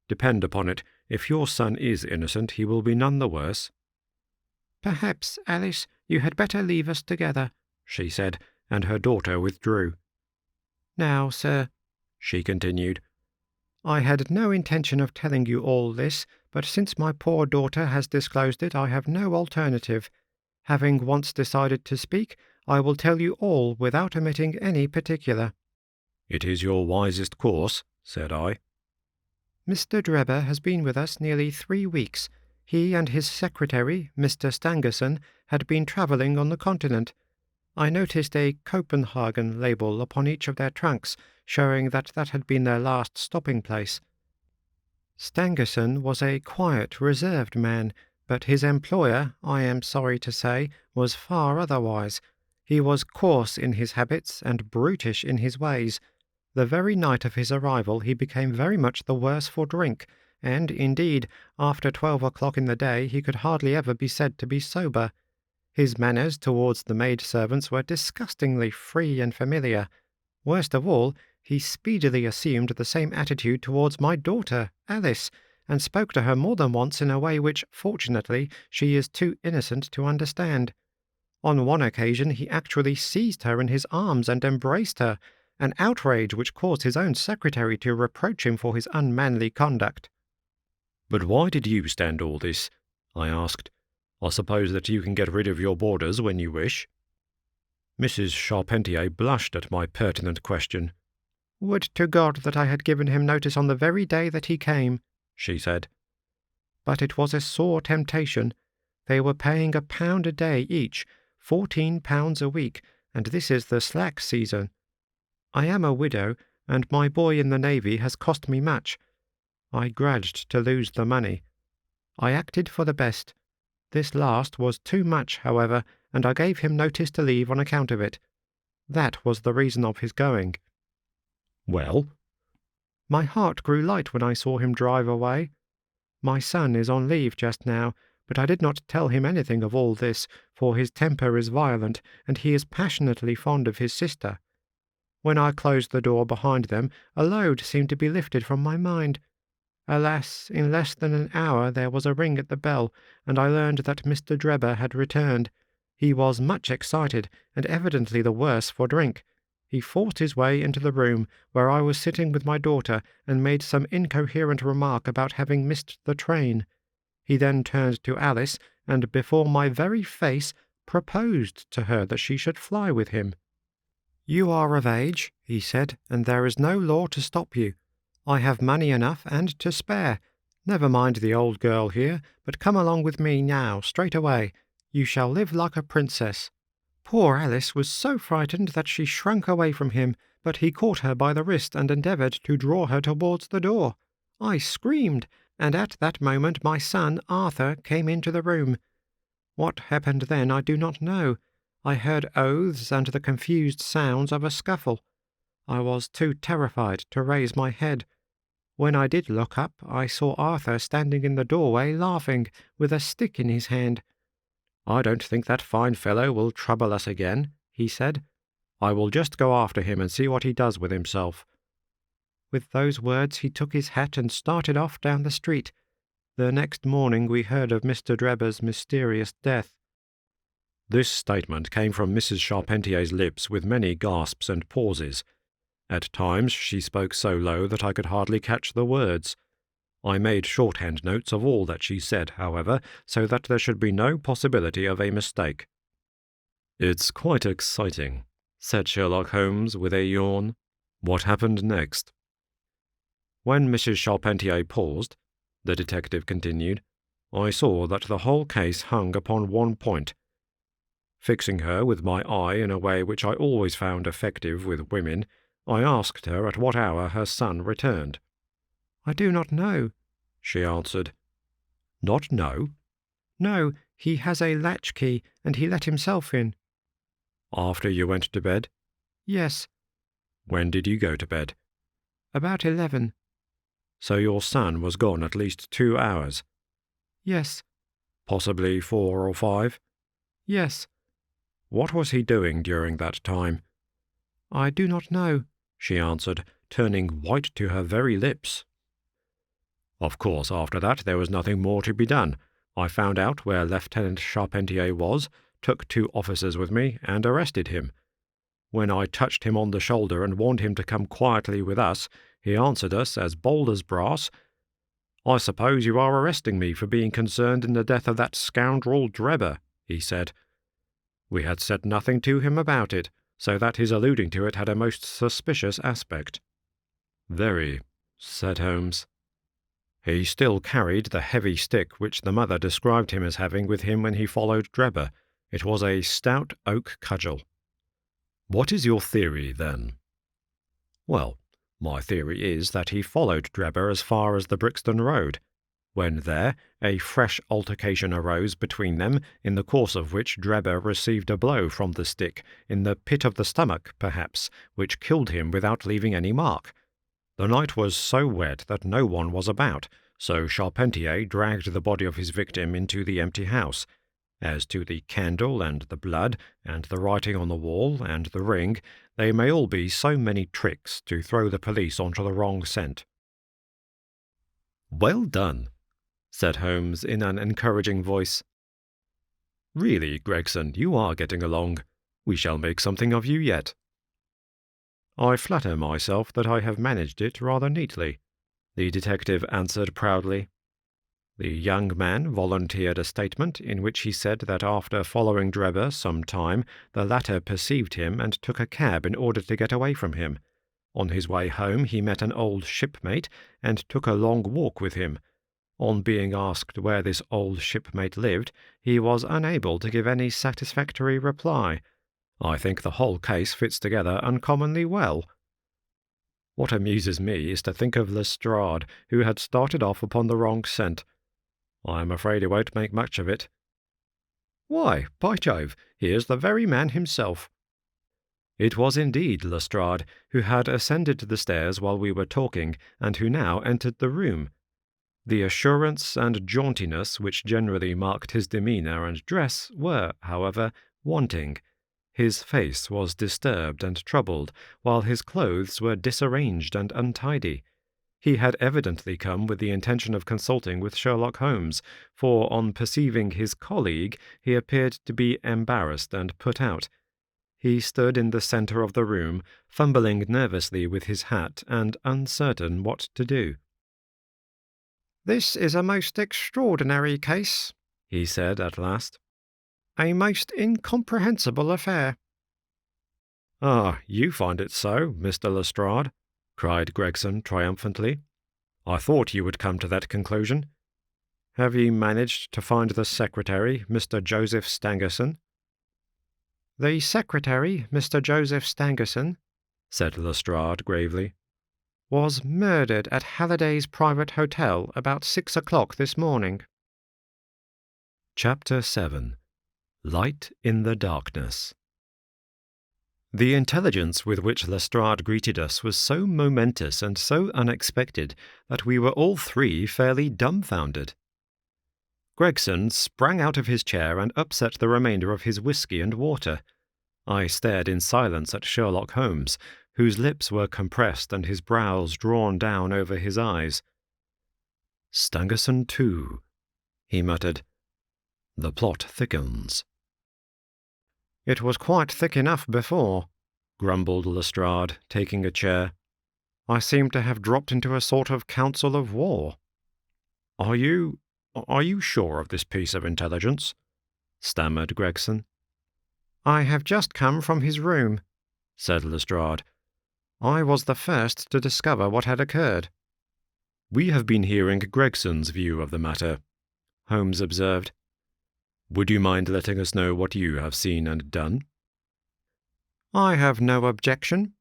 "Depend upon it, if your son is innocent, he will be none the worse." "Perhaps, Alice, you had better leave us together," she said, and her daughter withdrew. "Now, sir," she continued, "I had no intention of telling you all this, but since my poor daughter has disclosed it, I have no alternative. Having once decided to speak, I will tell you all without omitting any particular." "It is your wisest course," said I. "Mr. Drebber has been with us nearly 3 weeks. He and his secretary, Mr. Stangerson, had been travelling on the continent. I noticed a Copenhagen label upon each of their trunks, showing that that had been their last stopping place. Stangerson was a quiet, reserved man, but his employer, I am sorry to say, was far otherwise. He was coarse in his habits and brutish in his ways. The very night of his arrival he became very much the worse for drink, and, indeed, after 12 o'clock in the day he could hardly ever be said to be sober. His manners towards the maid-servants were disgustingly free and familiar. Worst of all, he speedily assumed the same attitude towards my daughter, Alice, and spoke to her more than once in a way which, fortunately, she is too innocent to understand. On one occasion he actually seized her in his arms and embraced her, an outrage which caused his own secretary to reproach him for his unmanly conduct." "But why did you stand all this?" I asked. "I suppose that you can get rid of your boarders when you wish." Mrs. Charpentier blushed at my pertinent question. "Would to God that I had given him notice on the very day that he came," she said. "But it was a sore temptation. They were paying £1 a day each, £14 a week, and this is the slack season. I am a widow, and my boy in the Navy has cost me much. I grudged to lose the money. I acted for the best. This last was too much, however, and I gave him notice to leave on account of it. That was the reason of his going." "Well?" "My heart grew light when I saw him drive away. My son is on leave just now, but I did not tell him anything of all this, for his temper is violent, and he is passionately fond of his sister. When I closed the door behind them, a load seemed to be lifted from my mind. Alas, in less than an hour there was a ring at the bell, and I learned that Mr. Drebber had returned. He was much excited, and evidently the worse for drink. He forced his way into the room where I was sitting with my daughter, and made some incoherent remark about having missed the train. He then turned to Alice, and before my very face proposed to her that she should fly with him. 'You are of age,' he said, 'and there is no law to stop you. I have money enough and to spare. Never mind the old girl here, but come along with me now, straight away. You shall live like a princess.' Poor Alice was so frightened that she shrunk away from him, but he caught her by the wrist and endeavoured to draw her towards the door. I screamed, and at that moment my son, Arthur, came into the room. What happened then I do not know. I heard oaths and the confused sounds of a scuffle. I was too terrified to raise my head. When I did look up, I saw Arthur standing in the doorway laughing, with a stick in his hand. 'I don't think that fine fellow will trouble us again,' he said. 'I will just go after him and see what he does with himself.' With those words he took his hat and started off down the street. The next morning we heard of Mr. Drebber's mysterious death." This statement came from Mrs. Charpentier's lips with many gasps and pauses. At times she spoke so low that I could hardly catch the words. I made shorthand notes of all that she said, however, so that there should be no possibility of a mistake. "It's quite exciting," said Sherlock Holmes with a yawn. "What happened next?" When Mrs. Charpentier paused, the detective continued, I saw that the whole case hung upon one point. Fixing her with my eye in a way which I always found effective with women, I asked her at what hour her son returned. "I do not know," she answered. "Not know?" "No, he has a latchkey, and he let himself in." "After you went to bed?" "Yes." "When did you go to bed?" "About 11. "So your son was gone at least 2 hours?" "Yes." "Possibly 4 or 5? "Yes." "What was he doing during that time?" "I do not know," she answered, turning white to her very lips. Of course, after that there was nothing more to be done. I found out where Lieutenant Charpentier was, took 2 officers with me, and arrested him. When I touched him on the shoulder and warned him to come quietly with us, he answered us as bold as brass. 'I suppose you are arresting me for being concerned in the death of that scoundrel Drebber,' he said. We had said nothing to him about it, so that his alluding to it had a most suspicious aspect." "Very," said Holmes. "He still carried the heavy stick which the mother described him as having with him when he followed Drebber. It was a stout oak cudgel." "What is your theory, then?" "Well, my theory is that he followed Drebber as far as the Brixton Road. When there, a fresh altercation arose between them, in the course of which Drebber received a blow from the stick, in the pit of the stomach, perhaps, which killed him without leaving any mark. The night was so wet that no one was about, so Charpentier dragged the body of his victim into the empty house. As to the candle and the blood, and the writing on the wall, and the ring, they may all be so many tricks to throw the police onto the wrong scent." "Well done," said Holmes in an encouraging voice. "Really, Gregson, you are getting along. We shall make something of you yet." "I flatter myself that I have managed it rather neatly," the detective answered proudly. The young man volunteered a statement in which he said that after following Drebber some time, the latter perceived him and took a cab in order to get away from him. On his way home he met an old shipmate and took a long walk with him. On being asked where this old shipmate lived, he was unable to give any satisfactory reply. I think the whole case fits together uncommonly well. What amuses me is to think of Lestrade, who had started off upon the wrong scent. I am afraid he won't make much of it. Why, by Jove, here's the very man himself. It was indeed Lestrade, who had ascended the stairs while we were talking, and who now entered the room. The assurance and jauntiness which generally marked his demeanour and dress were, however, wanting. His face was disturbed and troubled, while his clothes were disarranged and untidy. He had evidently come with the intention of consulting with Sherlock Holmes, for on perceiving his colleague he appeared to be embarrassed and put out. He stood in the centre of the room, fumbling nervously with his hat and uncertain what to do. "This is a most extraordinary case," he said at last. "A most incomprehensible affair." "Ah, you find it so, Mr. Lestrade," cried Gregson triumphantly. "I thought you would come to that conclusion. Have you managed to find the secretary, Mr. Joseph Stangerson?" "The secretary, Mr. Joseph Stangerson," said Lestrade gravely, "was murdered at Halliday's private hotel about 6 o'clock this morning." Chapter 7. Light in the Darkness. The intelligence with which Lestrade greeted us was so momentous and so unexpected that we were all three fairly dumbfounded. Gregson sprang out of his chair and upset the remainder of his whisky and water. I stared in silence at Sherlock Holmes, whose lips were compressed and his brows drawn down over his eyes. "Stangerson too," he muttered. "The plot thickens." "It was quite thick enough before," grumbled Lestrade, taking a chair. "I seem to have dropped into a sort of council of war." Are you sure of this piece of intelligence?" stammered Gregson. "I have just come from his room," said Lestrade. "I was the first to discover what had occurred." "We have been hearing Gregson's view of the matter," Holmes observed. "Would you mind letting us know what you have seen and done?" "I have no objection,"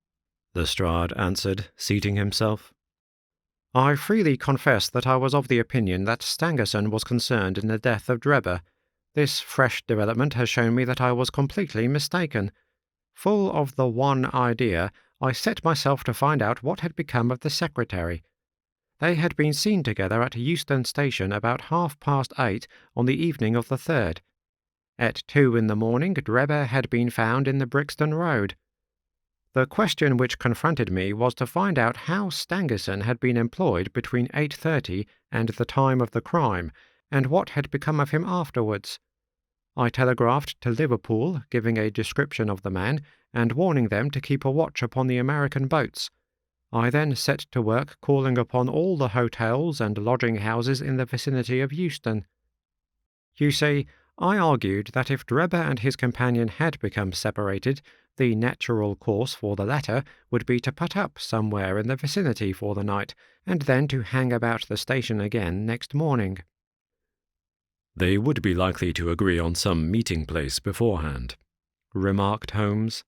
Lestrade answered, seating himself. "I freely confess that I was of the opinion that Stangerson was concerned in the death of Drebber. This fresh development has shown me that I was completely mistaken. Full of the one idea, I set myself to find out what had become of the secretary. They had been seen together at Euston Station about 8:30 on the evening of the 3rd. At 2 in the morning, Drebber had been found in the Brixton Road. The question which confronted me was to find out how Stangerson had been employed between 8:30 and the time of the crime, and what had become of him afterwards. I telegraphed to Liverpool, giving a description of the man, and warning them to keep a watch upon the American boats. I then set to work calling upon all the hotels and lodging-houses in the vicinity of Euston. You see, I argued that if Drebber and his companion had become separated, the natural course for the latter would be to put up somewhere in the vicinity for the night, and then to hang about the station again next morning. "They would be likely to agree on some meeting place beforehand," remarked Holmes.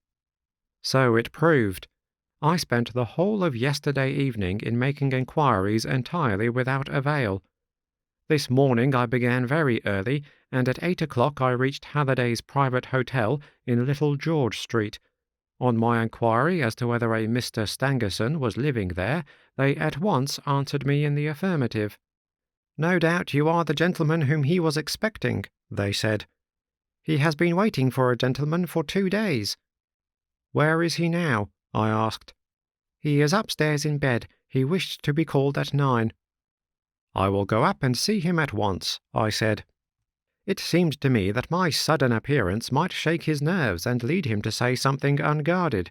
So it proved. I spent the whole of yesterday evening in making enquiries entirely without avail. This morning I began very early, and at 8 o'clock I reached Halliday's private hotel in Little George Street. On my inquiry as to whether a Mr. Stangerson was living there, they at once answered me in the affirmative. "No doubt you are the gentleman whom he was expecting," they said. "He has been waiting for a gentleman for 2 days." "Where is he now?" I asked. "He is upstairs in bed. He wished to be called at 9. "I will go up and see him at once," I said. It seemed to me that my sudden appearance might shake his nerves and lead him to say something unguarded.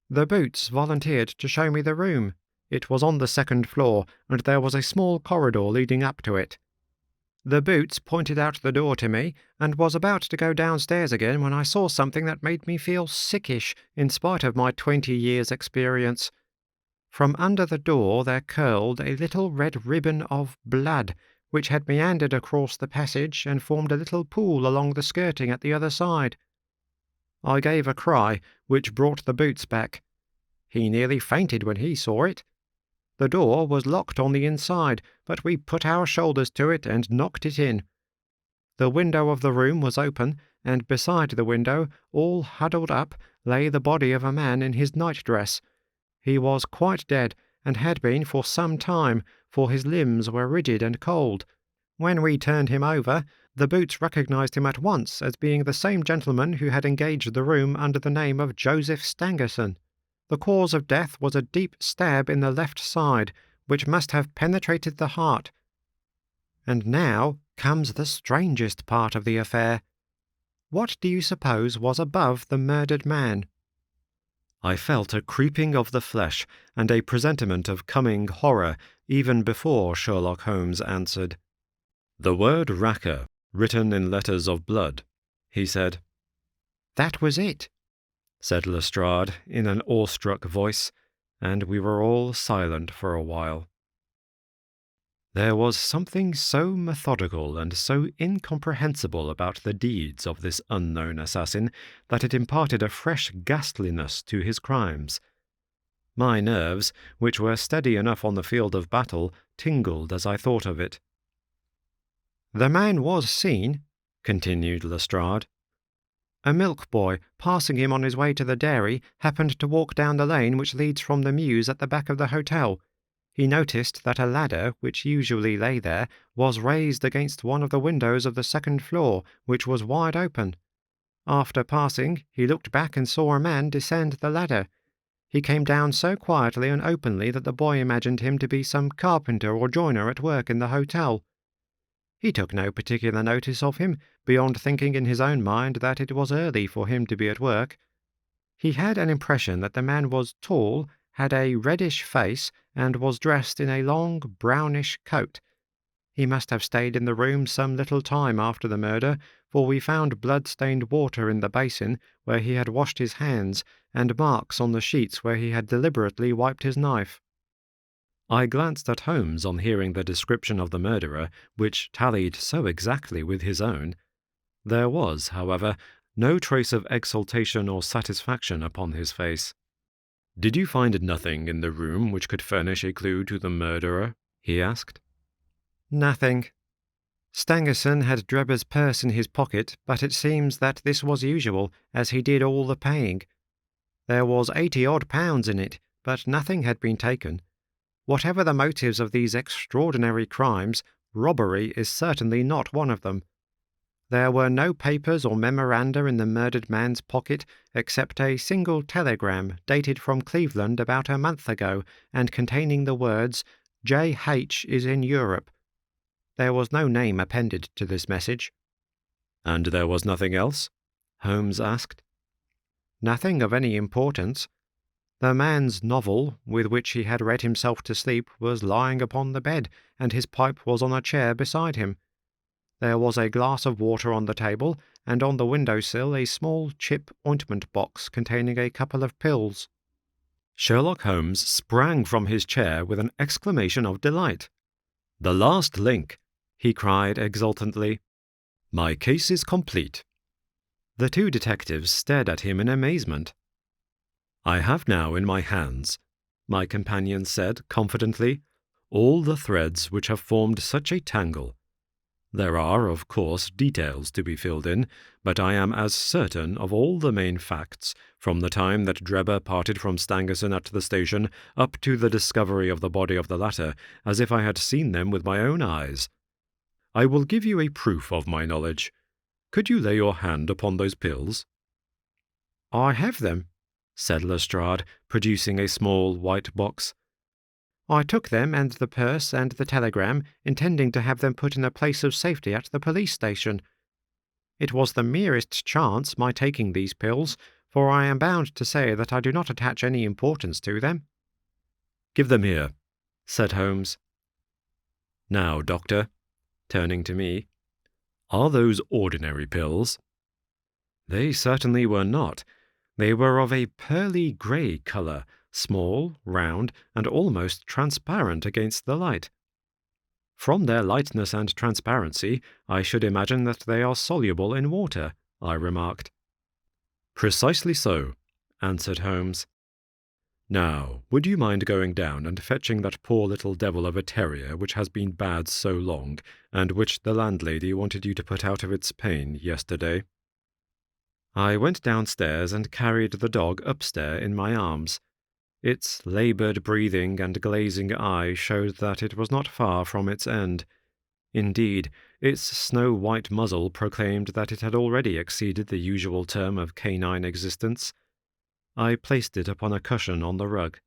The Boots volunteered to show me the room. It was on the 2nd floor, and there was a small corridor leading up to it. The boots pointed out the door to me, and was about to go downstairs again when I saw something that made me feel sickish in spite of my 20 years' experience. From under the door there curled a little red ribbon of blood, which had meandered across the passage and formed a little pool along the skirting at the other side. I gave a cry, which brought the boots back. He nearly fainted when he saw it. The door was locked on the inside, but we put our shoulders to it and knocked it in. The window of the room was open, and beside the window, all huddled up, lay the body of a man in his nightdress. He was quite dead, and had been for some time, for his limbs were rigid and cold. When we turned him over, the boots recognized him at once as being the same gentleman who had engaged the room under the name of Joseph Stangerson. The cause of death was a deep stab in the left side, which must have penetrated the heart. And now comes the strangest part of the affair. What do you suppose was above the murdered man? I felt a creeping of the flesh and a presentiment of coming horror even before Sherlock Holmes answered. "The word Racker, written in letters of blood," he said. "That was it," said Lestrade in an awestruck voice, and we were all silent for a while. There was something so methodical and so incomprehensible about the deeds of this unknown assassin that it imparted a fresh ghastliness to his crimes. My nerves, which were steady enough on the field of battle, tingled as I thought of it. "The man was seen," continued Lestrade. "A milk boy, passing him on his way to the dairy, happened to walk down the lane which leads from the mews at the back of the hotel. He noticed that a ladder, which usually lay there, was raised against one of the windows of the second floor, which was wide open. After passing, he looked back and saw a man descend the ladder. He came down so quietly and openly that the boy imagined him to be some carpenter or joiner at work in the hotel. He took no particular notice of him, beyond thinking in his own mind that it was early for him to be at work. He had an impression that the man was tall, had a reddish face, and was dressed in a long brownish coat. He must have stayed in the room some little time after the murder, for we found blood-stained water in the basin where he had washed his hands, and marks on the sheets where he had deliberately wiped his knife." I glanced at Holmes on hearing the description of the murderer, which tallied so exactly with his own. There was, however, no trace of exultation or satisfaction upon his face. "Did you find nothing in the room which could furnish a clue to the murderer?" he asked. "Nothing. Stangerson had Drebber's purse in his pocket, but it seems that this was usual, as he did all the paying. There was £80 in it, but nothing had been taken. Whatever the motives of these extraordinary crimes, robbery is certainly not one of them. There were no papers or memoranda in the murdered man's pocket, except a single telegram dated from Cleveland about a month ago, and containing the words, "J.H. is in Europe." There was no name appended to this message. "And there was nothing else?" Holmes asked. "Nothing of any importance. The man's novel, with which he had read himself to sleep, was lying upon the bed, and his pipe was on a chair beside him. There was a glass of water on the table, and on the window-sill a small chip ointment box containing a couple of pills." Sherlock Holmes sprang from his chair with an exclamation of delight. "The last link!" he cried exultantly. "My case is complete." The two detectives stared at him in amazement. "I have now in my hands," my companion said confidently, "all the threads which have formed such a tangle. There are, of course, details to be filled in, but I am as certain of all the main facts, from the time that Drebber parted from Stangerson at the station up to the discovery of the body of the latter, as if I had seen them with my own eyes. I will give you a proof of my knowledge. Could you lay your hand upon those pills?" "I have them," said Lestrade, producing a small white box. "I took them and the purse and the telegram, intending to have them put in a place of safety at the police station. It was the merest chance, my taking these pills, for I am bound to say that I do not attach any importance to them." "Give them here," said Holmes. "Now, Doctor, turning to me. "Are those ordinary pills?" They certainly were not. They were of a pearly grey colour, small, round, and almost transparent against the light. "From their lightness and transparency, I should imagine that they are soluble in water," I remarked. "Precisely so," answered Holmes. "Now, would you mind going down and fetching that poor little devil of a terrier which has been bad so long, and which the landlady wanted you to put out of its pain yesterday?" I went downstairs and carried the dog upstairs in my arms. Its laboured breathing and glazing eye showed that it was not far from its end. Indeed, its snow-white muzzle proclaimed that it had already exceeded the usual term of canine existence. I placed it upon a cushion on the rug.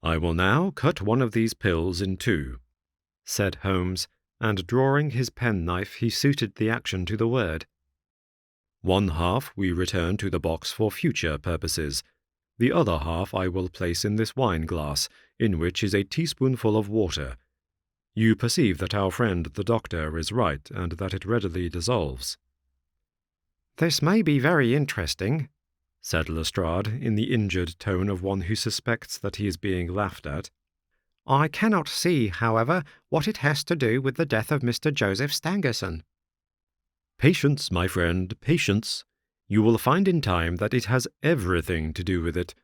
"I will now cut one of these pills in two," said Holmes, and drawing his penknife he suited the action to the word. "One half we return to the box for future purposes. The other half I will place in this wine-glass, in which is a teaspoonful of water. You perceive that our friend the doctor is right, and that it readily dissolves." "This may be very interesting," said Lestrade, in the injured tone of one who suspects that he is being laughed at. "I cannot see, however, what it has to do with the death of Mr. Joseph Stangerson." "Patience, my friend, patience. You will find in time that it has everything to do with it.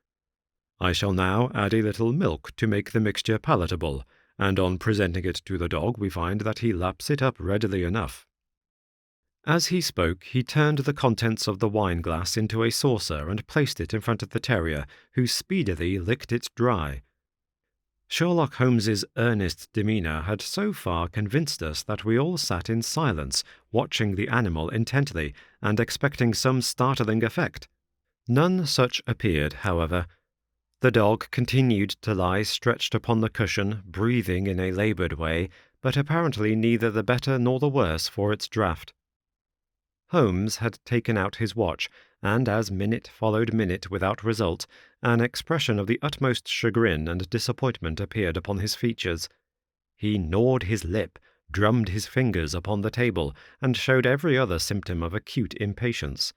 I shall now add a little milk to make the mixture palatable, and on presenting it to the dog we find that he laps it up readily enough." As he spoke, he turned the contents of the wine-glass into a saucer and placed it in front of the terrier, who speedily licked it dry. Sherlock Holmes's earnest demeanour had so far convinced us that we all sat in silence, watching the animal intently, and expecting some startling effect. None such appeared, however. The dog continued to lie stretched upon the cushion, breathing in a laboured way, but apparently neither the better nor the worse for its draught. Holmes had taken out his watch, and as minute followed minute without result, an expression of the utmost chagrin and disappointment appeared upon his features. He gnawed his lip, drummed his fingers upon the table, and showed every other symptom of acute impatience.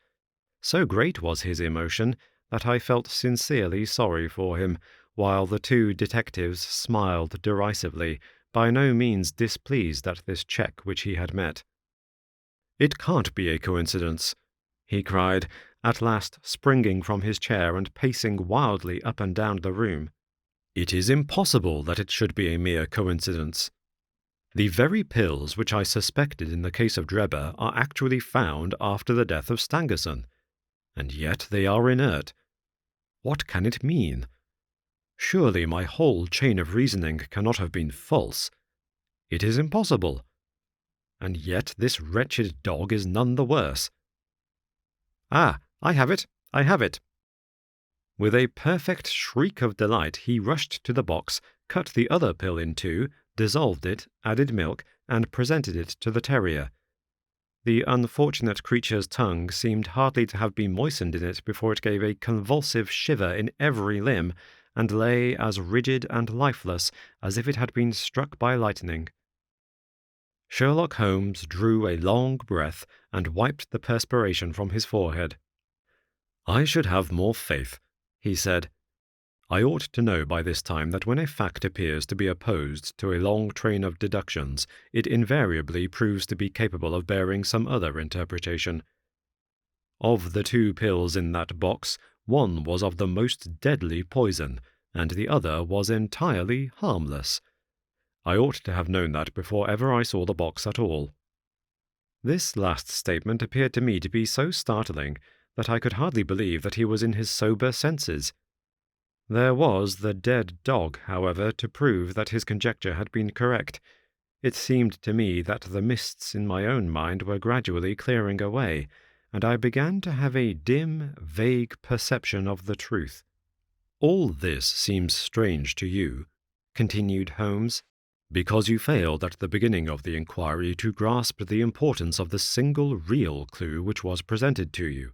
So great was his emotion that I felt sincerely sorry for him, while the two detectives smiled derisively, by no means displeased at this check which he had met. "It can't be a coincidence," he cried, at last springing from his chair and pacing wildly up and down the room. "It is impossible that it should be a mere coincidence. The very pills which I suspected in the case of Drebber are actually found after the death of Stangerson, and yet they are inert. What can it mean? Surely my whole chain of reasoning cannot have been false. It is impossible. And yet this wretched dog is none the worse. Ah, I have it! I have it!" With a perfect shriek of delight, he rushed to the box, cut the other pill in two, dissolved it, added milk, and presented it to the terrier. The unfortunate creature's tongue seemed hardly to have been moistened in it before it gave a convulsive shiver in every limb, and lay as rigid and lifeless as if it had been struck by lightning. Sherlock Holmes drew a long breath and wiped the perspiration from his forehead. "I should have more faith," he said. "I ought to know by this time that when a fact appears to be opposed to a long train of deductions, it invariably proves to be capable of bearing some other interpretation. Of the two pills in that box, one was of the most deadly poison, and the other was entirely harmless. I ought to have known that before ever I saw the box at all." This last statement appeared to me to be so startling that I could hardly believe that he was in his sober senses. There was the dead dog, however, to prove that his conjecture had been correct. It seemed to me that the mists in my own mind were gradually clearing away, and I began to have a dim, vague perception of the truth. "All this seems strange to you," continued Holmes, "because you failed at the beginning of the inquiry to grasp the importance of the single real clue which was presented to you.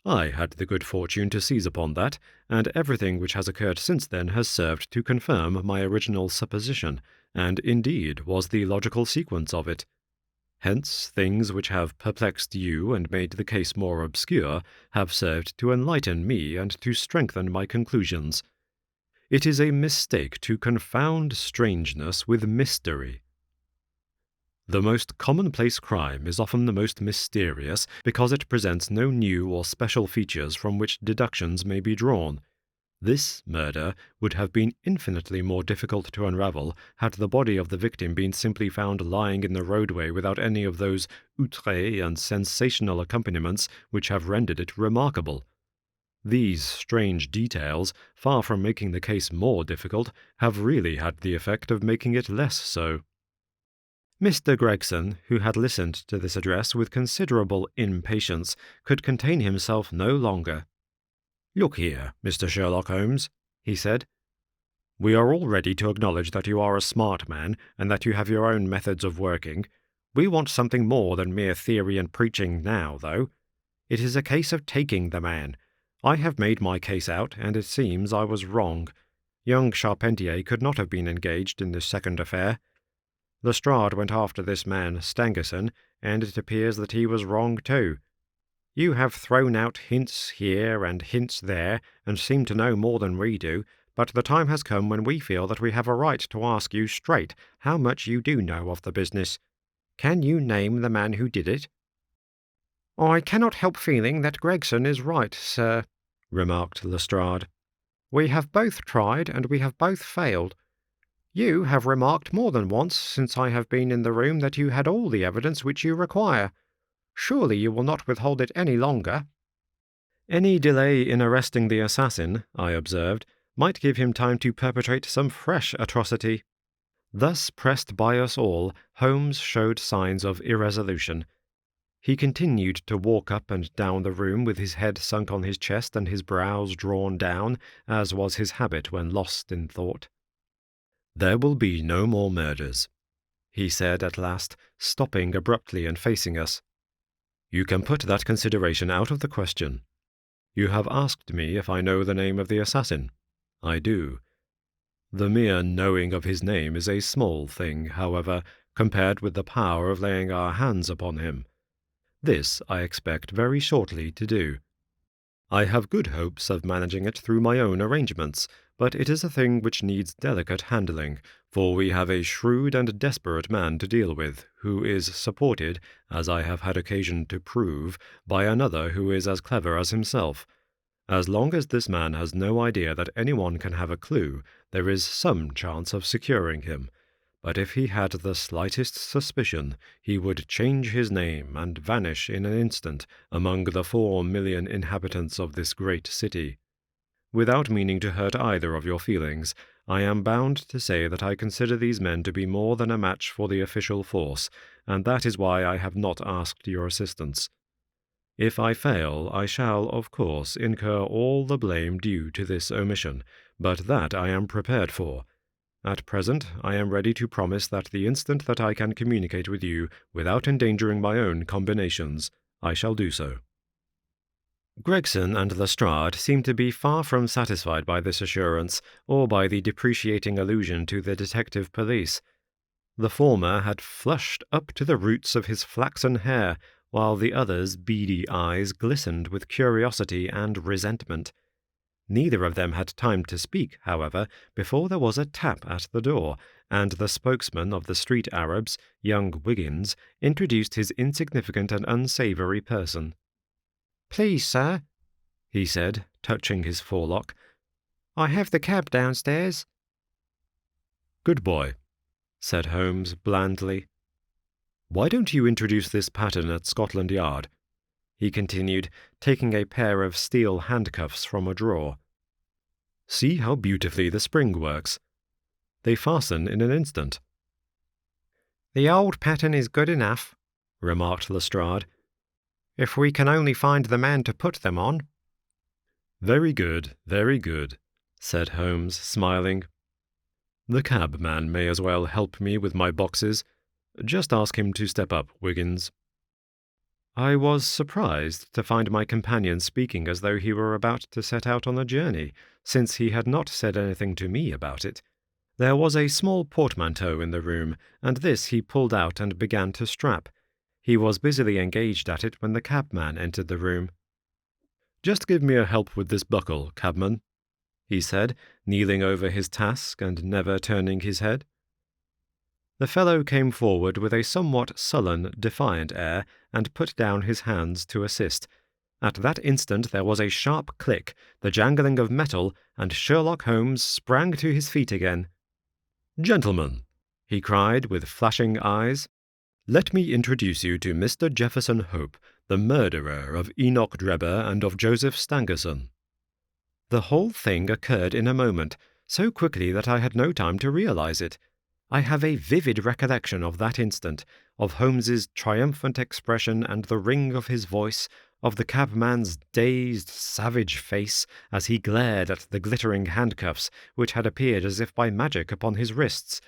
I had the good fortune to seize upon that, and everything which has occurred since then has served to confirm my original supposition, and indeed was the logical sequence of it. Hence, things which have perplexed you and made the case more obscure have served to enlighten me and to strengthen my conclusions. It is a mistake to confound strangeness with mystery. The most commonplace crime is often the most mysterious because it presents no new or special features from which deductions may be drawn. This murder would have been infinitely more difficult to unravel had the body of the victim been simply found lying in the roadway without any of those outrés and sensational accompaniments which have rendered it remarkable. These strange details, far from making the case more difficult, have really had the effect of making it less so. Mr. Gregson, who had listened to this address with considerable impatience, could contain himself no longer. "Look here, Mr. Sherlock Holmes," he said. "We are all ready to acknowledge that you are a smart man and that you have your own methods of working. We want something more than mere theory and preaching now, though. It is a case of taking the man. I have made my case out, and it seems I was wrong. Young Charpentier could not have been engaged in this second affair. Lestrade went after this man Stangerson, and it appears that he was wrong too. You have thrown out hints here and hints there, and seem to know more than we do, but the time has come when we feel that we have a right to ask you straight how much you do know of the business. Can you name the man who did it?" "I cannot help feeling that Gregson is right, sir," remarked Lestrade. "We have both tried, and we have both failed. You have remarked more than once since I have been in the room that you had all the evidence which you require. Surely you will not withhold it any longer." "Any delay in arresting the assassin," I observed, "might give him time to perpetrate some fresh atrocity." Thus pressed by us all, Holmes showed signs of irresolution. He continued to walk up and down the room with his head sunk on his chest and his brows drawn down, as was his habit when lost in thought. "There will be no more murders," he said at last, stopping abruptly and facing us. "You can put that consideration out of the question. You have asked me if I know the name of the assassin. I do. The mere knowing of his name is a small thing, however, compared with the power of laying our hands upon him. This I expect very shortly to do. I have good hopes of managing it through my own arrangements, but it is a thing which needs delicate handling, for we have a shrewd and desperate man to deal with, who is supported, as I have had occasion to prove, by another who is as clever as himself. As long as this man has no idea that anyone can have a clue, there is some chance of securing him. But if he had the slightest suspicion, he would change his name and vanish in an instant among the 4 million inhabitants of this great city. Without meaning to hurt either of your feelings, I am bound to say that I consider these men to be more than a match for the official force, and that is why I have not asked your assistance. If I fail, I shall, of course, incur all the blame due to this omission, but that I am prepared for. At present, I am ready to promise that the instant that I can communicate with you without endangering my own combinations, I shall do so." Gregson and Lestrade seemed to be far from satisfied by this assurance, or by the depreciating allusion to the detective police. The former had flushed up to the roots of his flaxen hair, while the other's beady eyes glistened with curiosity and resentment. Neither of them had time to speak, however, before there was a tap at the door, and the spokesman of the street Arabs, young Wiggins, introduced his insignificant and unsavoury person. "Please, sir," he said, touching his forelock, "I have the cab downstairs." "Good boy," said Holmes blandly. "Why don't you introduce this pattern at Scotland Yard?" he continued, taking a pair of steel handcuffs from a drawer. "See how beautifully the spring works. They fasten in an instant." "The old pattern is good enough," remarked Lestrade. "if we can only find the man to put them on." Very good, said Holmes, smiling. "The cabman may as well help me with my boxes. Just ask him to step up, Wiggins." I was surprised to find my companion speaking as though he were about to set out on a journey, since he had not said anything to me about it. There was a small portmanteau in the room, and this he pulled out and began to strap. He was busily engaged at it when the cabman entered the room. "Just give me a help with this buckle, cabman," he said, kneeling over his task and never turning his head. The fellow came forward with a somewhat sullen, defiant air and put down his hands to assist. At that instant there was a sharp click, the jangling of metal, and Sherlock Holmes sprang to his feet again. "Gentlemen," he cried with flashing eyes, "let me introduce you to Mr. Jefferson Hope, the murderer of Enoch Drebber and of Joseph Stangerson." The whole thing occurred in a moment, so quickly that I had no time to realize it. I have a vivid recollection of that instant, of Holmes's triumphant expression and the ring of his voice, of the cabman's dazed, savage face as he glared at the glittering handcuffs which had appeared as if by magic upon his wrists.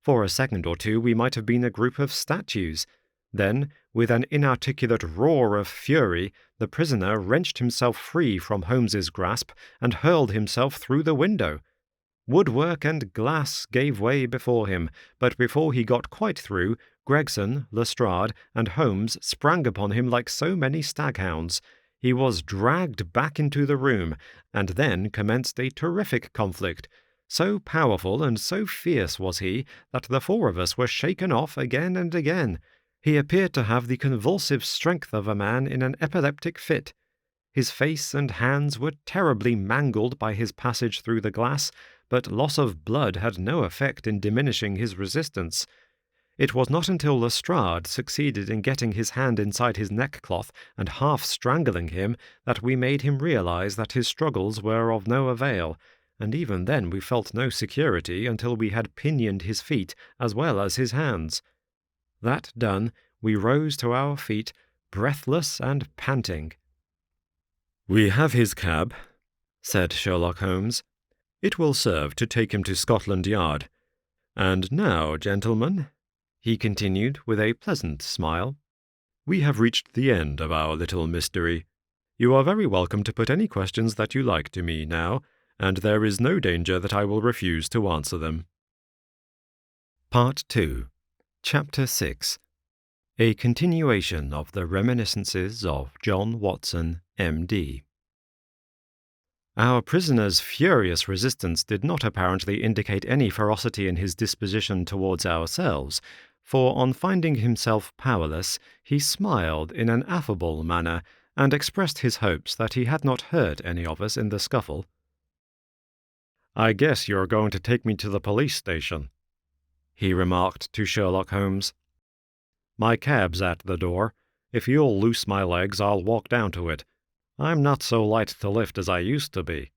For a second or two we might have been a group of statues. Then, with an inarticulate roar of fury, the prisoner wrenched himself free from Holmes's grasp and hurled himself through the window. Woodwork and glass gave way before him, but before he got quite through, Gregson, Lestrade, and Holmes sprang upon him like so many staghounds. He was dragged back into the room, and then commenced a terrific conflict. So powerful and so fierce was he that the four of us were shaken off again and again. He appeared to have the convulsive strength of a man in an epileptic fit. His face and hands were terribly mangled by his passage through the glass, but loss of blood had no effect in diminishing his resistance. It was not until Lestrade succeeded in getting his hand inside his neckcloth and half strangling him that we made him realize that his struggles were of no avail, and even then we felt no security until we had pinioned his feet as well as his hands. That done, we rose to our feet, breathless and panting. "We have his cab," said Sherlock Holmes. "It will serve to take him to Scotland Yard. And now, gentlemen," he continued with a pleasant smile, "we have reached the end of our little mystery. You are very welcome to put any questions that you like to me now, and there is no danger that I will refuse to answer them." Part 2, Chapter 6. A continuation of the Reminiscences of John Watson, M.D. Our prisoner's furious resistance did not apparently indicate any ferocity in his disposition towards ourselves, for on finding himself powerless, he smiled in an affable manner and expressed his hopes that he had not hurt any of us in the scuffle. "I guess you're going to take me to the police station," he remarked to Sherlock Holmes. "My cab's at the door. If you'll loose my legs, I'll walk down to it. I'm not so light to lift as I used to be."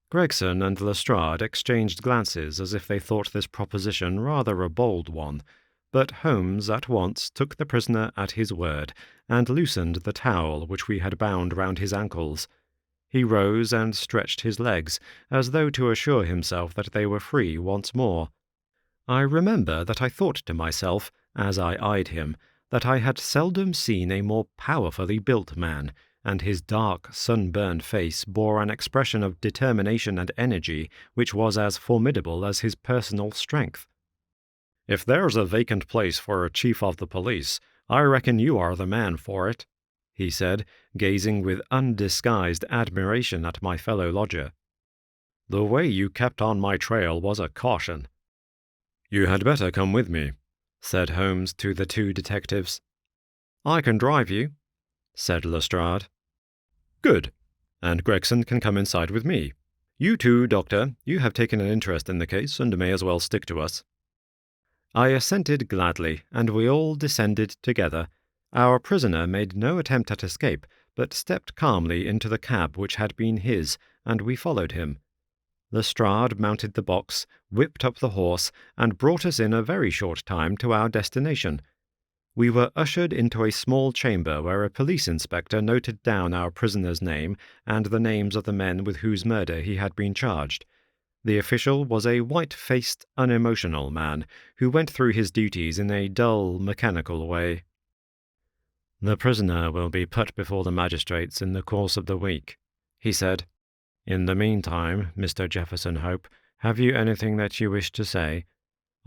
Gregson and Lestrade exchanged glances as if they thought this proposition rather a bold one, but Holmes at once took the prisoner at his word and loosened the towel which we had bound round his ankles. He rose and stretched his legs, as though to assure himself that they were free once more. I remember that I thought to myself, as I eyed him, that I had seldom seen a more powerfully built man, and his dark, sunburned face bore an expression of determination and energy which was as formidable as his personal strength. "If there's a vacant place for a chief of the police, I reckon you are the man for it," he said, gazing with undisguised admiration at my fellow lodger. "The way you kept on my trail was a caution." "You had better come with me," said Holmes to the two detectives. "I can drive you," said Lestrade. "Good. And Gregson can come inside with me. You too, Doctor. You have taken an interest in the case and may as well stick to us." I assented gladly, and we all descended together. Our prisoner made no attempt at escape, but stepped calmly into the cab which had been his, and we followed him. Lestrade mounted the box, whipped up the horse, and brought us in a very short time to our destination. We were ushered into a small chamber where a police inspector noted down our prisoner's name and the names of the men with whose murder he had been charged. The official was a white-faced, unemotional man who went through his duties in a dull, mechanical way. "The prisoner will be put before the magistrates in the course of the week," he said. "In the meantime, Mr. Jefferson Hope, have you anything that you wish to say?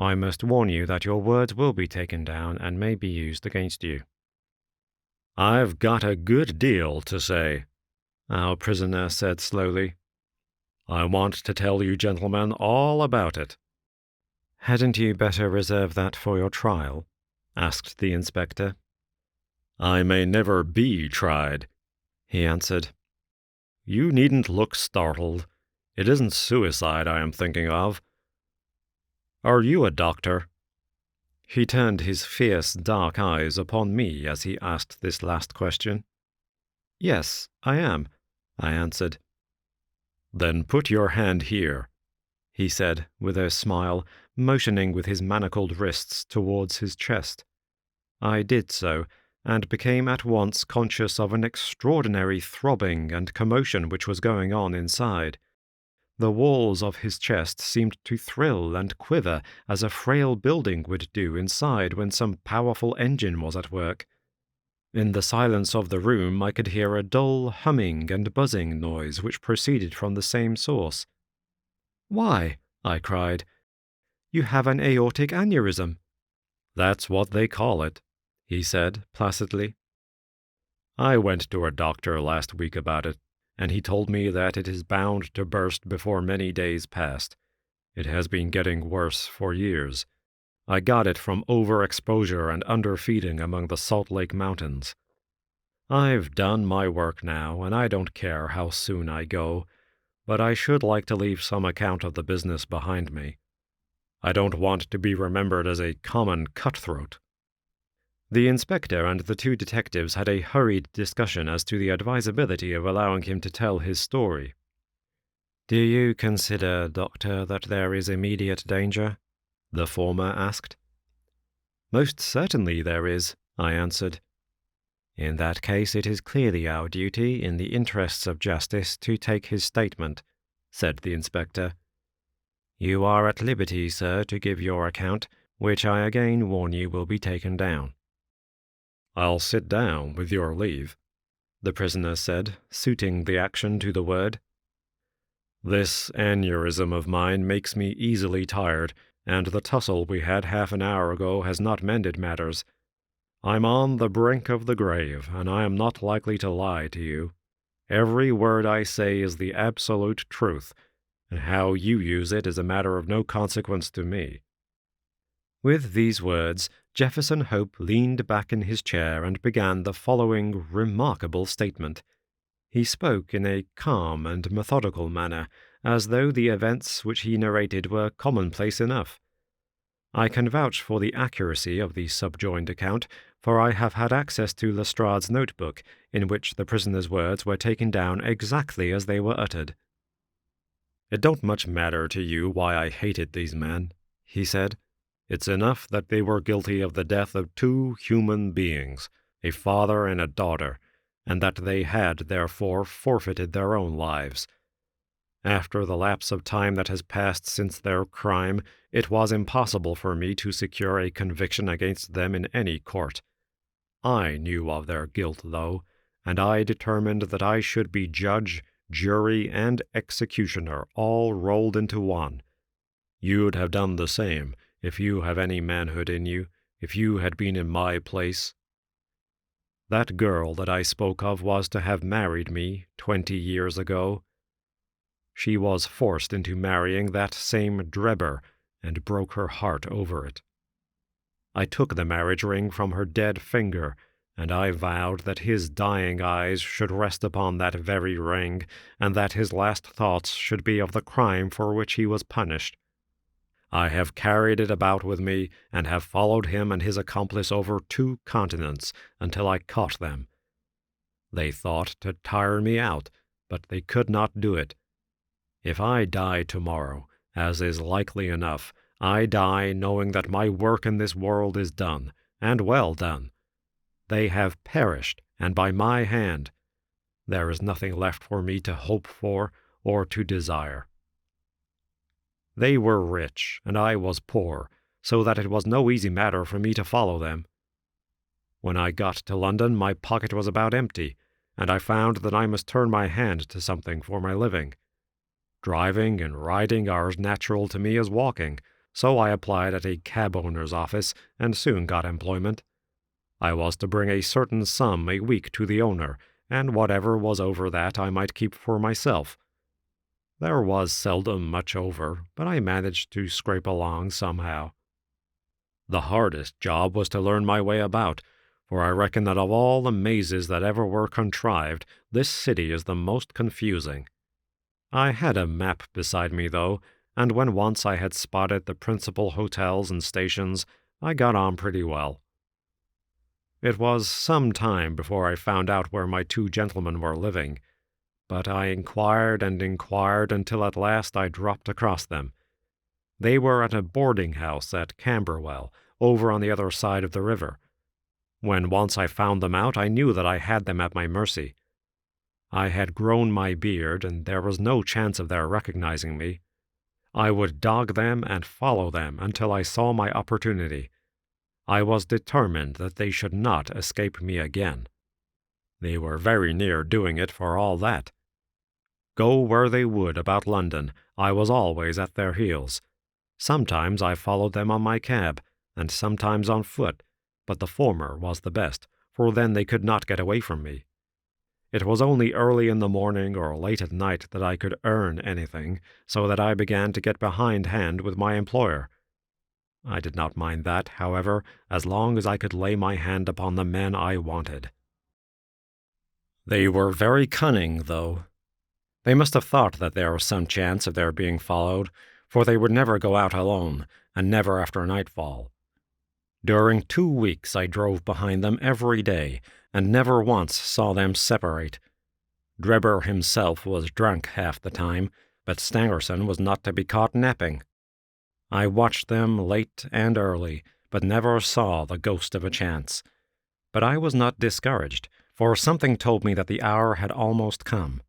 I must warn you that your words will be taken down and may be used against you." "I've got a good deal to say," our prisoner said slowly. "I want to tell you gentlemen all about it." "Hadn't you better reserve that for your trial?" asked the inspector. "I may never be tried," he answered. "You needn't look startled. It isn't suicide I am thinking of. Are you a doctor?" He turned his fierce, dark eyes upon me as he asked this last question. "Yes, I am," I answered. "Then put your hand here," he said with a smile, motioning with his manacled wrists towards his chest. I did so, and became at once conscious of an extraordinary throbbing and commotion which was going on inside. The walls of his chest seemed to thrill and quiver as a frail building would do inside when some powerful engine was at work. In the silence of the room I could hear a dull humming and buzzing noise which proceeded from the same source. "Why," I cried, "you have an aortic aneurysm." "That's what they call it," he said placidly. "I went to a doctor last week about it, and he told me that it is bound to burst before many days passed. It has been getting worse for years. I got it from overexposure and underfeeding among the Salt Lake Mountains. I've done my work now, and I don't care how soon I go, but I should like to leave some account of the business behind me. I don't want to be remembered as a common cutthroat." The inspector and the two detectives had a hurried discussion as to the advisability of allowing him to tell his story. "Do you consider, Doctor, that there is immediate danger?" the former asked. "Most certainly there is," I answered. "In that case it is clearly our duty, in the interests of justice, to take his statement," said the inspector. "You are at liberty, sir, to give your account, which I again warn you will be taken down." "I'll sit down, with your leave," the prisoner said, suiting the action to the word. "This aneurysm of mine makes me easily tired, and the tussle we had half an hour ago has not mended matters. I'm on the brink of the grave, and I am not likely to lie to you. Every word I say is the absolute truth, and how you use it is a matter of no consequence to me." With these words, Jefferson Hope leaned back in his chair and began the following remarkable statement. He spoke in a calm and methodical manner, as though the events which he narrated were commonplace enough. I can vouch for the accuracy of the subjoined account, for I have had access to Lestrade's notebook, in which the prisoner's words were taken down exactly as they were uttered. "It don't much matter to you why I hated these men," he said. "It's enough that they were guilty of the death of two human beings, a father and a daughter, and that they had, therefore, forfeited their own lives. After the lapse of time that has passed since their crime, it was impossible for me to secure a conviction against them in any court. I knew of their guilt, though, and I determined that I should be judge, jury, and executioner all rolled into one. You'd have done the same, if you have any manhood in you, if you had been in my place. That girl that I spoke of was to have married me 20 years ago. She was forced into marrying that same Drebber, and broke her heart over it. I took the marriage ring from her dead finger, and I vowed that his dying eyes should rest upon that very ring, and that his last thoughts should be of the crime for which he was punished. I have carried it about with me, and have followed him and his accomplice over 2 continents until I caught them. They thought to tire me out, but they could not do it. If I die tomorrow, as is likely enough, I die knowing that my work in this world is done, and well done. They have perished, and by my hand. There is nothing left for me to hope for or to desire. They were rich, and I was poor, so that it was no easy matter for me to follow them. When I got to London, my pocket was about empty, and I found that I must turn my hand to something for my living. Driving and riding are as natural to me as walking, so I applied at a cab owner's office and soon got employment. I was to bring a certain sum a week to the owner, and whatever was over that I might keep for myself. There was seldom much over, but I managed to scrape along somehow. The hardest job was to learn my way about, for I reckon that of all the mazes that ever were contrived, this city is the most confusing. I had a map beside me, though, and when once I had spotted the principal hotels and stations, I got on pretty well. It was some time before I found out where my two gentlemen were living, but I inquired and inquired until at last I dropped across them. They were at a boarding house at Camberwell, over on the other side of the river. When once I found them out, I knew that I had them at my mercy. I had grown my beard, and there was no chance of their recognizing me. I would dog them and follow them until I saw my opportunity. I was determined that they should not escape me again. They were very near doing it for all that. Go where they would about London, I was always at their heels. Sometimes I followed them on my cab, and sometimes on foot, but the former was the best, for then they could not get away from me. It was only early in the morning or late at night that I could earn anything, so that I began to get behindhand with my employer. I did not mind that, however, as long as I could lay my hand upon the men I wanted. They were very cunning, though. They must have thought that there was some chance of their being followed, for they would never go out alone, and never after nightfall. During 2 weeks I drove behind them every day, and never once saw them separate. Drebber himself was drunk half the time, but Stangerson was not to be caught napping. I watched them late and early, but never saw the ghost of a chance. But I was not discouraged, for something told me that the hour had almost come.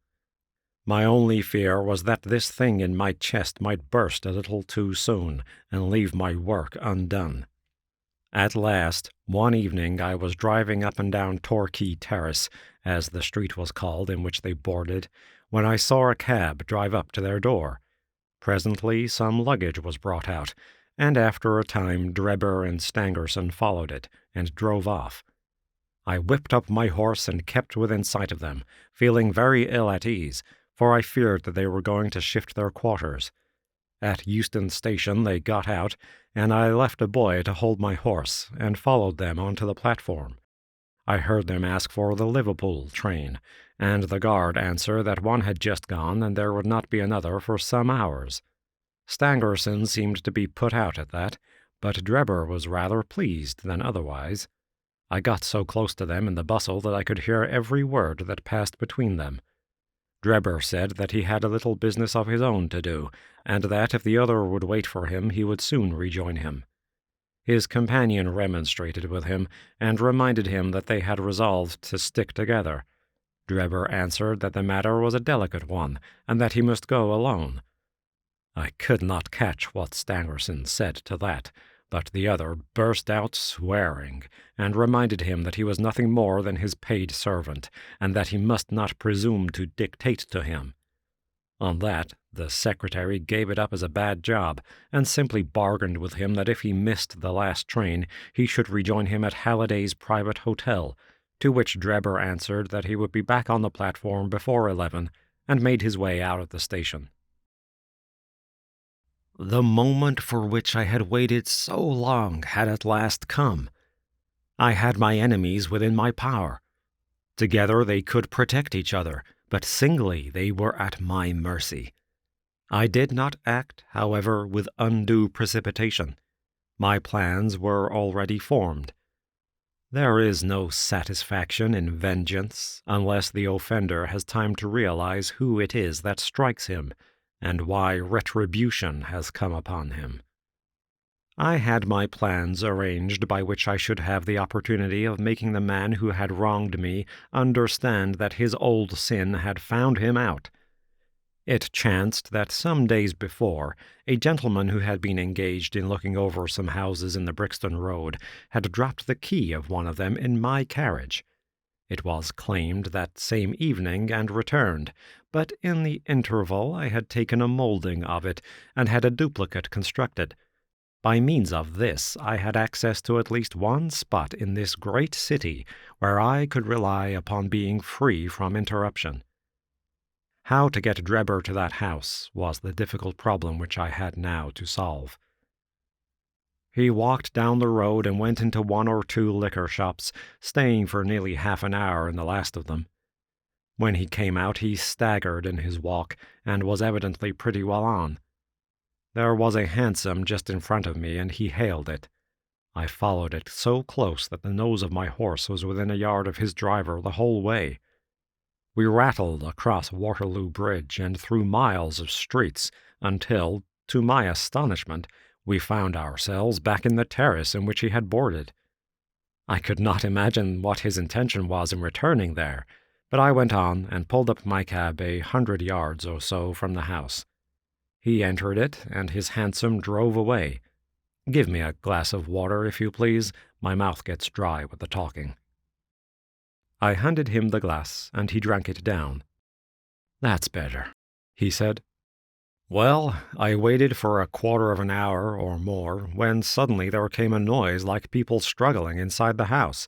My only fear was that this thing in my chest might burst a little too soon, and leave my work undone. At last, one evening I was driving up and down Torquay Terrace, as the street was called in which they boarded, when I saw a cab drive up to their door. Presently some luggage was brought out, and after a time Drebber and Stangerson followed it, and drove off. I whipped up my horse and kept within sight of them, feeling very ill at ease, for I feared that they were going to shift their quarters. At Euston Station they got out, and I left a boy to hold my horse, and followed them onto the platform. I heard them ask for the Liverpool train, and the guard answer that one had just gone and there would not be another for some hours. Stangerson seemed to be put out at that, but Drebber was rather pleased than otherwise. I got so close to them in the bustle that I could hear every word that passed between them. Drebber said that he had a little business of his own to do, and that if the other would wait for him he would soon rejoin him. His companion remonstrated with him, and reminded him that they had resolved to stick together. Drebber answered that the matter was a delicate one, and that he must go alone. I could not catch what Stangerson said to that, but the other burst out swearing, and reminded him that he was nothing more than his paid servant, and that he must not presume to dictate to him. On that, the secretary gave it up as a bad job, and simply bargained with him that if he missed the last train, he should rejoin him at Halliday's private hotel, to which Drebber answered that he would be back on the platform before 11, and made his way out of the station. The moment for which I had waited so long had at last come. I had my enemies within my power. Together they could protect each other, but singly they were at my mercy. I did not act, however, with undue precipitation. My plans were already formed. There is no satisfaction in vengeance unless the offender has time to realize who it is that strikes him, and why retribution has come upon him. I had my plans arranged by which I should have the opportunity of making the man who had wronged me understand that his old sin had found him out. It chanced that some days before, a gentleman who had been engaged in looking over some houses in the Brixton Road had dropped the key of one of them in my carriage. It was claimed that same evening and returned, but in the interval I had taken a moulding of it and had a duplicate constructed, By means of this, I had access to at least one spot in this great city where I could rely upon being free from interruption. How to get Drebber to that house was the difficult problem which I had now to solve. He walked down the road and went into one or two liquor shops, staying for nearly half an hour in the last of them. When he came out, he staggered in his walk, and was evidently pretty well on. There was a hansom just in front of me, and he hailed it. I followed it so close that the nose of my horse was within a yard of his driver the whole way. We rattled across Waterloo Bridge and through miles of streets until, to my astonishment, we found ourselves back in the terrace in which he had boarded. I could not imagine what his intention was in returning there, but I went on and pulled up my cab 100 yards or so from the house. He entered it, and his hansom drove away. Give me a glass of water, if you please. My mouth gets dry with the talking. I handed him the glass, and he drank it down. "That's better," he said. Well, I waited for a quarter of an hour or more, when suddenly there came a noise like people struggling inside the house.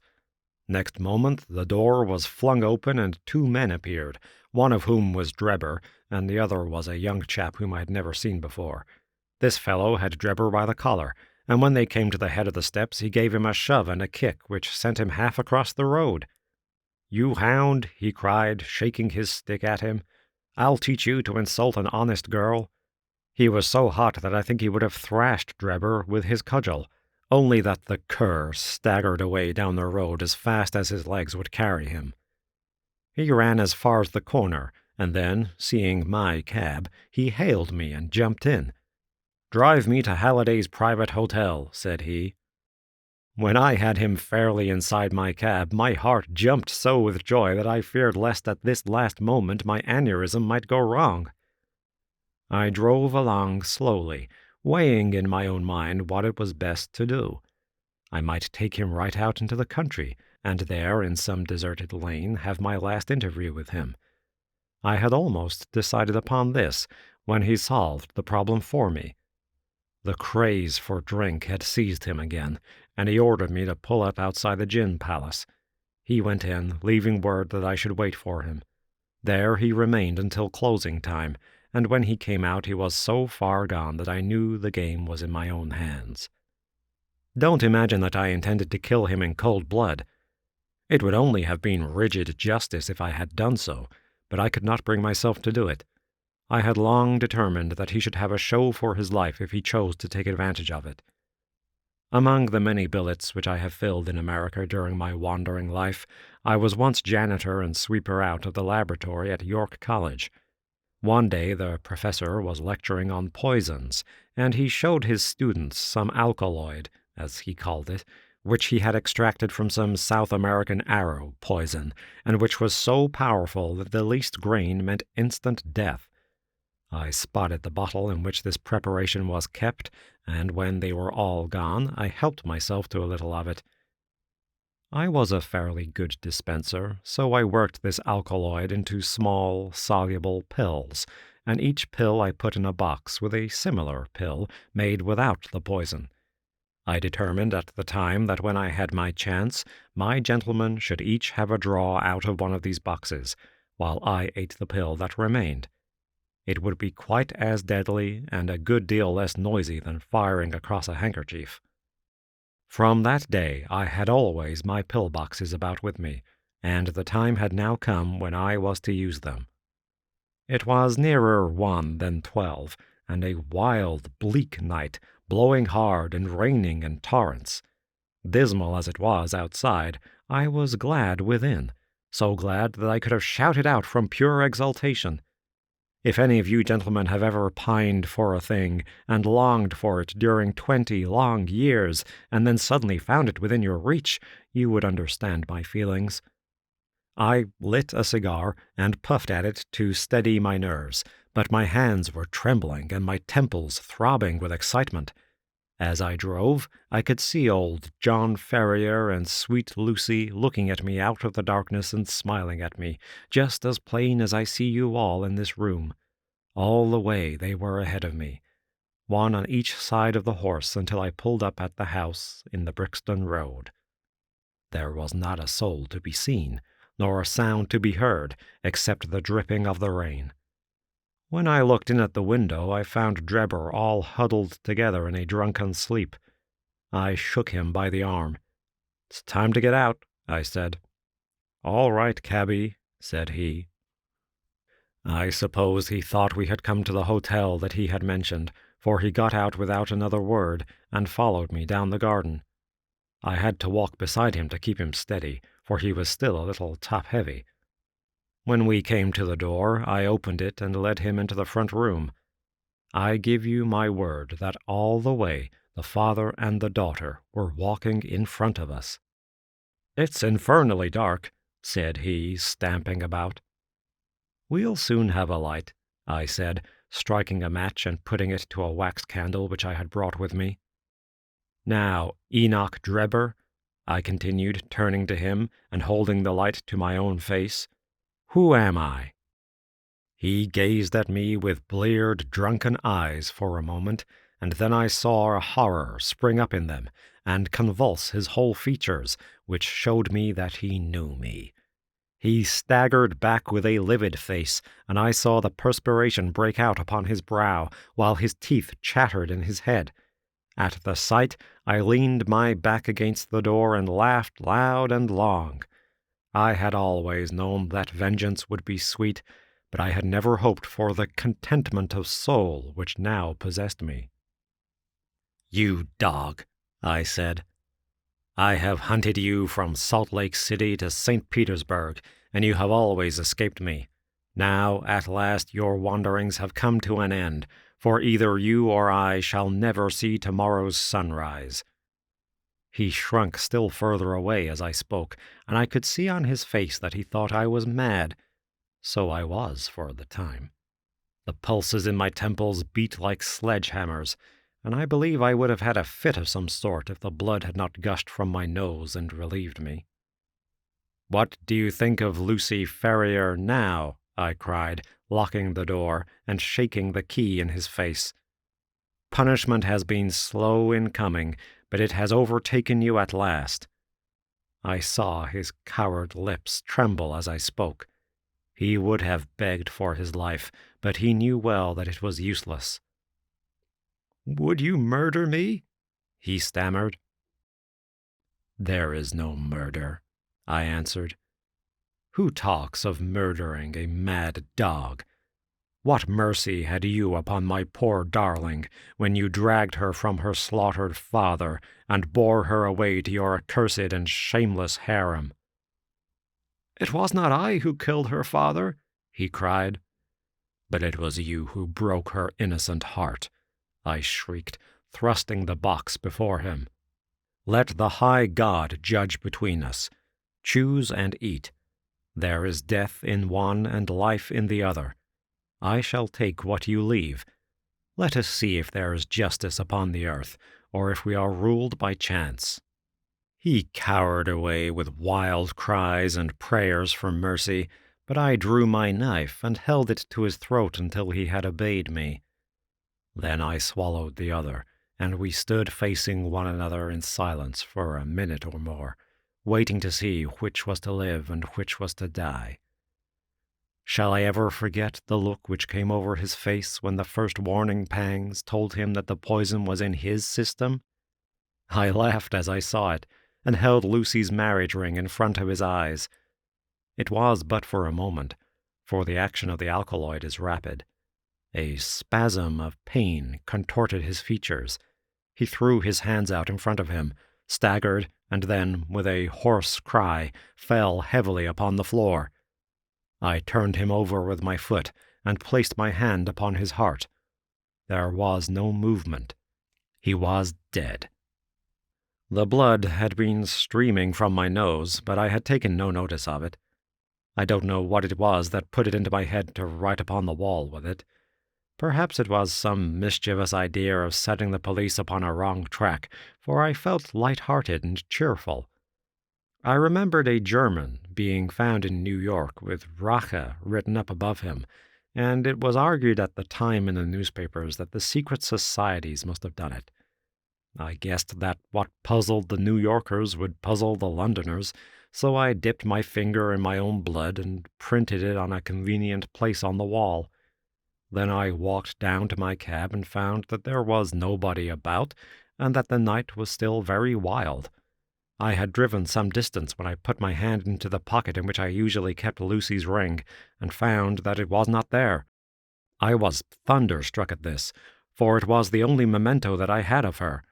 Next moment the door was flung open and 2 men appeared, one of whom was Drebber, and the other was a young chap whom I had never seen before. This fellow had Drebber by the collar, and when they came to the head of the steps he gave him a shove and a kick which sent him half across the road. "You hound," he cried, shaking his stick at him. "I'll teach you to insult an honest girl." He was so hot that I think he would have thrashed Drebber with his cudgel, only that the cur staggered away down the road as fast as his legs would carry him. He ran as far as the corner, and then, seeing my cab, he hailed me and jumped in. "Drive me to Halliday's private hotel," said he. When I had him fairly inside my cab, my heart jumped so with joy that I feared lest at this last moment my aneurism might go wrong. I drove along slowly, weighing in my own mind what it was best to do. I might take him right out into the country, and there, in some deserted lane, have my last interview with him. I had almost decided upon this, when he solved the problem for me. The craze for drink had seized him again, and he ordered me to pull up outside the gin palace. He went in, leaving word that I should wait for him. There he remained until closing time, and when he came out he was so far gone that I knew the game was in my own hands. Don't imagine that I intended to kill him in cold blood. It would only have been rigid justice if I had done so, but I could not bring myself to do it. I had long determined that he should have a show for his life if he chose to take advantage of it. Among the many billets which I have filled in America during my wandering life, I was once janitor and sweeper out of the laboratory at York College. One day the professor was lecturing on poisons, and he showed his students some alkaloid, as he called it, which he had extracted from some South American arrow poison, and which was so powerful that the least grain meant instant death. I spotted the bottle in which this preparation was kept, and when they were all gone, I helped myself to a little of it. I was a fairly good dispenser, so I worked this alkaloid into small, soluble pills, and each pill I put in a box with a similar pill made without the poison. I determined at the time that when I had my chance, my gentlemen should each have a draw out of one of these boxes, while I ate the pill that remained. It would be quite as deadly and a good deal less noisy than firing across a handkerchief. From that day I had always my pill-boxes about with me, and the time had now come when I was to use them. It was nearer 1 than 12, and a wild, bleak night, blowing hard and raining in torrents. Dismal as it was outside, I was glad within, so glad that I could have shouted out from pure exultation. If any of you gentlemen have ever pined for a thing, and longed for it during 20 long years, and then suddenly found it within your reach, you would understand my feelings. I lit a cigar and puffed at it to steady my nerves, but my hands were trembling and my temples throbbing with excitement. As I drove, I could see old John Ferrier and sweet Lucy looking at me out of the darkness and smiling at me, just as plain as I see you all in this room. All the way they were ahead of me. one on each side of the horse until I pulled up at the house in the Brixton Road. There was not a soul to be seen, nor a sound to be heard, except the dripping of the rain. When I looked in at the window, I found Drebber all huddled together in a drunken sleep. I shook him by the arm. "It's time to get out," I said. "All right, cabby," said he. I suppose he thought we had come to the hotel that he had mentioned, for he got out without another word and followed me down the garden. I had to walk beside him to keep him steady, for he was still a little top-heavy. When we came to the door, I opened it and led him into the front room. I give you my word that all the way the father and the daughter were walking in front of us. "It's infernally dark," said he, stamping about. "We'll soon have a light," I said, striking a match and putting it to a wax candle which I had brought with me. "Now, Enoch Drebber," I continued, turning to him and holding the light to my own face, "who am I?" He gazed at me with bleared, drunken eyes for a moment, and then I saw a horror spring up in them and convulse his whole features, which showed me that he knew me. He staggered back with a livid face, and I saw the perspiration break out upon his brow, while his teeth chattered in his head. At the sight, I leaned my back against the door and laughed loud and long. I had always known that vengeance would be sweet, but I had never hoped for the contentment of soul which now possessed me. "You dog," I said. "I have hunted you from Salt Lake City to St. Petersburg, and you have always escaped me. Now, at last, your wanderings have come to an end, for either you or I shall never see tomorrow's sunrise." He shrunk still further away as I spoke, and I could see on his face that he thought I was mad. So I was for the time. The pulses in my temples beat like sledgehammers, and I believe I would have had a fit of some sort if the blood had not gushed from my nose and relieved me. "What do you think of Lucy Ferrier now?" I cried, locking the door and shaking the key in his face. "Punishment has been slow in coming, but it has overtaken you at last." I saw his coward lips tremble as I spoke. He would have begged for his life, but he knew well that it was useless. "Would you murder me?" he stammered. "There is no murder," I answered. "Who talks of murdering a mad dog? What mercy had you upon my poor darling when you dragged her from her slaughtered father and bore her away to your accursed and shameless harem?" "It was not I who killed her father," he cried. "But it was you who broke her innocent heart," I shrieked, thrusting the box before him. "Let the high God judge between us. Choose and eat. There is death in one and life in the other. I shall take what you leave. Let us see if there is justice upon the earth, or if we are ruled by chance." He cowered away with wild cries and prayers for mercy, but I drew my knife and held it to his throat until he had obeyed me. Then I swallowed the other, and we stood facing one another in silence for a minute or more, waiting to see which was to live and which was to die. Shall I ever forget the look which came over his face when the first warning pangs told him that the poison was in his system? I laughed as I saw it, and held Lucy's marriage ring in front of his eyes. It was but for a moment, for the action of the alkaloid is rapid. A spasm of pain contorted his features. He threw his hands out in front of him, staggered, and then, with a hoarse cry, fell heavily upon the floor. I turned him over with my foot and placed my hand upon his heart. There was no movement. He was dead. The blood had been streaming from my nose, but I had taken no notice of it. I don't know what it was that put it into my head to write upon the wall with it. Perhaps it was some mischievous idea of setting the police upon a wrong track, for I felt light-hearted and cheerful. I remembered a German being found in New York with Rache written up above him, and it was argued at the time in the newspapers that the secret societies must have done it. I guessed that what puzzled the New Yorkers would puzzle the Londoners, so I dipped my finger in my own blood and printed it on a convenient place on the wall. Then I walked down to my cab and found that there was nobody about, and that the night was still very wild. I had driven some distance when I put my hand into the pocket in which I usually kept Lucy's ring, and found that it was not there. I was thunderstruck at this, for it was the only memento that I had of her.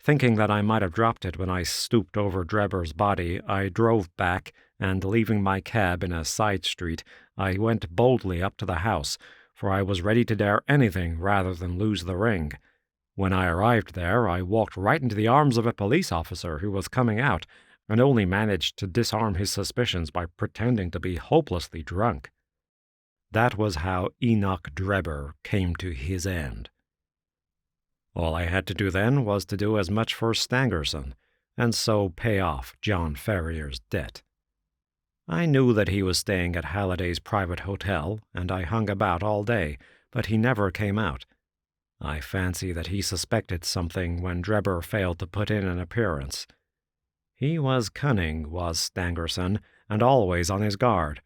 Thinking that I might have dropped it when I stooped over Drebber's body, I drove back, and leaving my cab in a side street, I went boldly up to the house, for I was ready to dare anything rather than lose the ring. When I arrived there, I walked right into the arms of a police officer who was coming out, and only managed to disarm his suspicions by pretending to be hopelessly drunk. That was how Enoch Drebber came to his end. All I had to do then was to do as much for Stangerson, and so pay off John Ferrier's debt. I knew that he was staying at Halliday's private hotel, and I hung about all day, but he never came out. I fancy that he suspected something when Drebber failed to put in an appearance. He was cunning, was Stangerson, and always on his guard.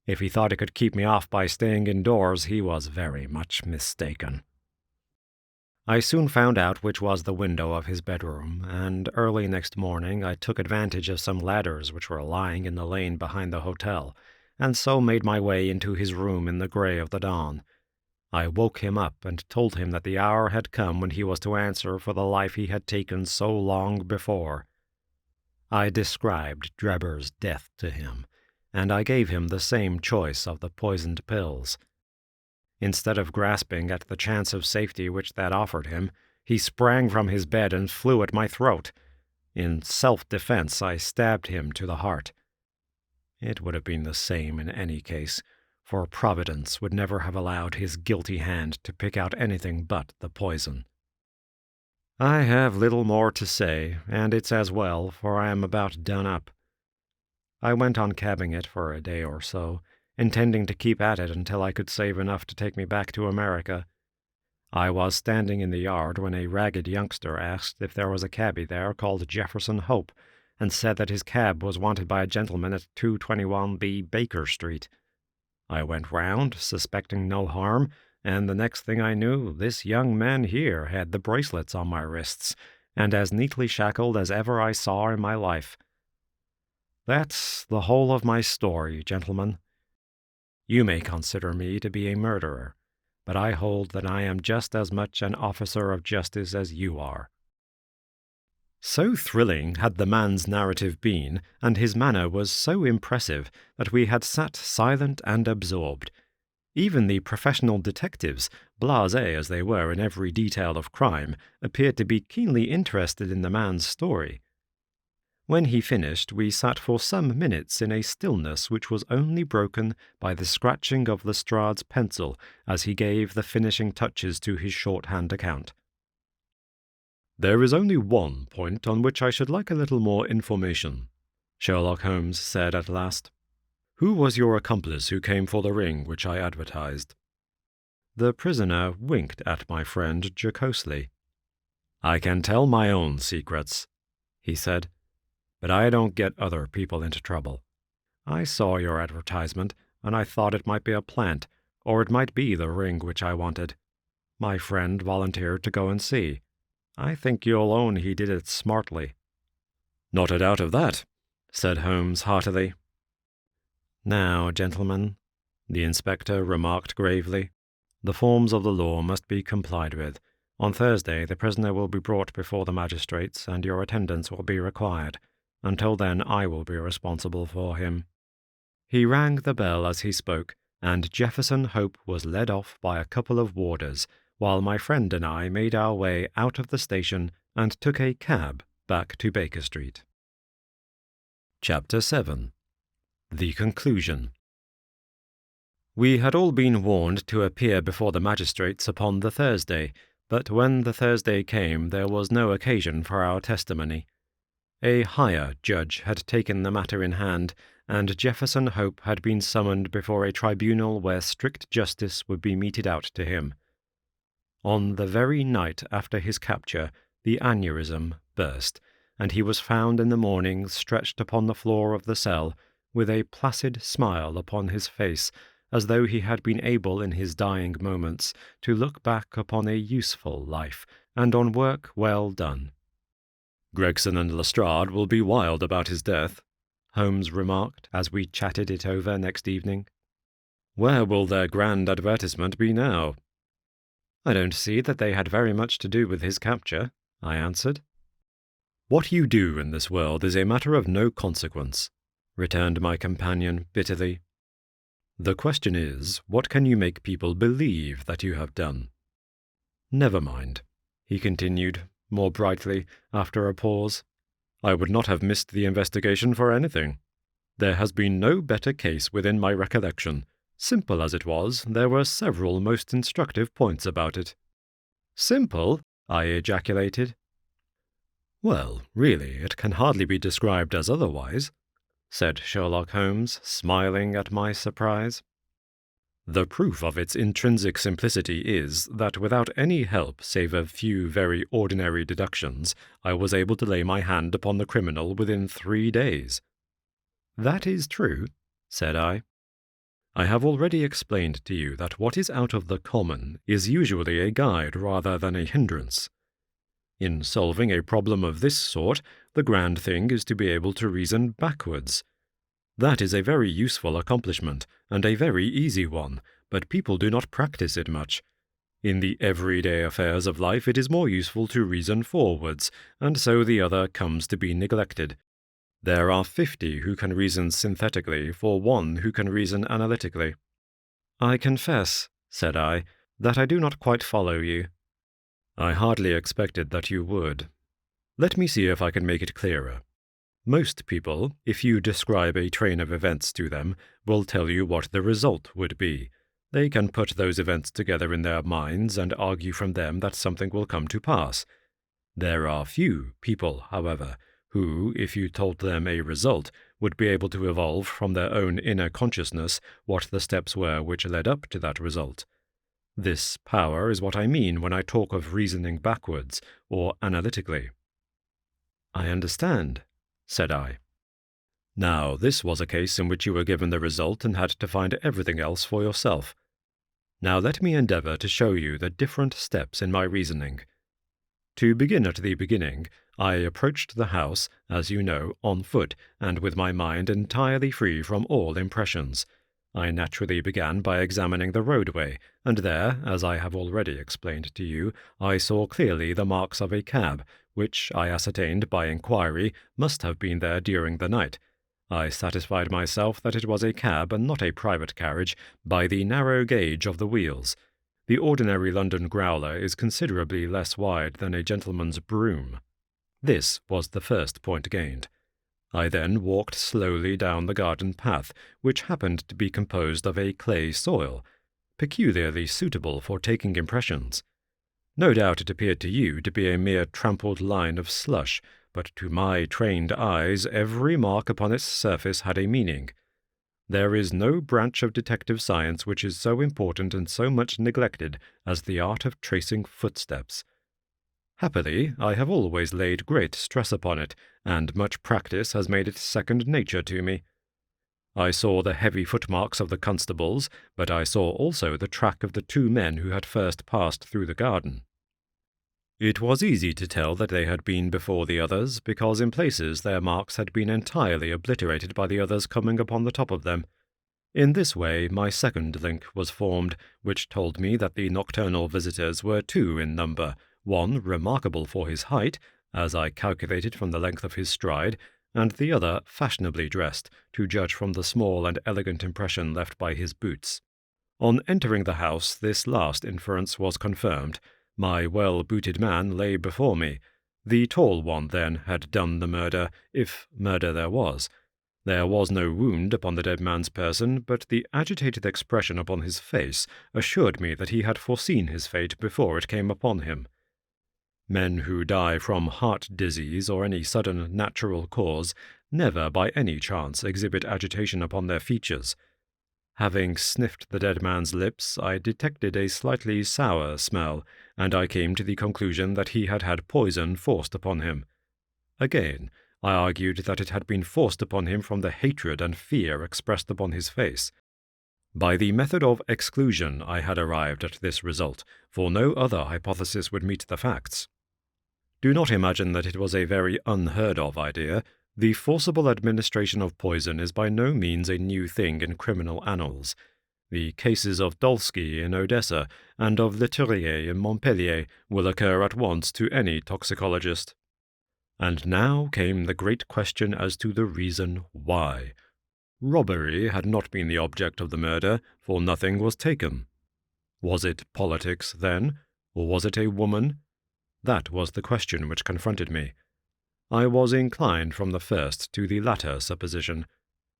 If he thought he could keep me off by staying indoors, he was very much mistaken. I soon found out which was the window of his bedroom, and early next morning I took advantage of some ladders which were lying in the lane behind the hotel, and so made my way into his room in the grey of the dawn. I woke him up and told him that the hour had come when he was to answer for the life he had taken so long before. I described Drebber's death to him, and I gave him the same choice of the poisoned pills. Instead of grasping at the chance of safety which that offered him, he sprang from his bed and flew at my throat. In self-defense, I stabbed him to the heart. It would have been the same in any case, for Providence would never have allowed his guilty hand to pick out anything but the poison. I have little more to say, and it's as well, for I am about done up. I went on cabbing it for a day or so, intending to keep at it until I could save enough to take me back to America. I was standing in the yard when a ragged youngster asked if there was a cabby there called Jefferson Hope, and said that his cab was wanted by a gentleman at 221B Baker Street. I went round, suspecting no harm, and the next thing I knew, this young man here had the bracelets on my wrists, and as neatly shackled as ever I saw in my life. That's the whole of my story, gentlemen. You may consider me to be a murderer, but I hold that I am just as much an officer of justice as you are. So thrilling had the man's narrative been, and his manner was so impressive, that we had sat silent and absorbed. Even the professional detectives, blasé as they were in every detail of crime, appeared to be keenly interested in the man's story. When he finished, we sat for some minutes in a stillness which was only broken by the scratching of Lestrade's pencil as he gave the finishing touches to his shorthand account. "There is only one point on which I should like a little more information," Sherlock Holmes said at last. "Who was your accomplice who came for the ring which I advertised?" The prisoner winked at my friend jocosely. "I can tell my own secrets," he said, "but I don't get other people into trouble. I saw your advertisement, and I thought it might be a plant, or it might be the ring which I wanted. My friend volunteered to go and see. I think you'll own he did it smartly." "Not a doubt of that," said Holmes heartily. "Now, gentlemen," the inspector remarked gravely, "the forms of the law must be complied with. On Thursday the prisoner will be brought before the magistrates, and your attendance will be required. Until then I will be responsible for him." He rang the bell as he spoke, and Jefferson Hope was led off by a couple of warders, while my friend and I made our way out of the station and took a cab back to Baker Street. Chapter 7. The Conclusion. We had all been warned to appear before the magistrates upon the Thursday, but when the Thursday came there was no occasion for our testimony. A higher judge had taken the matter in hand, and Jefferson Hope had been summoned before a tribunal where strict justice would be meted out to him. On the very night after his capture, the aneurysm burst, and he was found in the morning stretched upon the floor of the cell, with a placid smile upon his face, as though he had been able in his dying moments to look back upon a useful life, and on work well done. "Gregson and Lestrade will be wild about his death," Holmes remarked as we chatted it over next evening. "Where will their grand advertisement be now?" "I don't see that they had very much to do with his capture," I answered. "What you do in this world is a matter of no consequence," returned my companion bitterly. "The question is, what can you make people believe that you have done?" "Never mind," he continued, more brightly, after a pause. "I would not have missed the investigation for anything. There has been no better case within my recollection. Simple as it was, there were several most instructive points about it." "Simple?" I ejaculated. "Well, really, it can hardly be described as otherwise," said Sherlock Holmes, smiling at my surprise. "The proof of its intrinsic simplicity is that without any help save a few very ordinary deductions, I was able to lay my hand upon the criminal within 3 days." "That is true," said I. "I have already explained to you that what is out of the common is usually a guide rather than a hindrance. In solving a problem of this sort, the grand thing is to be able to reason backwards. That is a very useful accomplishment, and a very easy one, but people do not practice it much. In the everyday affairs of life it is more useful to reason forwards, and so the other comes to be neglected. There are 50 who can reason synthetically for 1 who can reason analytically." "I confess," said I, "that I do not quite follow you." "I hardly expected that you would. Let me see if I can make it clearer. Most people, if you describe a train of events to them, will tell you what the result would be. They can put those events together in their minds and argue from them that something will come to pass. There are few people, however, who, if you told them a result, would be able to evolve from their own inner consciousness what the steps were which led up to that result. This power is what I mean when I talk of reasoning backwards, or analytically." "I understand," said I. "Now, this was a case in which you were given the result and had to find everything else for yourself. Now let me endeavor to show you the different steps in my reasoning. To begin at the beginning, I approached the house, as you know, on foot, and with my mind entirely free from all impressions. I naturally began by examining the roadway, and there, as I have already explained to you, I saw clearly the marks of a cab, which I ascertained by inquiry must have been there during the night. I satisfied myself that it was a cab and not a private carriage by the narrow gauge of the wheels. The ordinary London growler is considerably less wide than a gentleman's brougham. This was the first point gained. I then walked slowly down the garden path, which happened to be composed of a clay soil, peculiarly suitable for taking impressions. No doubt it appeared to you to be a mere trampled line of slush, but to my trained eyes every mark upon its surface had a meaning. There is no branch of detective science which is so important and so much neglected as the art of tracing footsteps. Happily, I have always laid great stress upon it, and much practice has made it second nature to me. I saw the heavy footmarks of the constables, but I saw also the track of the 2 men who had first passed through the garden. It was easy to tell that they had been before the others, because in places their marks had been entirely obliterated by the others coming upon the top of them. In this way my second link was formed, which told me that the nocturnal visitors were 2 in number, one remarkable for his height, as I calculated from the length of his stride, and the other fashionably dressed, to judge from the small and elegant impression left by his boots. On entering the house, this last inference was confirmed. My well-booted man lay before me. The tall one, then, had done the murder, if murder there was. There was no wound upon the dead man's person, but the agitated expression upon his face assured me that he had foreseen his fate before it came upon him. Men who die from heart disease or any sudden natural cause never by any chance exhibit agitation upon their features. Having sniffed the dead man's lips, I detected a slightly sour smell, and I came to the conclusion that he had had poison forced upon him. Again, I argued that it had been forced upon him from the hatred and fear expressed upon his face. By the method of exclusion I had arrived at this result, for no other hypothesis would meet the facts. Do not imagine that it was a very unheard-of idea. The forcible administration of poison is by no means a new thing in criminal annals. The cases of Dolsky in Odessa and of Leterrier in Montpellier will occur at once to any toxicologist. And now came the great question as to the reason why. Robbery had not been the object of the murder, for nothing was taken. Was it politics, then, or was it a woman? That was the question which confronted me. I was inclined from the first to the latter supposition.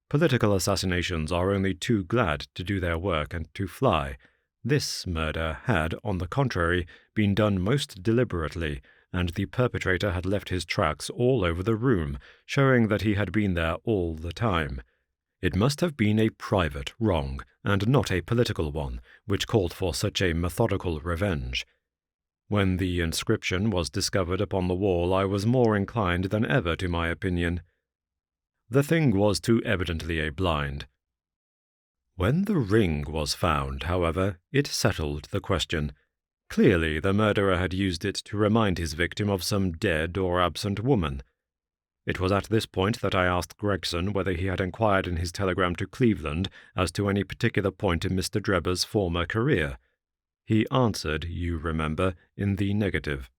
Political assassinations are only too glad to do their work and to fly. This murder had, on the contrary, been done most deliberately, and the perpetrator had left his tracks all over the room, showing that he had been there all the time. It must have been a private wrong, and not a political one, which called for such a methodical revenge. When the inscription was discovered upon the wall, I was more inclined than ever to my opinion. The thing was too evidently a blind. When the ring was found, however, it settled the question. Clearly the murderer had used it to remind his victim of some dead or absent woman. It was at this point that I asked Gregson whether he had inquired in his telegram to Cleveland as to any particular point in Mr. Drebber's former career. He answered, you remember, in the negative.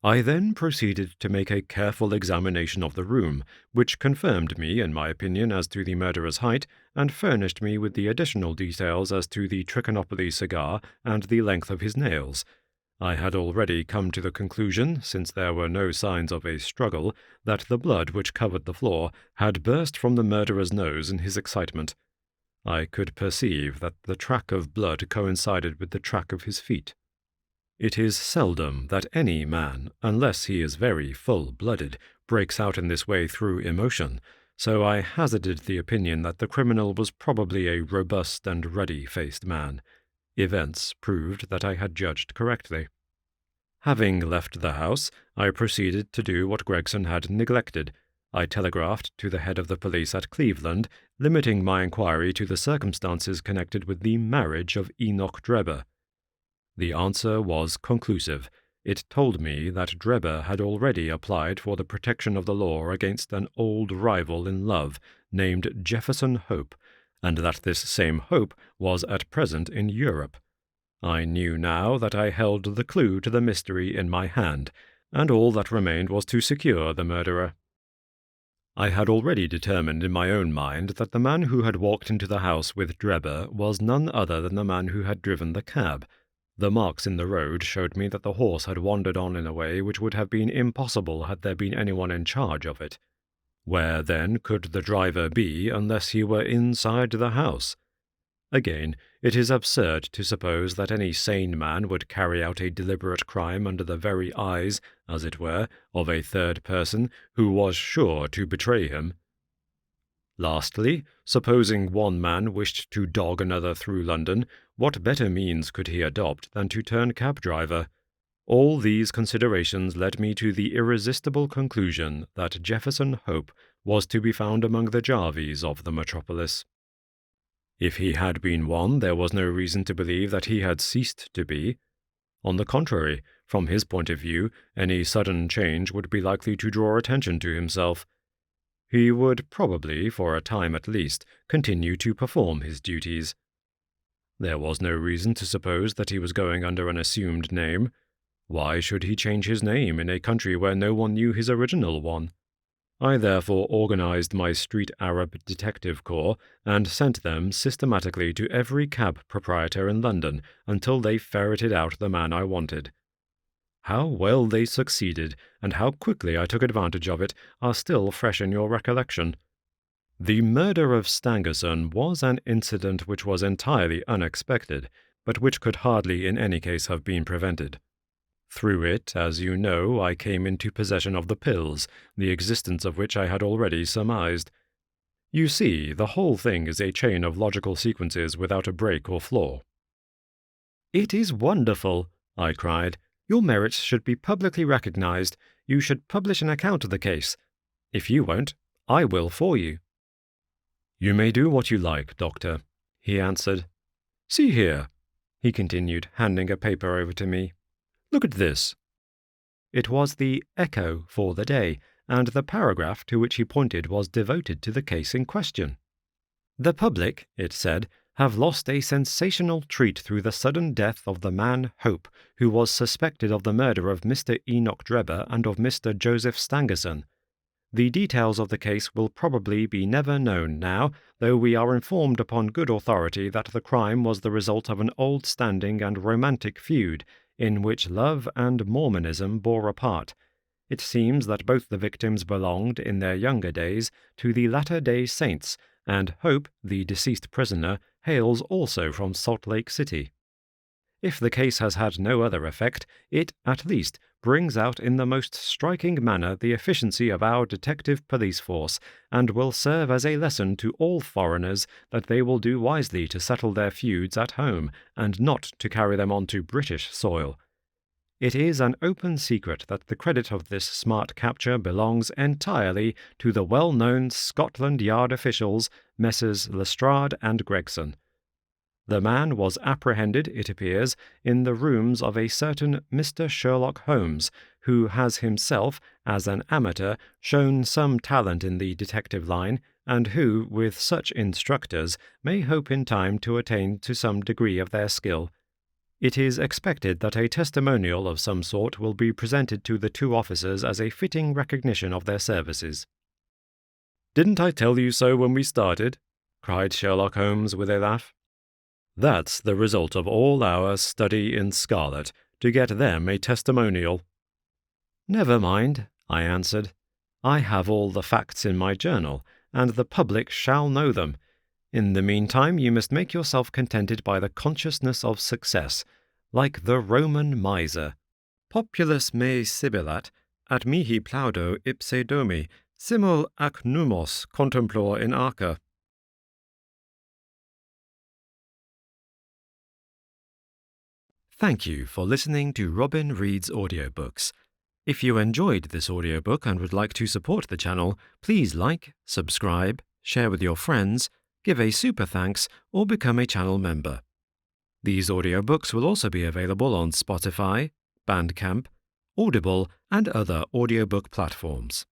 I then proceeded to make a careful examination of the room, which confirmed me in my opinion as to the murderer's height, and furnished me with the additional details as to the Trichinopoly cigar and the length of his nails. I had already come to the conclusion, since there were no signs of a struggle, that the blood which covered the floor had burst from the murderer's nose in his excitement. I could perceive that the track of blood coincided with the track of his feet. It is seldom that any man, unless he is very full-blooded, breaks out in this way through emotion, so I hazarded the opinion that the criminal was probably a robust and ruddy-faced man. Events proved that I had judged correctly. Having left the house, I proceeded to do what Gregson had neglected. I telegraphed to the head of the police at Cleveland, limiting my inquiry to the circumstances connected with the marriage of Enoch Drebber. The answer was conclusive. It told me that Drebber had already applied for the protection of the law against an old rival in love named Jefferson Hope, and that this same Hope was at present in Europe. I knew now that I held the clue to the mystery in my hand, and all that remained was to secure the murderer. I had already determined in my own mind that the man who had walked into the house with Drebber was none other than the man who had driven the cab. The marks in the road showed me that the horse had wandered on in a way which would have been impossible had there been anyone in charge of it. Where, then, could the driver be unless he were inside the house? Again, it is absurd to suppose that any sane man would carry out a deliberate crime under the very eyes, as it were, of a third person who was sure to betray him. Lastly, supposing one man wished to dog another through London, what better means could he adopt than to turn cab-driver? All these considerations led me to the irresistible conclusion that Jefferson Hope was to be found among the Jarvies of the metropolis. If he had been one, there was no reason to believe that he had ceased to be. On the contrary, from his point of view, any sudden change would be likely to draw attention to himself. He would probably, for a time at least, continue to perform his duties. There was no reason to suppose that he was going under an assumed name. Why should he change his name in a country where no one knew his original one? I therefore organized my street Arab detective corps and sent them systematically to every cab proprietor in London until they ferreted out the man I wanted. How well they succeeded, and how quickly I took advantage of it, are still fresh in your recollection. The murder of Stangerson was an incident which was entirely unexpected, but which could hardly in any case have been prevented. Through it, as you know, I came into possession of the pills, the existence of which I had already surmised. You see, the whole thing is a chain of logical sequences without a break or flaw." "It is wonderful," I cried. "Your merits should be publicly recognized. You should publish an account of the case. If you won't, I will for you." "You may do what you like, Doctor," he answered. "See here," he continued, handing a paper over to me. "Look at this." It was the Echo for the day, and the paragraph to which he pointed was devoted to the case in question. "The public," it said, "have lost a sensational treat through the sudden death of the man Hope, who was suspected of the murder of Mr. Enoch Drebber and of Mr. Joseph Stangerson. The details of the case will probably be never known now, though we are informed upon good authority that the crime was the result of an old-standing and romantic feud, in which love and Mormonism bore a part. It seems that both the victims belonged, in their younger days, to the Latter-day Saints, and Hope, the deceased prisoner, hails also from Salt Lake City. If the case has had no other effect, it, at least, brings out in the most striking manner the efficiency of our detective police force, and will serve as a lesson to all foreigners that they will do wisely to settle their feuds at home, and not to carry them on to British soil. It is an open secret that the credit of this smart capture belongs entirely to the well-known Scotland Yard officials, Messrs. Lestrade and Gregson. The man was apprehended, it appears, in the rooms of a certain Mr. Sherlock Holmes, who has himself, as an amateur, shown some talent in the detective line, and who, with such instructors, may hope in time to attain to some degree of their skill. It is expected that a testimonial of some sort will be presented to the two officers as a fitting recognition of their services. "Didn't I tell you so when we started?" cried Sherlock Holmes with a laugh. "That's the result of all our study in Scarlet, to get them a testimonial." "Never mind," I answered. "I have all the facts in my journal, and the public shall know them. In the meantime, you must make yourself contented by the consciousness of success, like the Roman miser. Populus me sibilat, at mihi plaudo ipse domi, simul ac numos contemplor in arca." Thank you for listening to Robin Reads Audiobooks. If you enjoyed this audiobook and would like to support the channel, please like, subscribe, share with your friends, give a super thanks, or become a channel member. These audiobooks will also be available on Spotify, Bandcamp, Audible, and other audiobook platforms.